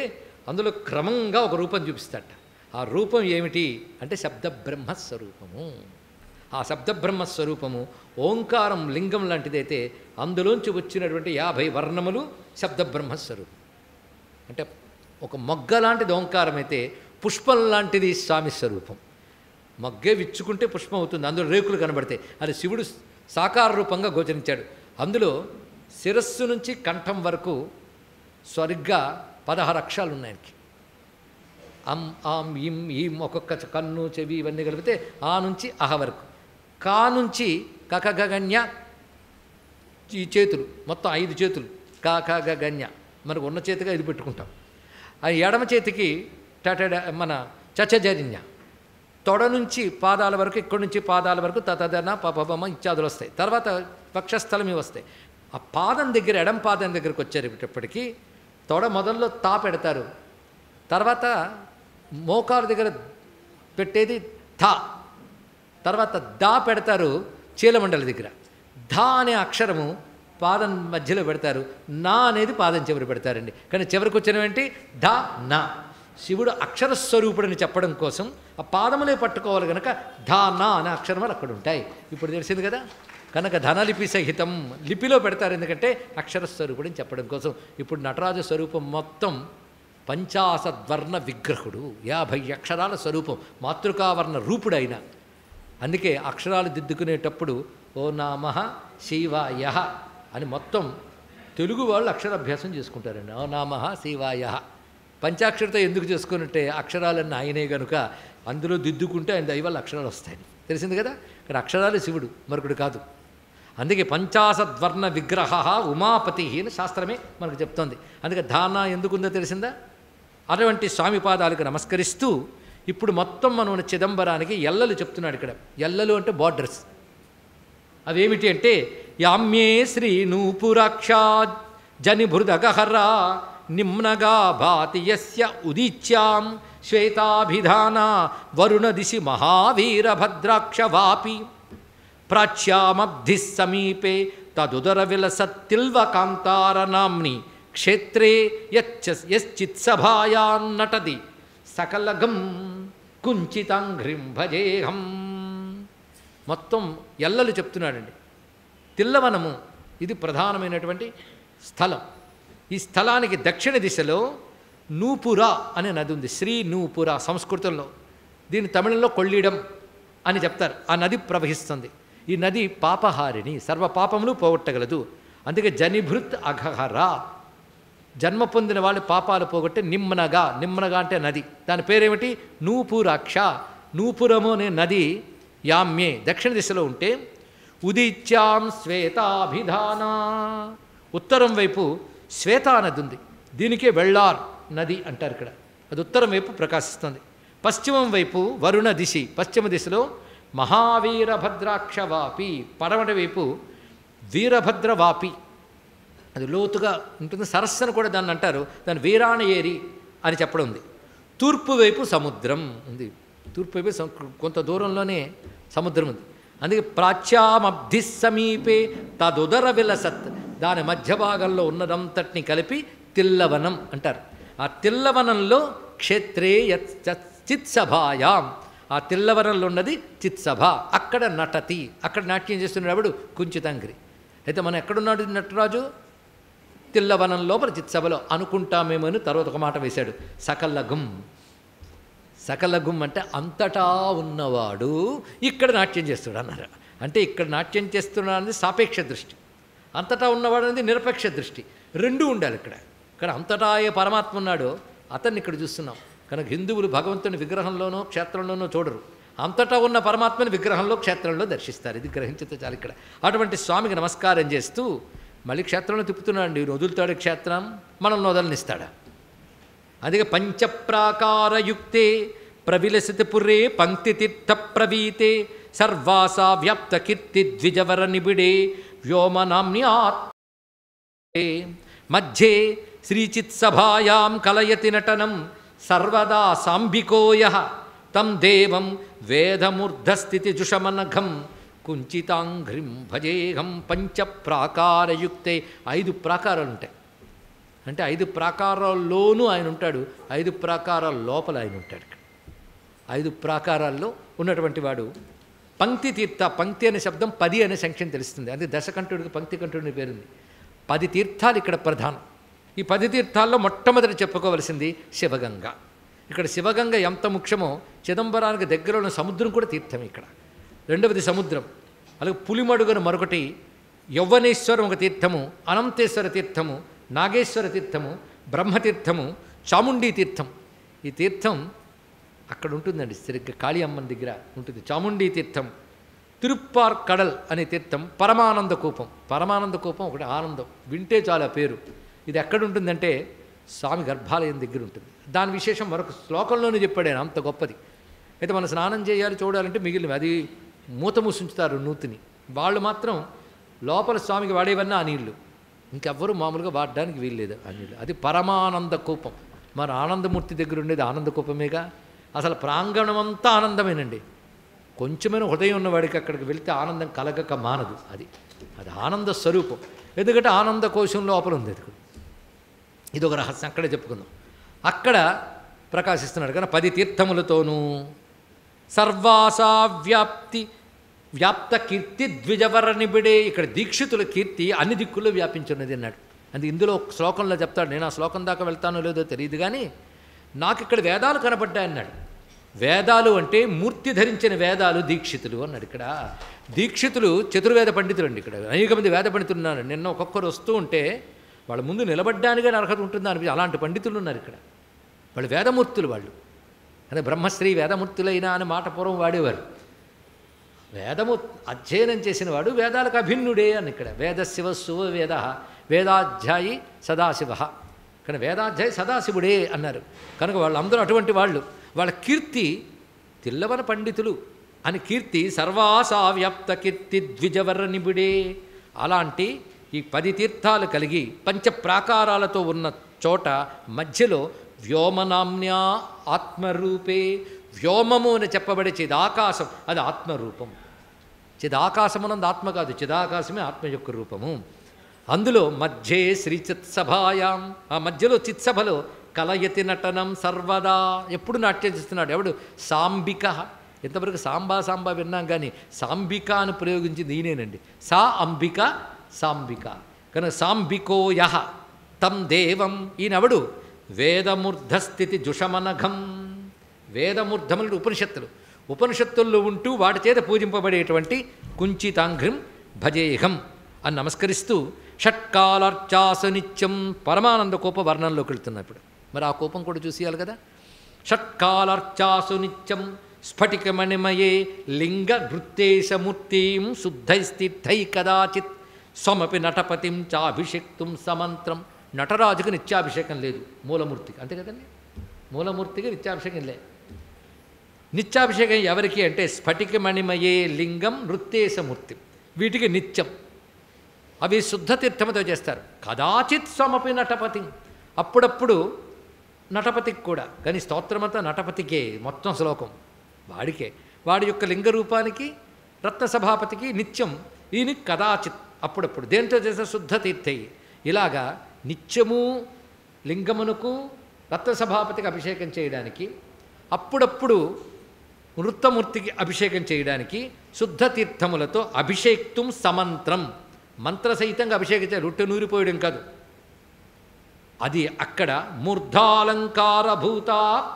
అందులో క్రమంగా ఒక రూపం చూపిస్తాడట. ఆ రూపం ఏమిటి అంటే శబ్దబ్రహ్మ స్వరూపము. ఆ శబ్దబ్రహ్మ స్వరూపము ఓంకారం లింగం లాంటిదైతే అందులోంచి వచ్చినటువంటి 50 వర్ణములు శబ్దబ్రహ్మ స్వరూపం. అంటే ఒక మొగ్గ లాంటిది ఓంకారం అయితే పుష్పం లాంటిది స్వామి స్వరూపం. మొగ్గే విచ్చుకుంటే పుష్పం అవుతుంది, అందులో రేకులు కనబడతాయి. అది శివుడు సాకార రూపంగా గోచరించాడు. అందులో శిరస్సు నుంచి కంఠం వరకు సరిగ్గా 16 అక్షరాలు ఉన్నాయి ఆయనకి. అం ఆం ఇం ఈం ఒక్కొక్క కన్ను చెవి ఇవన్నీ కలిపితే ఆ నుంచి అహ వరకు, కా నుంచి కకగగన్య ఈ చేతులు మొత్తం 5 చేతులు కకగగన్య. మనకు ఉన్న చేతిగా ఇది పెట్టుకుంటాం. ఆ ఎడమ చేతికి మన చచజరిన్య. తొడ నుంచి పాదాల వరకు, ఇక్కడి నుంచి పాదాల వరకు తతదన పపమ ఇత్యాదులు వస్తాయి. తర్వాత వక్షస్థలం ఇవి వస్తాయి. ఆ పాదం దగ్గర, ఎడం పాదం దగ్గరకు వచ్చేటప్పటికీ తొడ మొదల్లో తా పెడతారు. తర్వాత మోకాలు దగ్గర పెట్టేది థా, తర్వాత దా పెడతారు చీలమండలి దగ్గర. ధా అనే అక్షరము పాదం మధ్యలో పెడతారు, నా అనేది పాదం చివరి పెడతారండి. కానీ చివరికి వచ్చినవేంటి? ధ నా. శివుడు అక్షరస్వరూపుడని చెప్పడం కోసం ఆ పాదములే పట్టుకోవాలి కనుక ధా నా అనే అక్షరములు అక్కడ ఉంటాయి. ఇప్పుడు తెలిసింది కదా. కనుక ధనలిపి సహితం లిపిలో పెడతారు, ఎందుకంటే అక్షరస్వరూపుడని చెప్పడం కోసం. ఇప్పుడు నటరాజ స్వరూపం మొత్తం 50 విగ్రహుడు, 50 అక్షరాల స్వరూపం, మాతృకావర్ణ రూపుడైన. అందుకే అక్షరాలు దిద్దుకునేటప్పుడు ఓ నామః శివాయ అని మొత్తం తెలుగు వాళ్ళు అక్షరాభ్యాసం చేసుకుంటారండి. ఓ నామః శివాయ. పంచాక్షరితో ఎందుకు చేసుకున్నట్టే అక్షరాలన్నీ ఆయనే కనుక అందులో దిద్దుకుంటే ఆయన దైవాలు అక్షరాలు వస్తాయని తెలిసింది కదా. కానీ అక్షరాలు శివుడు, మరొకడు కాదు. అందుకే 50 విగ్రహ ఉమాపతి అని శాస్త్రమే మనకు చెప్తోంది. అందుకే ధాన ఎందుకుందో తెలిసిందా. అటువంటి స్వామి పాదాలకు నమస్కరిస్తూ ఇప్పుడు మొత్తం మనం చిదంబరానికి ఎల్లలు చెప్తున్నాడు ఇక్కడ. ఎల్లలు అంటే బార్డర్స్. అవేమిటి అంటే యామ్యే శ్రీ నూపురాక్షా జనిభృదగహరా నిమ్నగా భాతి యస్య ఉదీచ్యాం శ్వేతాభిధాన వరుణ దిశి మహావీరభద్రాక్షవాపి ప్రాచ్యామబ్ధి సమీపే తదుదర విలసత్తిల్వకాంతారనామ్ని క్షేత్రే యశ్చిత్సభాయాన్నటది సకలగం కుంచితాంఘ్రిం భజేహం. మొత్తం ఎల్లలు చెప్తున్నాడండి. తిల్లవనము ఇది ప్రధానమైనటువంటి స్థలం. ఈ స్థలానికి దక్షిణ దిశలో నూపుర అనే నది ఉంది. శ్రీ నూపుర సంస్కృతంలో, దీని తమిళంలో కొళ్ళిడం అని చెప్తారు. ఆ నది ప్రవహిస్తుంది. ఈ నది పాపహారిణి, సర్వ పాపములు పోగొట్టగలదు. అందుకే జనిభృత్ అఘహరా, జన్మ పొందిన వాళ్ళు పాపాలు పోగొట్టే నిమ్నగా. నిమ్నగా అంటే నది, దాని పేరేమిటి? నూపురాక్ష. నూపురము అనే నది యామ్యే దక్షిణ దిశలో ఉంటే ఉదీచ్యాం శ్వేతాభిధాన, ఉత్తరం వైపు శ్వేతా నది ఉంది. దీనికే వెళ్లార్ నది అంటారు ఇక్కడ. అది ఉత్తరం వైపు ప్రకాశిస్తుంది. పశ్చిమం వైపు వరుణ దిశి, పశ్చిమ దిశలో మహావీరభద్రాక్షవాపి, పడమటి వైపు వీరభద్రవాపి, అది లోతుగా ఉంటుంది. సరస్సును కూడా దాన్ని అంటారు, దాని వీరాణయేరి అని చెప్పడం ఉంది. తూర్పు వైపు సముద్రం ఉంది. తూర్పు వైపు కొంత దూరంలోనే సముద్రం ఉంది. అందుకే ప్రాచ్యామబ్ధి సమీపే తదుదర విలసత్, దాని మధ్య భాగంలో ఉన్నదంతటిని కలిపి తిల్లవనం అంటారు. ఆ తిల్లవనంలో క్షేత్రే చిత్సభాయాం, ఆ తిల్లవనంలో ఉన్నది చిత్సభ, అక్కడ నటతి, అక్కడ నాట్యం చేస్తున్నప్పుడు కుంచితాంగ్రి. అయితే మనం ఎక్కడున్నాడు నటరాజు? తిల్లవనం లోపల చిత్సభలో అనుకుంటామేమో అని తర్వాత ఒక మాట వేశాడు, సకలగుం. సకలగుం అంటే అంతటా ఉన్నవాడు ఇక్కడ నాట్యం చేస్తాడు అన్నారు. అంటే ఇక్కడ నాట్యం చేస్తున్నాడు అనేది సాపేక్ష దృష్టి, అంతటా ఉన్నవాడు అనేది నిరపేక్ష దృష్టి, రెండూ ఉండాలి. ఇక్కడ అంతటా ఏ పరమాత్మ ఉన్నాడో అతన్ని ఇక్కడ చూస్తున్నాం. కనుక హిందువులు భగవంతుని విగ్రహంలోనో క్షేత్రంలోనో చూడరు, అంతటా ఉన్న పరమాత్మని విగ్రహంలో క్షేత్రంలో దర్శిస్తారు. ఇది గ్రహించితే చాలు. ఇక్కడ అటువంటి స్వామికి నమస్కారం చేస్తూ మళ్ళీ క్షేత్రంలో తిప్పుతున్నాడు. వదులుతాడు క్షేత్రం, మనల్ని వదలనిస్తాడా? అందుకే పంచప్రాకారయుక్తే ప్రవిలసిత పురే పంక్తితీర్థ ప్రవీతే సర్వాసా వ్యాప్త కీర్తి ద్విజవర నిబిడే వ్యోమనామ్యాత్ మధ్యే శ్రీచిత్సభాయాం కలయతి నటనం సర్వదా సాంబికోయ తం దేవం వేదమూర్ధస్థితి జుషమనఘం కుంచితాంఘ్రిం భజేహం. పంచప్రాకారయుక్తే, 5 ప్రాకారాలు ఉంటాయి. అంటే 5 ప్రాకారాల్లోనూ ఆయన ఉంటాడు, 5 ప్రాకారాల లోపల ఆయన ఉంటాడు. 5 ప్రాకారాల్లో ఉన్నటువంటి వాడు పంక్తి తీర్థ. పంక్తి అనే శబ్దం 10 అనే సంఖ్యను తెలుస్తుంది. అంటే దశకంఠుడికి పంక్తి కంఠుడిని పేరుంది. 10 తీర్థాలు ఇక్కడ ప్రధానం. ఈ 10 తీర్థాల్లో మొట్టమొదటి చెప్పుకోవలసింది శివగంగ. ఇక్కడ శివగంగ ఎంత ముఖ్యమో, చిదంబరానికి దగ్గర ఉన్న సముద్రం కూడా తీర్థం. ఇక్కడ రెండవది సముద్రం. అలాగే పులిమడుగున మరొకటి యౌవనేశ్వరం ఒక తీర్థము, అనంతేశ్వర తీర్థము, నాగేశ్వర తీర్థము, బ్రహ్మతీర్థము, చాముండీ తీర్థం. ఈ తీర్థం అక్కడ ఉంటుందండి, సరిగ్గా కాళీ అమ్మన్ దగ్గర ఉంటుంది చాముండీ తీర్థం. తిరుప్పార్ కడల్ అనే తీర్థం పరమానంద కూపం. పరమానంద కూపం ఒకటి ఆనందం, వింటే చాలా పేరు. ఇది ఎక్కడ ఉంటుందంటే స్వామి గర్భాలయం దగ్గర ఉంటుంది. దాని విశేషం మరొక శ్లోకంలోనే చెప్పాడు ఆయన, అంత గొప్పది. అయితే మనం స్నానం చేయాలి చూడాలంటే మిగిలినవి అది మూత మూసించుతారు నూతిని, వాళ్ళు మాత్రం లోపల స్వామికి వాడేవన్నీ ఆ నీళ్లు, ఇంకెవ్వరూ మామూలుగా వాడడానికి వీల్లేదు ఆ నీళ్ళు. అది పరమానంద కూపం. మరి ఆనందమూర్తి దగ్గర ఉండేది ఆనంద కూపమేగా. అసలు ప్రాంగణం అంతా ఆనందమేనండి. కొంచెమైనా హృదయం ఉన్నవాడికి అక్కడికి వెళితే ఆనందం కలగక మానదు. అది ఆనంద స్వరూపం. ఎందుకంటే ఆనంద కోశం లోపల ఉంది. ఇది ఒక రహస్యం, అక్కడే చెప్పుకుందాం. అక్కడ ప్రకాశిస్తున్నాడు కానీ 10 తీర్థములతోనూ సర్వాసా వ్యాప్త కీర్తి ద్విజవర నిబిడే. ఇక్కడ దీక్షితుల కీర్తి అన్ని దిక్కుల్లో వ్యాపించున్నది అన్నాడు. అందుకే ఇందులో ఒక శ్లోకంలో చెప్తాడు, నేను ఆ శ్లోకం దాకా వెళ్తానో లేదో తెలియదు కానీ నాకు ఇక్కడ వేదాలు కనపడ్డాయి అన్నాడు. వేదాలు అంటే మూర్తి ధరించిన వేదాలు దీక్షితులు అన్నాడు. ఇక్కడ దీక్షితులు చతుర్వేద పండితులు అండి. ఇక్కడ అనేక మంది వేద పండితులు ఉన్నారు. నిన్న ఒక్కొక్కరు వస్తూ ఉంటే వాళ్ళ ముందు నిలబడ్డానికే అర్హత ఉంటుందా అనిపించి అలాంటి పండితులు ఉన్నారు ఇక్కడ. వాళ్ళు వేదమూర్తులు. వాళ్ళు అదే బ్రహ్మశ్రీ వేదమూర్తులైనా అనే మాట పూర్వం వాడేవారు. వేదము అధ్యయనం చేసిన వాడు వేదాలకు అభిన్నుడే అని ఇక్కడ. వేదశివస్సు వేద వేదాధ్యాయి సదాశివ, కానీ వేదాధ్యాయి సదాశివుడే అన్నారు. కనుక వాళ్ళందరూ అటువంటి వాళ్ళు. వాళ్ళ కీర్తి తిల్లవన పండితులు అని కీర్తి సర్వాసా వ్యాప్త కీర్తి ద్విజవర నిబిడే. అలాంటి ఈ 10 తీర్థాలు కలిగి పంచప్రాకారాలతో ఉన్న చోట మధ్యలో వ్యోమనామ్న్యా ఆత్మరూపే. వ్యోమము అని చెప్పబడే చిదాకాశం, అది ఆత్మరూపం. చిదాకాశమునందు ఆత్మ కాదు, చిదాకాశమే ఆత్మ యొక్క రూపము. అందులో మధ్యే శ్రీ చిత్సభాయాం, ఆ మధ్యలో చిత్సభలో కలయతి నటనం సర్వదా, ఎప్పుడు నాట్యం చేస్తున్నాడు. ఎవడు? సాంబిక. ఎంతవరకు సాంబా సాంబా విన్నాం కానీ సాంబిక అని ప్రయోగించింది ఈయనేనండి. సా అంబిక సాంబిక. కనుక సాంబికో యహ తం దేవం, ఈయనవడు వేదమూర్ధస్థితి జుషమనఘం. వేదమూర్ధములు ఉపనిషత్తులు, ఉపనిషత్తుల్లో ఉంటూ వాటి చేత పూజింపబడేటువంటి కుంచితాంఘ్రిం భజేహం అని నమస్కరిస్తూ షట్కాలార్చాసు నిత్యం పరమానంద కోప వర్ణంలోకి వెళ్తున్నాయి. ఇప్పుడు మరి ఆ కోపం కూడా చూసేయాలి కదా. షట్కాలార్చాసు నిత్యం స్ఫటికమణిమయే లింగ నృత్యేశమూర్తిం శుద్ధైస్థిద్ధై కదాచిత్ స్వమపి నటపతిం చాభిషేక్తుం సమంత్రం. నటరాజుకి నిత్యాభిషేకం లేదు, మూలమూర్తికి. అంతే కదండి, మూలమూర్తికి నిత్యాభిషేకం లేదు. నిత్యాభిషేకం ఎవరికి అంటే స్ఫటికమణిమయే లింగం నృత్యేశమూర్తి, వీటికి నిత్యం. అవి శుద్ధ తీర్థముతో చేస్తారు. కదాచిత్ స్వమపి నటపతి, అప్పుడప్పుడు నటపతికి కూడా. కానీ స్తోత్రమంతా నటపతికే మొత్తం శ్లోకం. వాడికే, వాడి యొక్క లింగ రూపానికి రత్న సభాపతికి నిత్యం, ఈయన కదాచిత్ అప్పుడప్పుడు దేంతో చేసే శుద్ధ తీర్థై. ఇలాగా నిత్యము లింగమునకు రత్న సభాపతికి అభిషేకం చేయడానికి, అప్పుడప్పుడు వృత్తమూర్తికి అభిషేకం చేయడానికి శుద్ధ తీర్థములతో అభిషేక్తుం సమంత్రం, మంత్రసహితంగా అభిషేకించారు, రొట్టె నూరిపోయడం కాదు. అది అక్కడ మూర్ధాలంకారభూత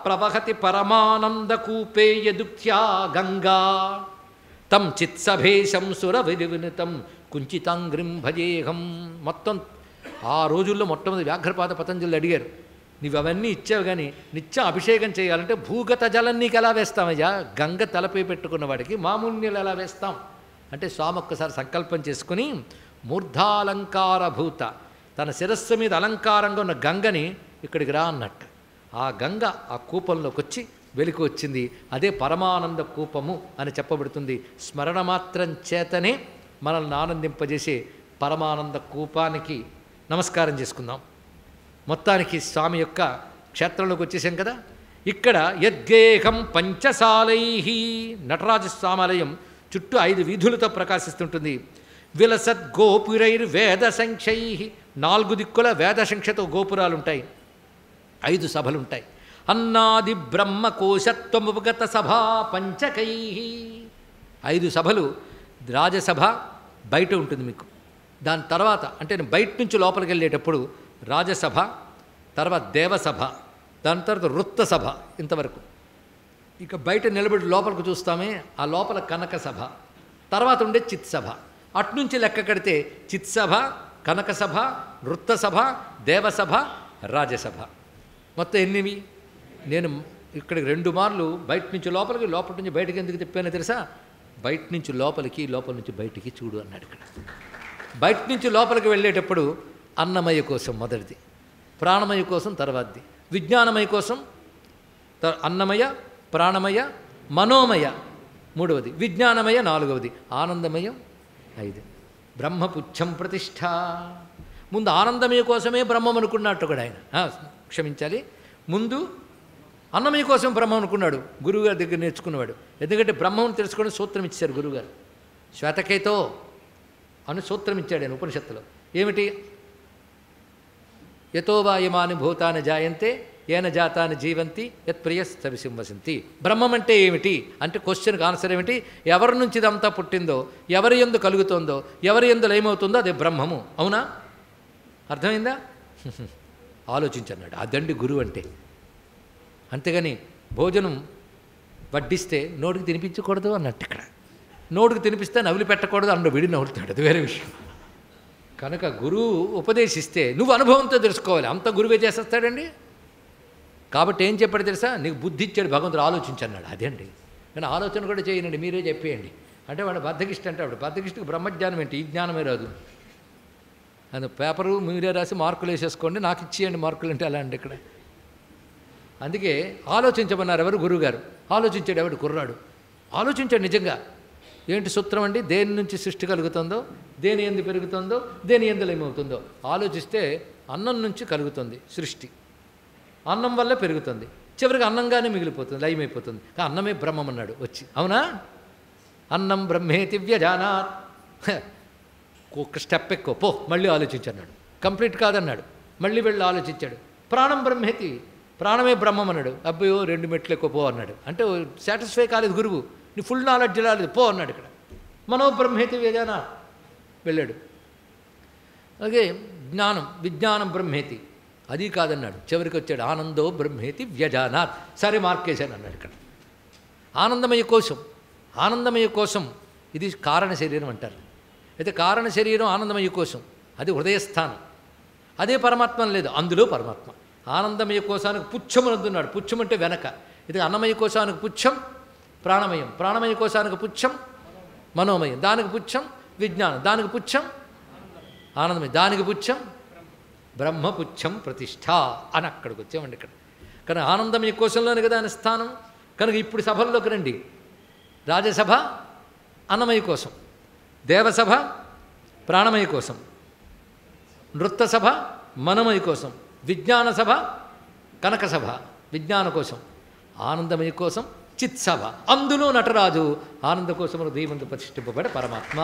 ప్రవహతి పరమానందకూపే యదుక్త్యా గంగా తం చిత్సభేశం సురవినితం కుంచితాంగ్రిం భజేహం. మొత్తం ఆ రోజుల్లో మొట్టమొదటి వ్యాఘ్రపాద పతంజలి అడిగారు, నువ్వు అవన్నీ ఇచ్చావు కానీ నిత్యం అభిషేకం చేయాలంటే భూగత జలం నీకు ఎలా వేస్తామయ్యా? గంగ తలపై పెట్టుకున్న వాడికి మామూలు నీళ్ళు ఎలా వేస్తాం అంటే స్వామి ఒక్కసారి సంకల్పం చేసుకుని మూర్ధాలంకారభూత, తన శిరస్సు మీద అలంకారంగా ఉన్న గంగని ఇక్కడికి రా అన్నట్టు. ఆ గంగ ఆ కూపంలోకి వచ్చి వెలికి వచ్చింది. అదే పరమానంద కూపము అని చెప్పబడుతుంది. స్మరణ మాత్రం చేతనే మనల్ని ఆనందింపజేసే పరమానంద కూపానికి నమస్కారం చేసుకుందాం. మొత్తానికి స్వామి యొక్క క్షేత్రంలోకి వచ్చేసాం కదా. ఇక్కడ యద్గేహం పంచసాలై, నటరాజస్వామాలయం చుట్టూ 5 వీధులతో ప్రకాశిస్తుంటుంది. విలసద్ గోపురైర్ వేద సంఖ్యై, 4 దిక్కుల వేద సంఖ్యతో గోపురాలుంటాయి, 5 సభలుంటాయి. అన్నాది బ్రహ్మకోశత్వముపగత సభా పంచకై, 5 సభలు. రాజసభ బయట ఉంటుంది మీకు, దాని తర్వాత అంటే బయట నుంచి లోపలికి వెళ్ళేటప్పుడు రాజసభ, తర్వాత దేవసభ, దాని తర్వాత వృత్త సభ, ఇంతవరకు. ఇక బయట నిలబడి లోపలికి చూస్తామే ఆ లోపల కనక సభ, తర్వాత ఉండే చిత్సభ. అట్నుంచి లెక్క కడితే చిత్సభ, కనక సభ, వృత్త సభ, దేవసభ, రాజసభ. మొత్తం ఎన్నివి? నేను ఇక్కడికి 2 మార్లు బయట నుంచి లోపలికి, లోపల నుంచి బయటకి ఎందుకు తిప్పానో తెలుసా? బయట నుంచి లోపలికి, లోపల నుంచి బయటికి చూడు అన్నాడు ఇక్కడ. బయట నుంచి లోపలికి వెళ్ళేటప్పుడు అన్నమయ కోసం మొదటిది, ప్రాణమయ కోసం తర్వాతది, విజ్ఞానమయ కోసం అన్నమయ, ప్రాణమయ, మనోమయ మూడవది, విజ్ఞానమయ నాలుగవది, ఆనందమయం 5. బ్రహ్మపుచ్చం ప్రతిష్ఠ. ముందు ఆనందమయ కోసమే బ్రహ్మం అనుకున్నట్టు కూడా ఆయన, క్షమించాలి, ముందు అన్నమయ కోసం బ్రహ్మం అనుకున్నాడు గురువుగారి దగ్గర నేర్చుకున్నవాడు. ఎందుకంటే బ్రహ్మం తెలుసుకొని సూత్రం ఇచ్చారు గురువుగారు. శ్వేతకేతో అని సూత్రం ఇచ్చాడు ఆయన ఉపనిషత్తులో. ఏమిటి? యతోవాయమాని భూతాన్ని జాయంతే ఏన జాతాన్ని జీవంతి యత్ ప్రియస్తవిసింవసింతి. బ్రహ్మం అంటే ఏమిటి అంటే క్వశ్చన్కి ఆన్సర్ ఏమిటి? ఎవరి నుంచి ఇదంతా పుట్టిందో, ఎవరి యందు కలుగుతోందో, ఎవరి యందు లయమవుతుందో అదే బ్రహ్మము. అవునా? అర్థమైందా? ఆలోచించన్నాడు. అదండి గురువు అంటే. అంతేగాని భోజనం వడ్డిస్తే నోటికి తినిపించకూడదు అన్నట్టు ఇక్కడ. నోటికి తినిపిస్తే నవ్వులు పెట్టకూడదు అన్న విడి నవ్వులుతాడు, అది వేరే విషయం. కనుక గురువు ఉపదేశిస్తే నువ్వు అనుభవంతో తెలుసుకోవాలి, అంత గురువే చేసేస్తాడండి. కాబట్టి ఏం చెప్పాడు తెలుసా? నీకు బుద్ధి ఇచ్చాడు భగవంతుడు, ఆలోచించన్నాడు. అదే అండి. కానీ ఆలోచన కూడా చేయనండి, మీరే చెప్పేయండి అంటే వాడు బద్ధకిష్ట అంటే వాడు బద్ధకిష్టకు బ్రహ్మజ్ఞానం ఏంటి? ఈ జ్ఞానమే రాదు. అది పేపరు మీరే రాసి మార్కులు వేసేసుకోండి, నాకు ఇచ్చేయండి మార్కులు అంటే అలా అండి ఇక్కడ. అందుకే ఆలోచించమన్నారు ఎవరు? గురువుగారు. ఆలోచించాడు ఎవడు? కుర్రాడు. ఆలోచించాడు నిజంగా. ఏంటి సూత్రం అండి? దేని నుంచి సృష్టి కలుగుతుందో, దేని ఎందు పెరుగుతుందో, దేని ఎందు లయమవుతుందో ఆలోచిస్తే అన్నం నుంచి కలుగుతుంది సృష్టి, అన్నం వల్ల పెరుగుతుంది, చివరికి అన్నంగానే మిగిలిపోతుంది, లయమైపోతుంది. అన్నమే బ్రహ్మం అన్నాడు వచ్చి. అవునా? అన్నం బ్రహ్మేతి వ్యజానాత్. ఒక స్టెప్ ఎక్కువ పో, మళ్ళీ ఆలోచించన్నాడు. కంప్లీట్ కాదన్నాడు, మళ్ళీ వెళ్ళి ఆలోచించాడు. ప్రాణం బ్రహ్మేతి, ప్రాణమే బ్రహ్మం అన్నాడు. అబ్బయో 2 మెట్లు ఎక్కువ పో అన్నాడు. అంటే సాటిస్ఫై కాలేదు గురువు, నీ ఫుల్ నాలెడ్జ్ రాలేదు, పో అన్నాడు ఇక్కడ. మనోబ్రహ్మేతి వ్యజానాత్ వెళ్ళాడు. అలాగే జ్ఞానం, విజ్ఞానం బ్రహ్మేతి, అది కాదన్నాడు. చివరికి వచ్చాడు ఆనందో బ్రహ్మేతి వ్యజానాత్. సరే మార్కేశాను అన్నాడు ఇక్కడ. ఆనందమయ కోశం, ఆనందమయ కోశం ఇది కారణ శరీరం అంటారు. అయితే కారణ శరీరం ఆనందమయ కోశం, అది హృదయస్థానం. అదే పరమాత్మ లేదు, అందులో పరమాత్మ. ఆనందమయ కోశానికి పుచ్చమునద్దున్నాడు. పుచ్చం అంటే వెనక. ఇది అన్నమయ కోశానికి పుచ్చం ప్రాణమయం, ప్రాణమయ కోశానికి పుచ్చం మనోమయం, దానికి పుచ్చం విజ్ఞానం, దానికి పుచ్చం ఆనందమయం, దానికి పుచ్చం బ్రహ్మపుచ్చం ప్రతిష్ఠ అని అక్కడికి వచ్చామండి ఇక్కడ. కానీ ఆనందమయ కోశంలోనే కదా ఆయన స్థానం. కనుక ఇప్పుడు సభల్లోకి రండి. రాజసభ అన్నమయ కోసం, దేవసభ ప్రాణమయ కోసం, నృత్త సభ మనమయ కోసం, విజ్ఞాన సభ కనక సభ విజ్ఞాన కోసం, ఆనందమయ కోసం చిత్సభ, అందులో నటరాజు ఆనందకోశమును దైవంతో ప్రతిష్ఠింపబడే పరమాత్మ.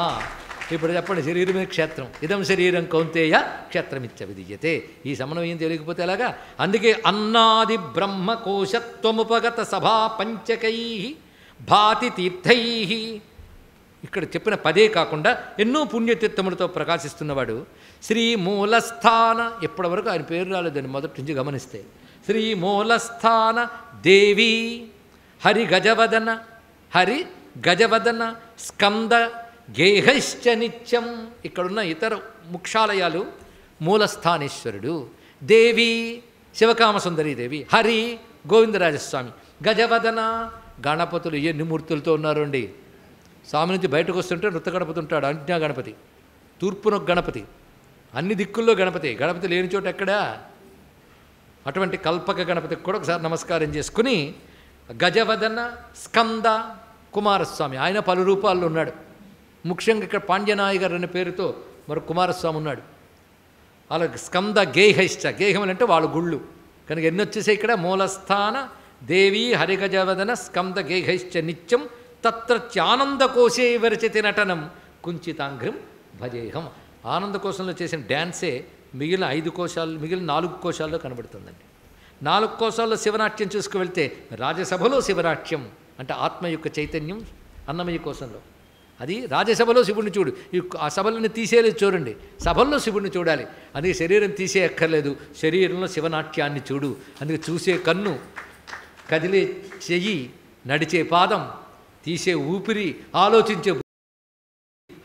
ఇప్పుడు చెప్పండి, శరీరమే క్షేత్రం, ఇదం శరీరం కౌంతేయ క్షేత్రమిచ్చ విధీయతే. ఈ సమన్వయం తెలియకపోతే ఎలాగా? అందుకే అన్నాది బ్రహ్మకోశత్వముపగత సభా పంచకై భాతి తీర్థై. ఇక్కడ చెప్పిన పదే కాకుండా ఎన్నో పుణ్యతీర్థములతో ప్రకాశిస్తున్నవాడు శ్రీమూలస్థాన. ఎప్పటి వరకు ఆయన పేరు రాలేదని మొదటి నుంచి గమనిస్తే. శ్రీమూలస్థాన దేవి హరి గజవదన స్కంద గేహశ్చ నిత్యం. ఇక్కడున్న ఇతర ముక్షాలయాలు మూలస్థానేశ్వరుడు, దేవి శివకామసుందరీదేవి, హరి గోవిందరాజస్వామి, గజవదన గణపతులు. ఎన్ని మూర్తులతో ఉన్నారండి. స్వామి నుంచి బయటకు వస్తుంటే నృత్య గణపతి ఉంటాడు, అంజ్ఞా గణపతి, తూర్పున గణపతి, అన్ని దిక్కుల్లో గణపతి. గణపతి లేని చోట ఎక్కడా? అటువంటి కల్పక గణపతికి కూడా ఒకసారి నమస్కారం చేసుకుని, గజవదన స్కంద కుమారస్వామి, ఆయన పలు రూపాల్లో ఉన్నాడు. ముఖ్యంగా ఇక్కడ పాండ్యనాయగర్ అనే పేరుతో మరొక కుమారస్వామి ఉన్నాడు. అలాగే స్కంద గేహైష్ట, గేహములంటే వాళ్ళ గుళ్ళు కనుక ఎన్ని వచ్చేసాయి ఇక్కడ. మూలస్థాన దేవి హరిగజవదన స్కంద గేహైశ్చ నిత్యం తత్రత్యానందకోశే విరచితి నటనం కుంచితాంఘ్రం భజేహం. ఆనందకోశంలో చేసిన డ్యాన్సే మిగిలిన 5 కోశాలు, మిగిలిన 4 కోశాల్లో కనబడుతుందండి. 4 కోశాల్లో శివనాట్యం చూసుకువెళ్తే రాజసభలో శివనాట్యం అంటే ఆత్మ యొక్క చైతన్యం అన్నమయ్య కోశంలో. అది రాజసభలో శివుడిని చూడు, ఆ సభలను తీసేలేదు చూడండి, సభల్లో శివుడిని చూడాలి. అందుకే శరీరం తీసే అక్కర్లేదు, శరీరంలో శివనాట్యాన్ని చూడు. అందుకే చూసే కన్ను, కదిలే చెయ్యి, నడిచే పాదం, తీసే ఊపిరి, ఆలోచించే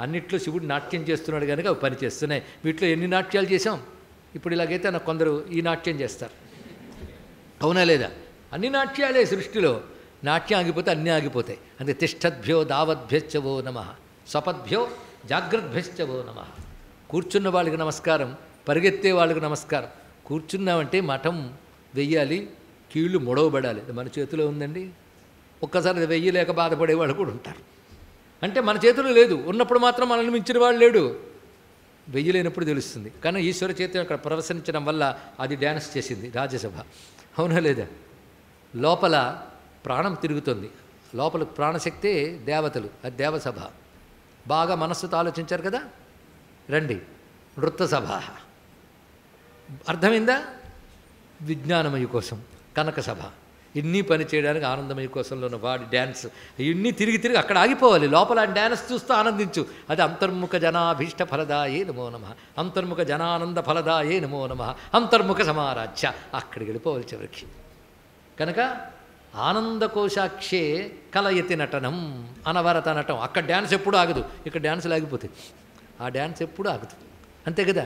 అన్నిట్లో శివుడు నాట్యం చేస్తున్నాడు కనుక అవి పనిచేస్తున్నాయి. వీటిలో ఎన్ని నాట్యాలు చేసాం. ఇప్పుడు ఇలాగైతే నాకు కొందరు ఈ నాట్యం చేస్తారు, అవునా లేదా? అన్ని నాట్యాలే సృష్టిలో. నాట్యం ఆగిపోతే అన్నీ ఆగిపోతాయి. అందుకే తిష్టద్భ్యో దావద్భ్యశ్చవో నమః, స్వపద్భ్యో జాగ్రద్భ్యశ్చవో నమః. కూర్చున్న వాళ్ళకి నమస్కారం, పరిగెత్తే వాళ్ళకి నమస్కారం. కూర్చున్నామంటే మఠం వెయ్యాలి, కీళ్ళు ముడవబడాలి. మన చేతిలో ఉందండి. ఒక్కసారి వెయ్యలేక బాధపడేవాళ్ళు కూడా ఉంటారు. అంటే మన చేతిలో లేదు, ఉన్నప్పుడు మాత్రం మనల్ని మించిన వాడు లేడు. వెయ్యలేనప్పుడు తెలుస్తుంది. కానీ ఈశ్వర చైతన్యం అక్కడ ప్రదర్శించడం వల్ల అది డ్యాన్స్ చేసింది రాజ్యసభ, అవునా లేదా? లోపల ప్రాణం తిరుగుతుంది, లోపల ప్రాణశక్తే దేవతలు, అది దేవసభ. బాగా మనస్సుతో ఆలోచించారు కదా. రండి, నృత్యసభ అర్థమైందా? విజ్ఞానమయ కోసం కనక సభ. ఇన్ని పని చేయడానికి ఆనందమయ కోసంలో ఉన్న వాడి డ్యాన్స్ ఇన్ని తిరిగి తిరిగి అక్కడ ఆగిపోవాలి. లోపల డ్యాన్స్ చూస్తూ ఆనందించు. అది అంతర్ముఖ జనాభీష్ట ఫలదాయే నమో నమః, అంతర్ముఖ జనానంద ఫలదాయే నమో నమః, అంతర్ముఖ సమారాధ్య. అక్కడికి వెళ్ళిపోవాలి చివరికి. కనుక ఆనందకోశాక్షే కలయతి నటనం, అనవరత నటం. అక్కడ డ్యాన్స్ ఎప్పుడు ఆగదు, ఇక్కడ డ్యాన్సులు ఆగిపోతాయి. ఆ డ్యాన్స్ ఎప్పుడు ఆగదు, అంతే కదా.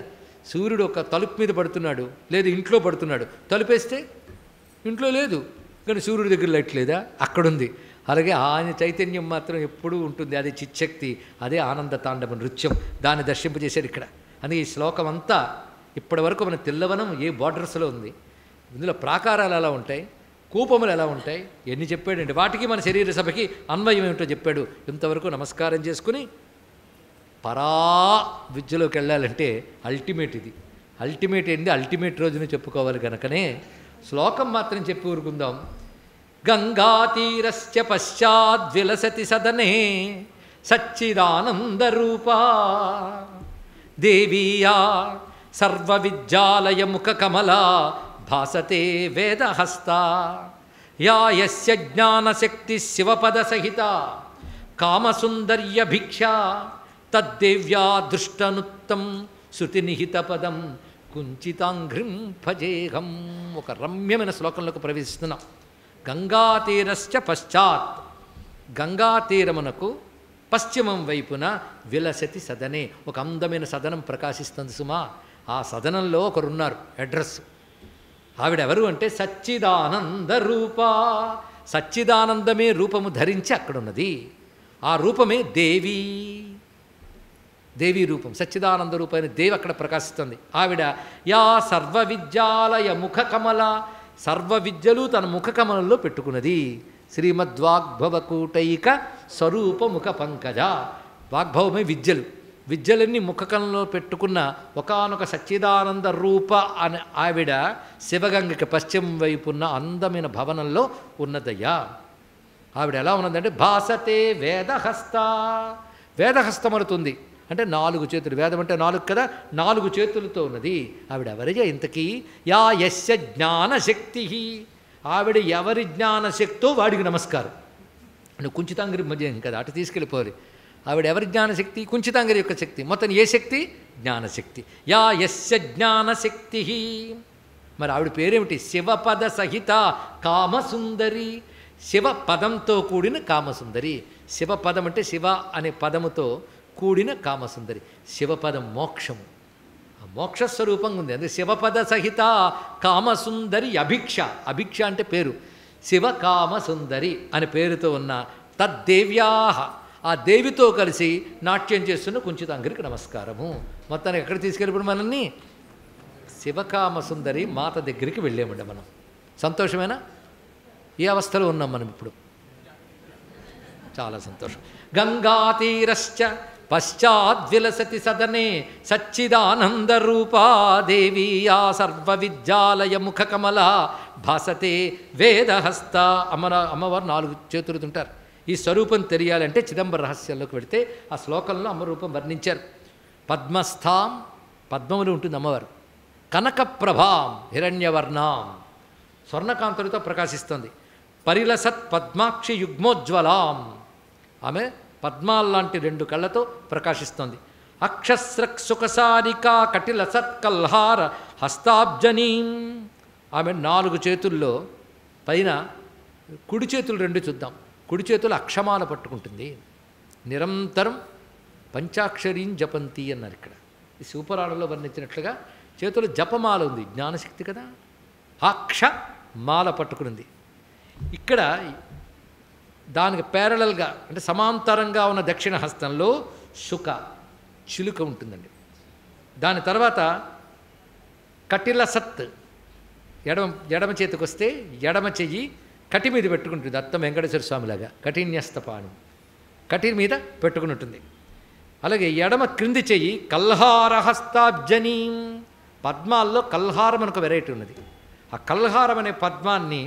సూర్యుడు ఒక తలుపు మీద పడుతున్నాడు, లేదు ఇంట్లో పడుతున్నాడు, తలుపేస్తే ఇంట్లో లేదు, కానీ సూర్యుడి దగ్గర లైట్ లేదా? అక్కడుంది. అలాగే ఆయన చైతన్యం మాత్రం ఎప్పుడూ ఉంటుంది. అది చిచ్చక్తి, అదే ఆనంద తాండవ నృత్యం. దాన్ని దర్శింపజేశారు ఇక్కడ. అందుకే ఈ శ్లోకం అంతా ఇప్పటి వరకు మన తెల్లవనం ఏ బార్డర్స్లో ఉంది, ఇందులో ప్రాకారాలు ఎలా ఉంటాయి, కూపములు ఎలా ఉంటాయి, ఎన్ని చెప్పాడండి. వాటికి మన శరీర సభకి అన్వయం ఏమిటో చెప్పాడు. ఇంతవరకు నమస్కారం చేసుకుని పరా విద్యలోకి వెళ్ళాలంటే అల్టిమేట్ ఇది. అల్టిమేట్ ఏంది? అల్టిమేట్ రోజున చెప్పుకోవాలి కనుకనే శ్లోకం మాత్రం చెప్పి ఊరుకుందాం. గంగాతీరస్య పశ్చాద్విలసతి సదనే సచ్చిదానందరూపా దేవీయా సర్వవిద్యాలయ ముఖ కమలా భాసతే వేదహస్త యా యస్య జ్ఞానశక్తి శివపద సహిత కామసుందర్య భిక్షా తద్దేవ్యా దృష్టనుత్తం శృతినిహిత పదం కుంచితాంఘ్రిం భజేహం. ఒక రమ్యమైన శ్లోకంలోకి ప్రవేశిస్తున్నాం. గంగాతీరస్య పశ్చాత్, గంగాతీరమునకు పశ్చిమం వైపున విలసతి సదనే, ఒక అందమైన సదనం ప్రకాశిస్తుంది సుమా. ఆ సదనంలో ఒకరున్నారు, అడ్రస్. ఆవిడెవరు అంటే సచ్చిదానంద రూపా. సచ్చిదానందమే రూపము ధరించి అక్కడున్నది. ఆ రూపమే దేవి. దేవీ రూపం, సచ్చిదానంద రూపమైన దేవి అక్కడ ప్రకాశిస్తుంది. ఆవిడ యా సర్వ విద్యాలయ ముఖ కమల, సర్వ విద్యలు తన ముఖ కమలంలో పెట్టుకున్నది. శ్రీమద్వాగ్భవకూటైక స్వరూప ముఖ పంకజ. వాగ్భవమే విద్యలు, విద్యలన్నీ ముఖకంలో పెట్టుకున్న ఒకానొక సచ్చిదానంద రూప అని ఆవిడ శివగంగకి పశ్చిమ వైపున్న అందమైన భవనంలో ఉన్నదయ్యా. ఆవిడ ఎలా ఉన్నదంటే భాసతే వేదహస్త, వేదహస్తమరుతుంది అంటే 4 చేతులు, వేదం అంటే 4 కదా, 4 చేతులతో ఉన్నది. ఆవిడ ఎవరిగా ఇంతకీ? యా యస్య జ్ఞానశక్తి, ఆవిడ ఎవరి జ్ఞానశక్తో వాడికి నమస్కారం. నువ్వు కుంచితాంగిరి మధ్య కదా అటు తీసుకెళ్ళిపోవాలి. ఆవిడ ఎవరి జ్ఞానశక్తి? కుంచితాంగిరి యొక్క శక్తి. మొత్తం ఏ శక్తి? జ్ఞానశక్తి. యా యస్య జ్ఞానశక్తి. మరి ఆవిడ పేరేమిటి? శివపద సహిత కామసుందరి. శివ పదంతో కూడిన కామసుందరి. శివపదం అంటే శివ అనే పదముతో కూడిన కామసుందరి. శివపదం మోక్షము, ఆ మోక్షస్వరూపంగా ఉంది. అందుకే శివపద సహిత కామసుందరి అభిక్ష. అభిక్ష అంటే పేరు. శివకామసుందరి అనే పేరుతో ఉన్న తద్దేవ్యాహ, ఆ దేవితో కలిసి నాట్యం చేస్తున్న కుంచితాంగిరికి నమస్కారము. మొత్తానికి ఎక్కడ తీసుకెళ్ళిపోయి మనల్ని? శివకామసుందరి మాత దగ్గరికి వెళ్ళామండి మనం. సంతోషమేనా? ఏ అవస్థలో ఉన్నాం మనం ఇప్పుడు? చాలా సంతోషం. గంగాతీరశ్చ పశ్చాద్విలసతి సదనే సచ్చిదానందరూపా దేవీయా సర్వవిద్యాలయ ముఖకమల భాసతే వేదహస్త. అమ్మవారు 4 చేతులు ఉంటారు. ఈ స్వరూపం తెలియాలంటే చిదంబర రహస్యంలోకి వెళితే ఆ శ్లోకంలో అమ్మరూపం వర్ణించారు. పద్మస్థాం, పద్మములు ఉంటుంది అమ్మవారు. కనకప్రభాం హిరణ్యవర్ణాం, స్వర్ణకాంతులతో ప్రకాశిస్తుంది. పరిలసత్ పద్మాక్షి యుగ్మోజ్వలాం, ఆమె పద్మాల్లాంటి 2 కళ్ళతో ప్రకాశిస్తోంది. అక్షస్రక్సుకసారికా కటిలసత్కల్హార హస్తాబ్జనీం, ఆమె 4 చేతుల్లో పైన కుడి చేతులు 2 చూద్దాం. కుడి చేతులు అక్షమాల పట్టుకుంటుంది. నిరంతరం పంచాక్షరీం జపంతి అన్నారు ఇక్కడ. ఈ శివపురాణంలో వర్ణించినట్లుగా చేతులు జపమాల ఉంది. జ్ఞానశక్తి కదా, అక్ష మాల పట్టుకునింది. ఇక్కడ దానికి ప్యారలల్గా అంటే సమాంతరంగా ఉన్న దక్షిణ హస్తంలో శుక చిలుక ఉంటుందండి. దాని తర్వాత కటిలసత్, ఎడమ చేతికి వస్తే ఎడమ చెయ్యి కటి మీద పెట్టుకుంటుంది. అత్తం వెంకటేశ్వర స్వామిలాగా కఠిన్యస్తపాణి కటి మీద పెట్టుకుని ఉంటుంది. అలాగే ఎడమ క్రింది చెయ్యి కల్హారహస్తాబ్జనీం, పద్మాల్లో కల్హారం అని ఒక వెరైటీ ఉన్నది. ఆ కల్హారం అనే పద్మాన్ని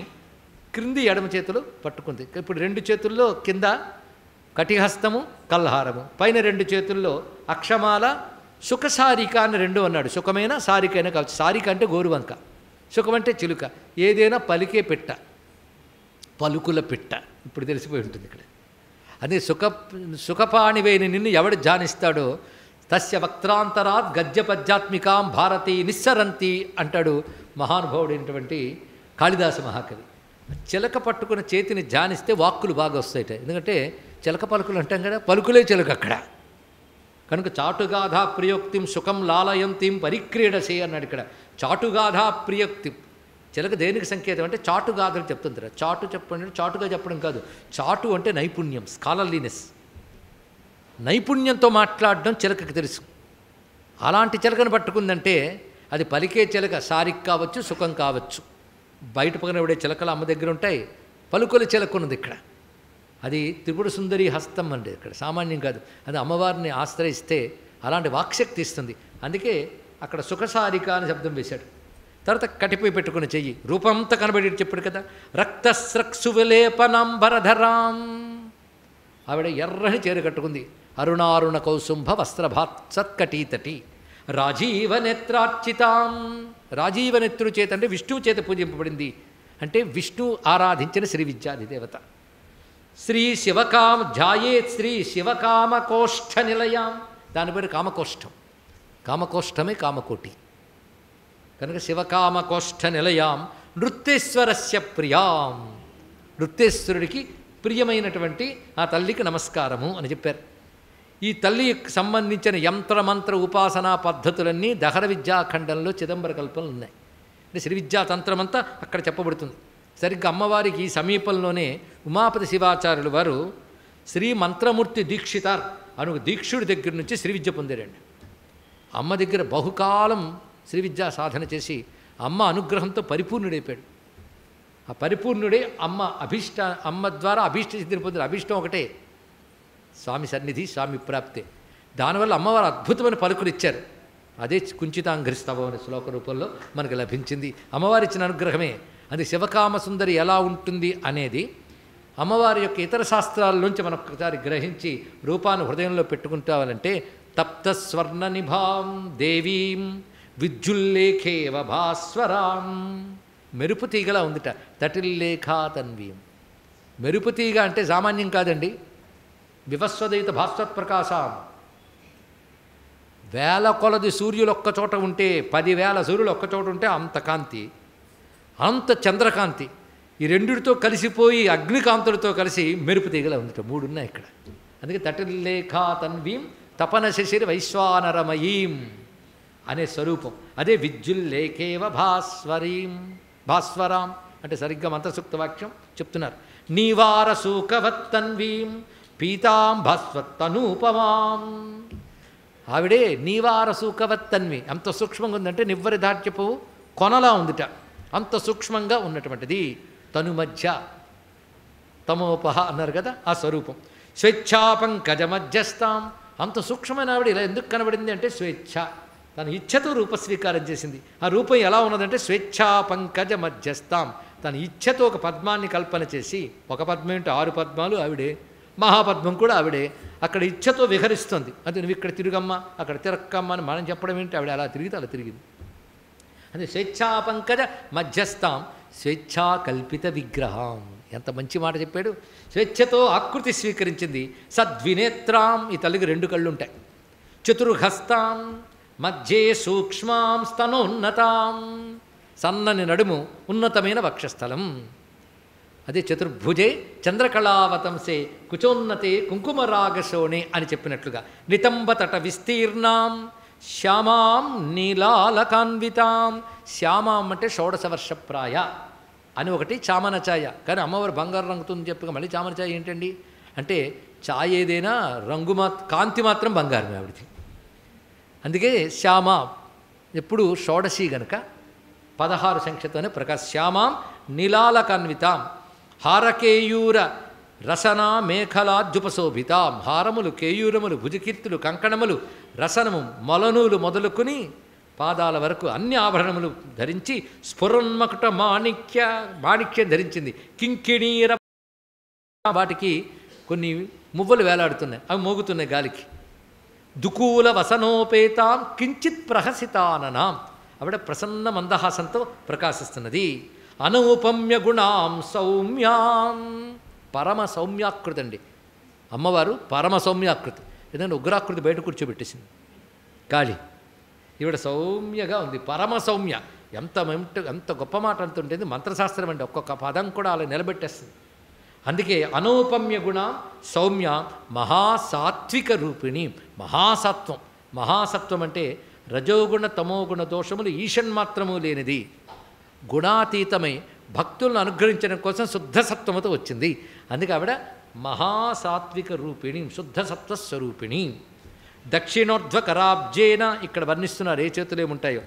క్రింది ఎడమ చేతులు పట్టుకుంది. ఇప్పుడు 2 చేతుల్లో కింద కటిహస్తము కల్హారము, పైన 2 చేతుల్లో అక్షమాల సుఖసారిక అని 2 అన్నాడు. సుఖమైన సారికైనా కావచ్చు. సారిక అంటే గోరువంక, సుఖం అంటే చిలుక. ఏదైనా పలికే పెట్ట, పలుకుల పిట్ట. ఇప్పుడు తెలిసిపోయి ఉంటుంది ఇక్కడ. అదే సుఖపాణివేని నిన్ను ఎవడు ధ్యానిస్తాడో తస్య వక్త్రాంతరాత్ గద్యపద్యాత్మికాం భారతి నిస్సరంతి అంటాడు మహానుభావుడైనటువంటి కాళిదాస మహాకవి. చిలక పట్టుకున్న చేతిని ధ్యానిస్తే వాక్కులు బాగా వస్తాయట. ఎందుకంటే చిలక పలుకులు అంటాం కదా, పలుకులే చిలక అక్కడ. కనుక చాటుగాథా ప్రియోక్తిం సుఖం లాలయంతిం పరిక్రీడసే అన్నాడు ఇక్కడ. చాటుగాథా ప్రియోక్తి, చిలక దేనికి సంకేతం అంటే చాటుగాథలు చెప్తుంటారు. చాటు చెప్పండి, చాటుగా చెప్పడం కాదు. చాటు అంటే నైపుణ్యం, స్కాలర్లీనెస్. నైపుణ్యంతో మాట్లాడడం చిలకకి తెలుసు. అలాంటి చిలకను పట్టుకుందంటే అది పలికే చిలక. సారిక కావచ్చు, సుఖం కావచ్చు. బయట పక్కన పడే చిలకలు అమ్మ దగ్గర ఉంటాయి. పలుకుల చిలక ఉన్నది ఇక్కడ. అది త్రిపుర సుందరి హస్తం అండి. ఇక్కడ సామాన్యం కాదు. అది అమ్మవారిని ఆశ్రయిస్తే అలాంటి వాక్శక్తి ఇస్తుంది. అందుకే అక్కడ సుఖసారిక అని శబ్దం వేశాడు. తర్వాత కటిపై పెట్టుకుని చెయ్యి రూపంతా కనబడి చెప్పాడు కదా. రక్తస్రక్సు విలేపనాంబరధరాం, ఆవిడ ఎర్రని చీర కట్టుకుంది. అరుణారుణ కౌసుంభ వస్త్రభాత్ సత్కటీతటి రాజీవ నేత్రార్చితాం, రాజీవ నేత్రు చేత అంటే విష్ణువు చేత పూజింపబడింది. అంటే విష్ణు ఆరాధించిన శ్రీ విద్యాధిదేవత. శ్రీ శివకామ ధ్యాయేత్ శ్రీ శివకామకోష్ఠ నిలయాం, దాని పేరు కామకోష్ఠం. కామకోష్ఠమే కామకోటి. కనుక శివకామకోష్ఠ నిలయాం నృత్యేశ్వరస్య ప్రియాం, నృత్యేశ్వరుడికి ప్రియమైనటువంటి ఆ తల్లికి నమస్కారము అని చెప్పారు. ఈ తల్లికి సంబంధించిన యంత్రమంత్ర ఉపాసనా పద్ధతులన్నీ దహర విద్యాఖండంలో చిదంబర కల్పనలు ఉన్నాయి. అంటే శ్రీ విద్యా తంత్రమంతా అక్కడ చెప్పబడుతుంది. సరిగ్గా అమ్మవారికి ఈ సమీపంలోనే ఉమాపతి శివాచార్యులు వారు శ్రీ మంత్రమూర్తి దీక్షితార్ అను దీక్షుడి దగ్గర నుంచి శ్రీ విద్య పొందారండి. అమ్మ దగ్గర బహుకాలం శ్రీ విద్యా సాధన చేసి అమ్మ అనుగ్రహంతో పరిపూర్ణుడైపోయాడు. ఆ పరిపూర్ణుడే అమ్మ ద్వారా అభీష్ట సిద్ధిని పొందారు. అభీష్టం ఒకటే, స్వామి సన్నిధి, స్వామి ప్రాప్తే. దానివల్ల అమ్మవారు అద్భుతమైన పలుకులు ఇచ్చారు. అదే కుంచితాంఘ్రిస్తవం అనే శ్లోక రూపంలో మనకు లభించింది. అమ్మవారు ఇచ్చిన అనుగ్రహమే. అది శివకామసుందరి ఎలా ఉంటుంది అనేది అమ్మవారి యొక్క ఇతర శాస్త్రాల నుంచి మనం ఒకసారి గ్రహించి రూపాన్ని హృదయంలో పెట్టుకుంటావాలంటే తప్త స్వర్ణ నిభాం దేవీం విద్యుల్లేఖేవ భాస్వరాం, మెరుపు తీగలా ఉందిట. తటిల్లేఖా తన్వీం, మెరుపు తీగ అంటే సామాన్యం కాదండి. వివస్వదయిత భాస్వత్ప్రకాశాం, వేల కొలది సూర్యులు ఒక్కచోట ఉంటే 10,000 సూర్యులు ఒక్కచోట ఉంటే అంత కాంతి, అంత చంద్రకాంతి, ఈ రెండిటితో కలిసిపోయి అగ్నికాంతులతో కలిసి మెరుపు తీగలా ఉందిట. 3 ఉన్నాయి ఇక్కడ. అందుకే తటిల్లేఖా తన్వీం తపన శశిర్ వైశ్వానరమయీం అనే స్వరూపం. అదే విద్యుల్లేఖేవ భాస్వరాం అంటే సరిగ్గా మంత్రసూక్త వాక్యం చెప్తున్నారు. నీవార సూకవత్తన్వీం పీతాం భాస్వత్తనూపమాం, ఆవిడే నీవార సూకవత్తన్వి, అంత సూక్ష్మంగా ఉందంటే నివ్వరి దాట్యపు కొనలా ఉందిట, అంత సూక్ష్మంగా ఉన్నటువంటిది. తను మధ్య తమోపహ అన్నారు కదా ఆ స్వరూపం. స్వేచ్ఛాపంకజ మధ్యస్థాం, అంత సూక్ష్మమైన ఆవిడ ఇలా ఎందుకు కనబడింది అంటే స్వేచ్ఛ, తన ఇచ్ఛతో రూపస్వీకారం చేసింది. ఆ రూపం ఎలా ఉన్నదంటే స్వేచ్ఛాపంకజ మధ్యస్థాం, తన ఇచ్ఛతో ఒక పద్మాన్ని కల్పన చేసి, ఒక పద్మం ఏంటి 6 పద్మాలు ఆవిడే, మహాపద్మం కూడా ఆవిడే, అక్కడ ఇచ్ఛతో విహరిస్తుంది. అది నువ్వు ఇక్కడ తిరుగమ్మ అక్కడ తిరక్కమ్మ అని మనం చెప్పడం ఏంటి, ఆవిడ అలా తిరిగితే అలా తిరిగింది. అదే స్వేచ్ఛాపంకజ మధ్యస్థాం స్వేచ్ఛాకల్పిత విగ్రహం, ఎంత మంచి మాట చెప్పాడు. స్వేచ్ఛతో ఆకృతి స్వీకరించింది. సద్వినేత్రాం, ఈ తల్లికి 2 కళ్ళు ఉంటాయి. చతుర్హస్తాం మధ్యే సూక్ష్మాం స్తనోన్నతాం, సన్నని నడుము ఉన్నతమైన వక్షస్థలం. అదే చతుర్భుజే చంద్రకళావతంసే కుచోన్నతే కుంకుమరాగశోణే అని చెప్పినట్లుగా. నితంబతట విస్తీర్ణాం శ్యామాం నీలాలకాన్వితాం, శ్యామాం అంటే షోడశవర్షప్రాయ అని ఒకటి చామన ఛాయ. కానీ అమ్మవారు బంగారు రంగుతుందని చెప్పగా మళ్ళీ చామన ఛాయ ఏంటండి అంటే, ఛాయ ఏదైనా రంగు కాంతి మాత్రం బంగారమే ఆవిడది. అందుకే శ్యామ ఎప్పుడు షోడశి గనక 16 సంఖ్యతోనే శ్యామాం నీలాలకాన్వితాం హారకేయూర రసనా మేఖలాద్యుపశోభితాం, హారములు కేయూరములు భుజకీర్తులు కంకణములు రసనము మొలనూలు మొదలుకొని పాదాల వరకు అన్ని ఆభరణములు ధరించి స్ఫురన్మకుట మాణిక్యం ధరించింది. కింకిణీర, వాటికి కొన్ని మువ్వలు వేలాడుతున్నాయి, అవి మోగుతున్నాయి గాలికి. దుకూల వసనోపేతాం కించిత్ ప్రహసితాననాం, ఆవిడ ప్రసన్న మందహాసంతో ప్రకాశిస్తున్నది. అనూపమ్య గుణాం సౌమ్యాం, పరమ సౌమ్యాకృతి అండి అమ్మవారు, పరమ సౌమ్యాకృతి. ఏదంటే ఉగ్రాకృతి బయట కూర్చోబెట్టేసింది కాళీ, ఈవిడ సౌమ్యగా ఉంది, పరమ సౌమ్య. ఎంత గొప్ప మాట అంటుంటుంది మంత్రశాస్త్రం అండి, ఒక్కొక్క పదం కూడా అలా నిలబెట్టేస్తుంది. అందుకే అనూపమ్య గుణ సౌమ్య మహాసాత్విక రూపిణి, మహాసత్వం. మహాసత్వం అంటే రజోగుణ తమోగుణ దోషములు ఈషన్మాత్రము లేనిది, గుణాతీతమై భక్తులను అనుగ్రహించడం కోసం శుద్ధ సత్వముతో వచ్చింది. అందుకే ఆవిడ మహాసాత్విక రూపిణి, శుద్ధ సత్వస్వరూపిణి. దక్షిణోర్ధ్వకరాబ్జేన, ఇక్కడ వర్ణిస్తున్నారు ఏ చేతులు ఏముంటాయో.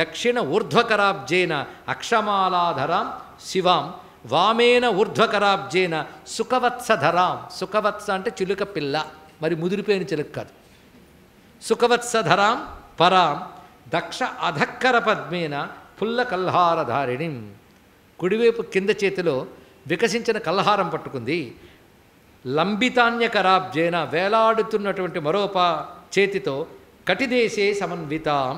దక్షిణ ఊర్ధ్వకరాబ్జేన అక్షమాలాధరాం శివాం, వామేన ఊర్ధ్వకరాబ్జేన సుఖవత్సధరాం. సుఖవత్స అంటే చిలుక పిల్ల, మరి ముదిరిపోయిన చిలుక కాదు. సుఖవత్సధరాం పరాం దక్ష అధక్కర పద్మేన పుల్ల కల్హారధారిణి, కుడివైపు కింద చేతిలో వికసించిన కల్హారం పట్టుకుంది. లంబితాన్యకరాబ్జేన, వేలాడుతున్నటువంటి మరోప చేతితో కటిదేశే సమన్వితాం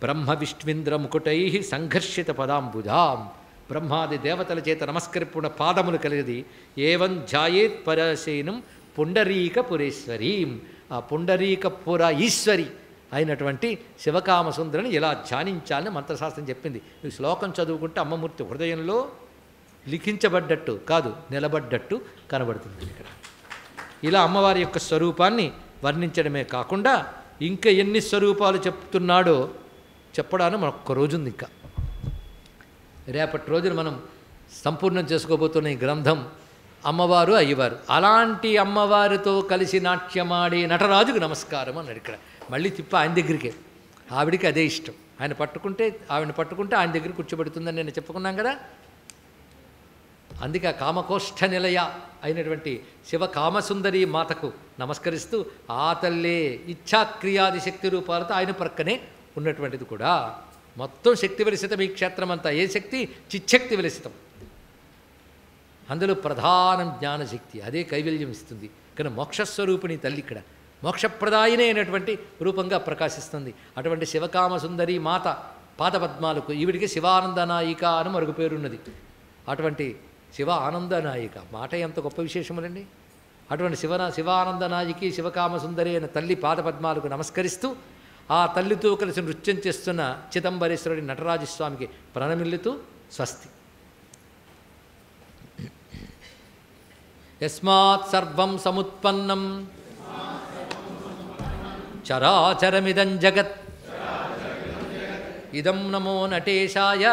బ్రహ్మ విష్ణుంద్ర ముకుటై సంఘర్షిత పదాంబుజాం, బ్రహ్మాది దేవతల చేత నమస్కరిపుణ పాదములు కలిగిది. ఏవం ధ్యాయేత్ పరశేనం పుండరీకపురేశ్వరీం, ఆ పుండరీకపుర ఈశ్వరి అయినటువంటి శివకామసుందరిని ఇలా ధ్యానించాలని మంత్రశాస్త్రం చెప్పింది. ఈ శ్లోకం చదువుకుంటే అమ్మమూర్తి హృదయంలో లిఖించబడ్డట్టు కాదు, నిలబడ్డట్టు కనబడుతుంది. ఇక్కడ ఇలా అమ్మవారి యొక్క స్వరూపాన్ని వర్ణించడమే కాకుండా ఇంకా ఎన్ని స్వరూపాలు చెప్తున్నాడో చెప్పడానికి మనకు ఒక్క రోజుంది. ఇంకా రేపటి రోజున మనం సంపూర్ణం చేసుకోబోతున్న ఈ గ్రంథం అమ్మవారు అయ్యవారు. అలాంటి అమ్మవారితో కలిసి నాట్యమాడే నటరాజుకు నమస్కారం అన్నాడు. ఇక్కడ మళ్ళీ తిప్ప ఆయన దగ్గరికే, ఆవిడికి అదే ఇష్టం. ఆవిడని పట్టుకుంటే ఆయన దగ్గర కూర్చోబెడుతుందని నేను చెప్పుకున్నాం కదా. అందుకే కామకోష్ఠ నిలయ అయినటువంటి శివ కామసుందరి మాతకు నమస్కరిస్తూ ఆ తల్లే ఇచ్ఛాక్రియాది శక్తి రూపాలతో ఆయన ప్రక్కనే ఉన్నటువంటిది కూడా. మొత్తం శక్తి విలసితం ఈ క్షేత్రం అంతా. ఏ శక్తి? చిచ్చక్తి విలసితం. అందులో ప్రధానం జ్ఞానశక్తి, అదే కైవల్యం ఇస్తుంది. కానీ మోక్షస్వరూపిణి తల్లి ఇక్కడ మోక్షప్రదాయినే అయినటువంటి రూపంగా ప్రకాశిస్తుంది. అటువంటి శివకామసుందరి మాత పాదపద్మాలకు ఈవిడికి శివానందనాయిక అని మరొక పేరున్నది. అటువంటి శివ ఆనందనాయిక మాట ఎంత గొప్ప విశేషములండి. అటువంటి శివానందనాయికి శివకామసుందరి అయిన తల్లి పాదపద్మాలకు నమస్కరిస్తూ ఆ తల్లితో కలిసి నృత్యం చేస్తున్న చిదంబరేశ్వరుడి నటరాజస్వామికి ప్రణమిల్లుతూ స్వస్తి. యస్మాత్ సర్వం సముత్పన్నం చరాచరమిదం జగత్ ఇదం నమో నటేశాయ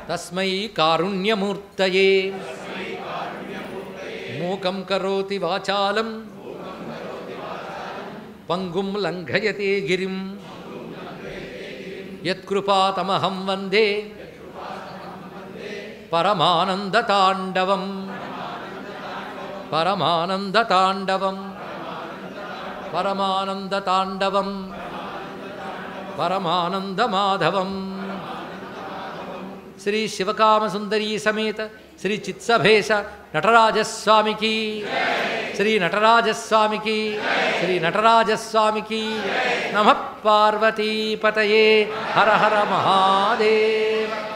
తస్మై కారుణ్యమూర్తయే. మూకం కరోతి వాచాలం పంగుం లంఘయతే గిరిం యత్కృపాతమహం వందే పరమానందతాండవం. పరమానందతాండవం పరమానందతాండవం పరమానందమాధవం. శ్రీ శివకామసుందరీ సమేత శ్రీ చిత్సభేష నటరాజస్వామికి, శ్రీ నటరాజస్వామికి, శ్రీ నటరాజస్వామికి. నమః పార్వతీపతయే. హర హర మహాదేవ.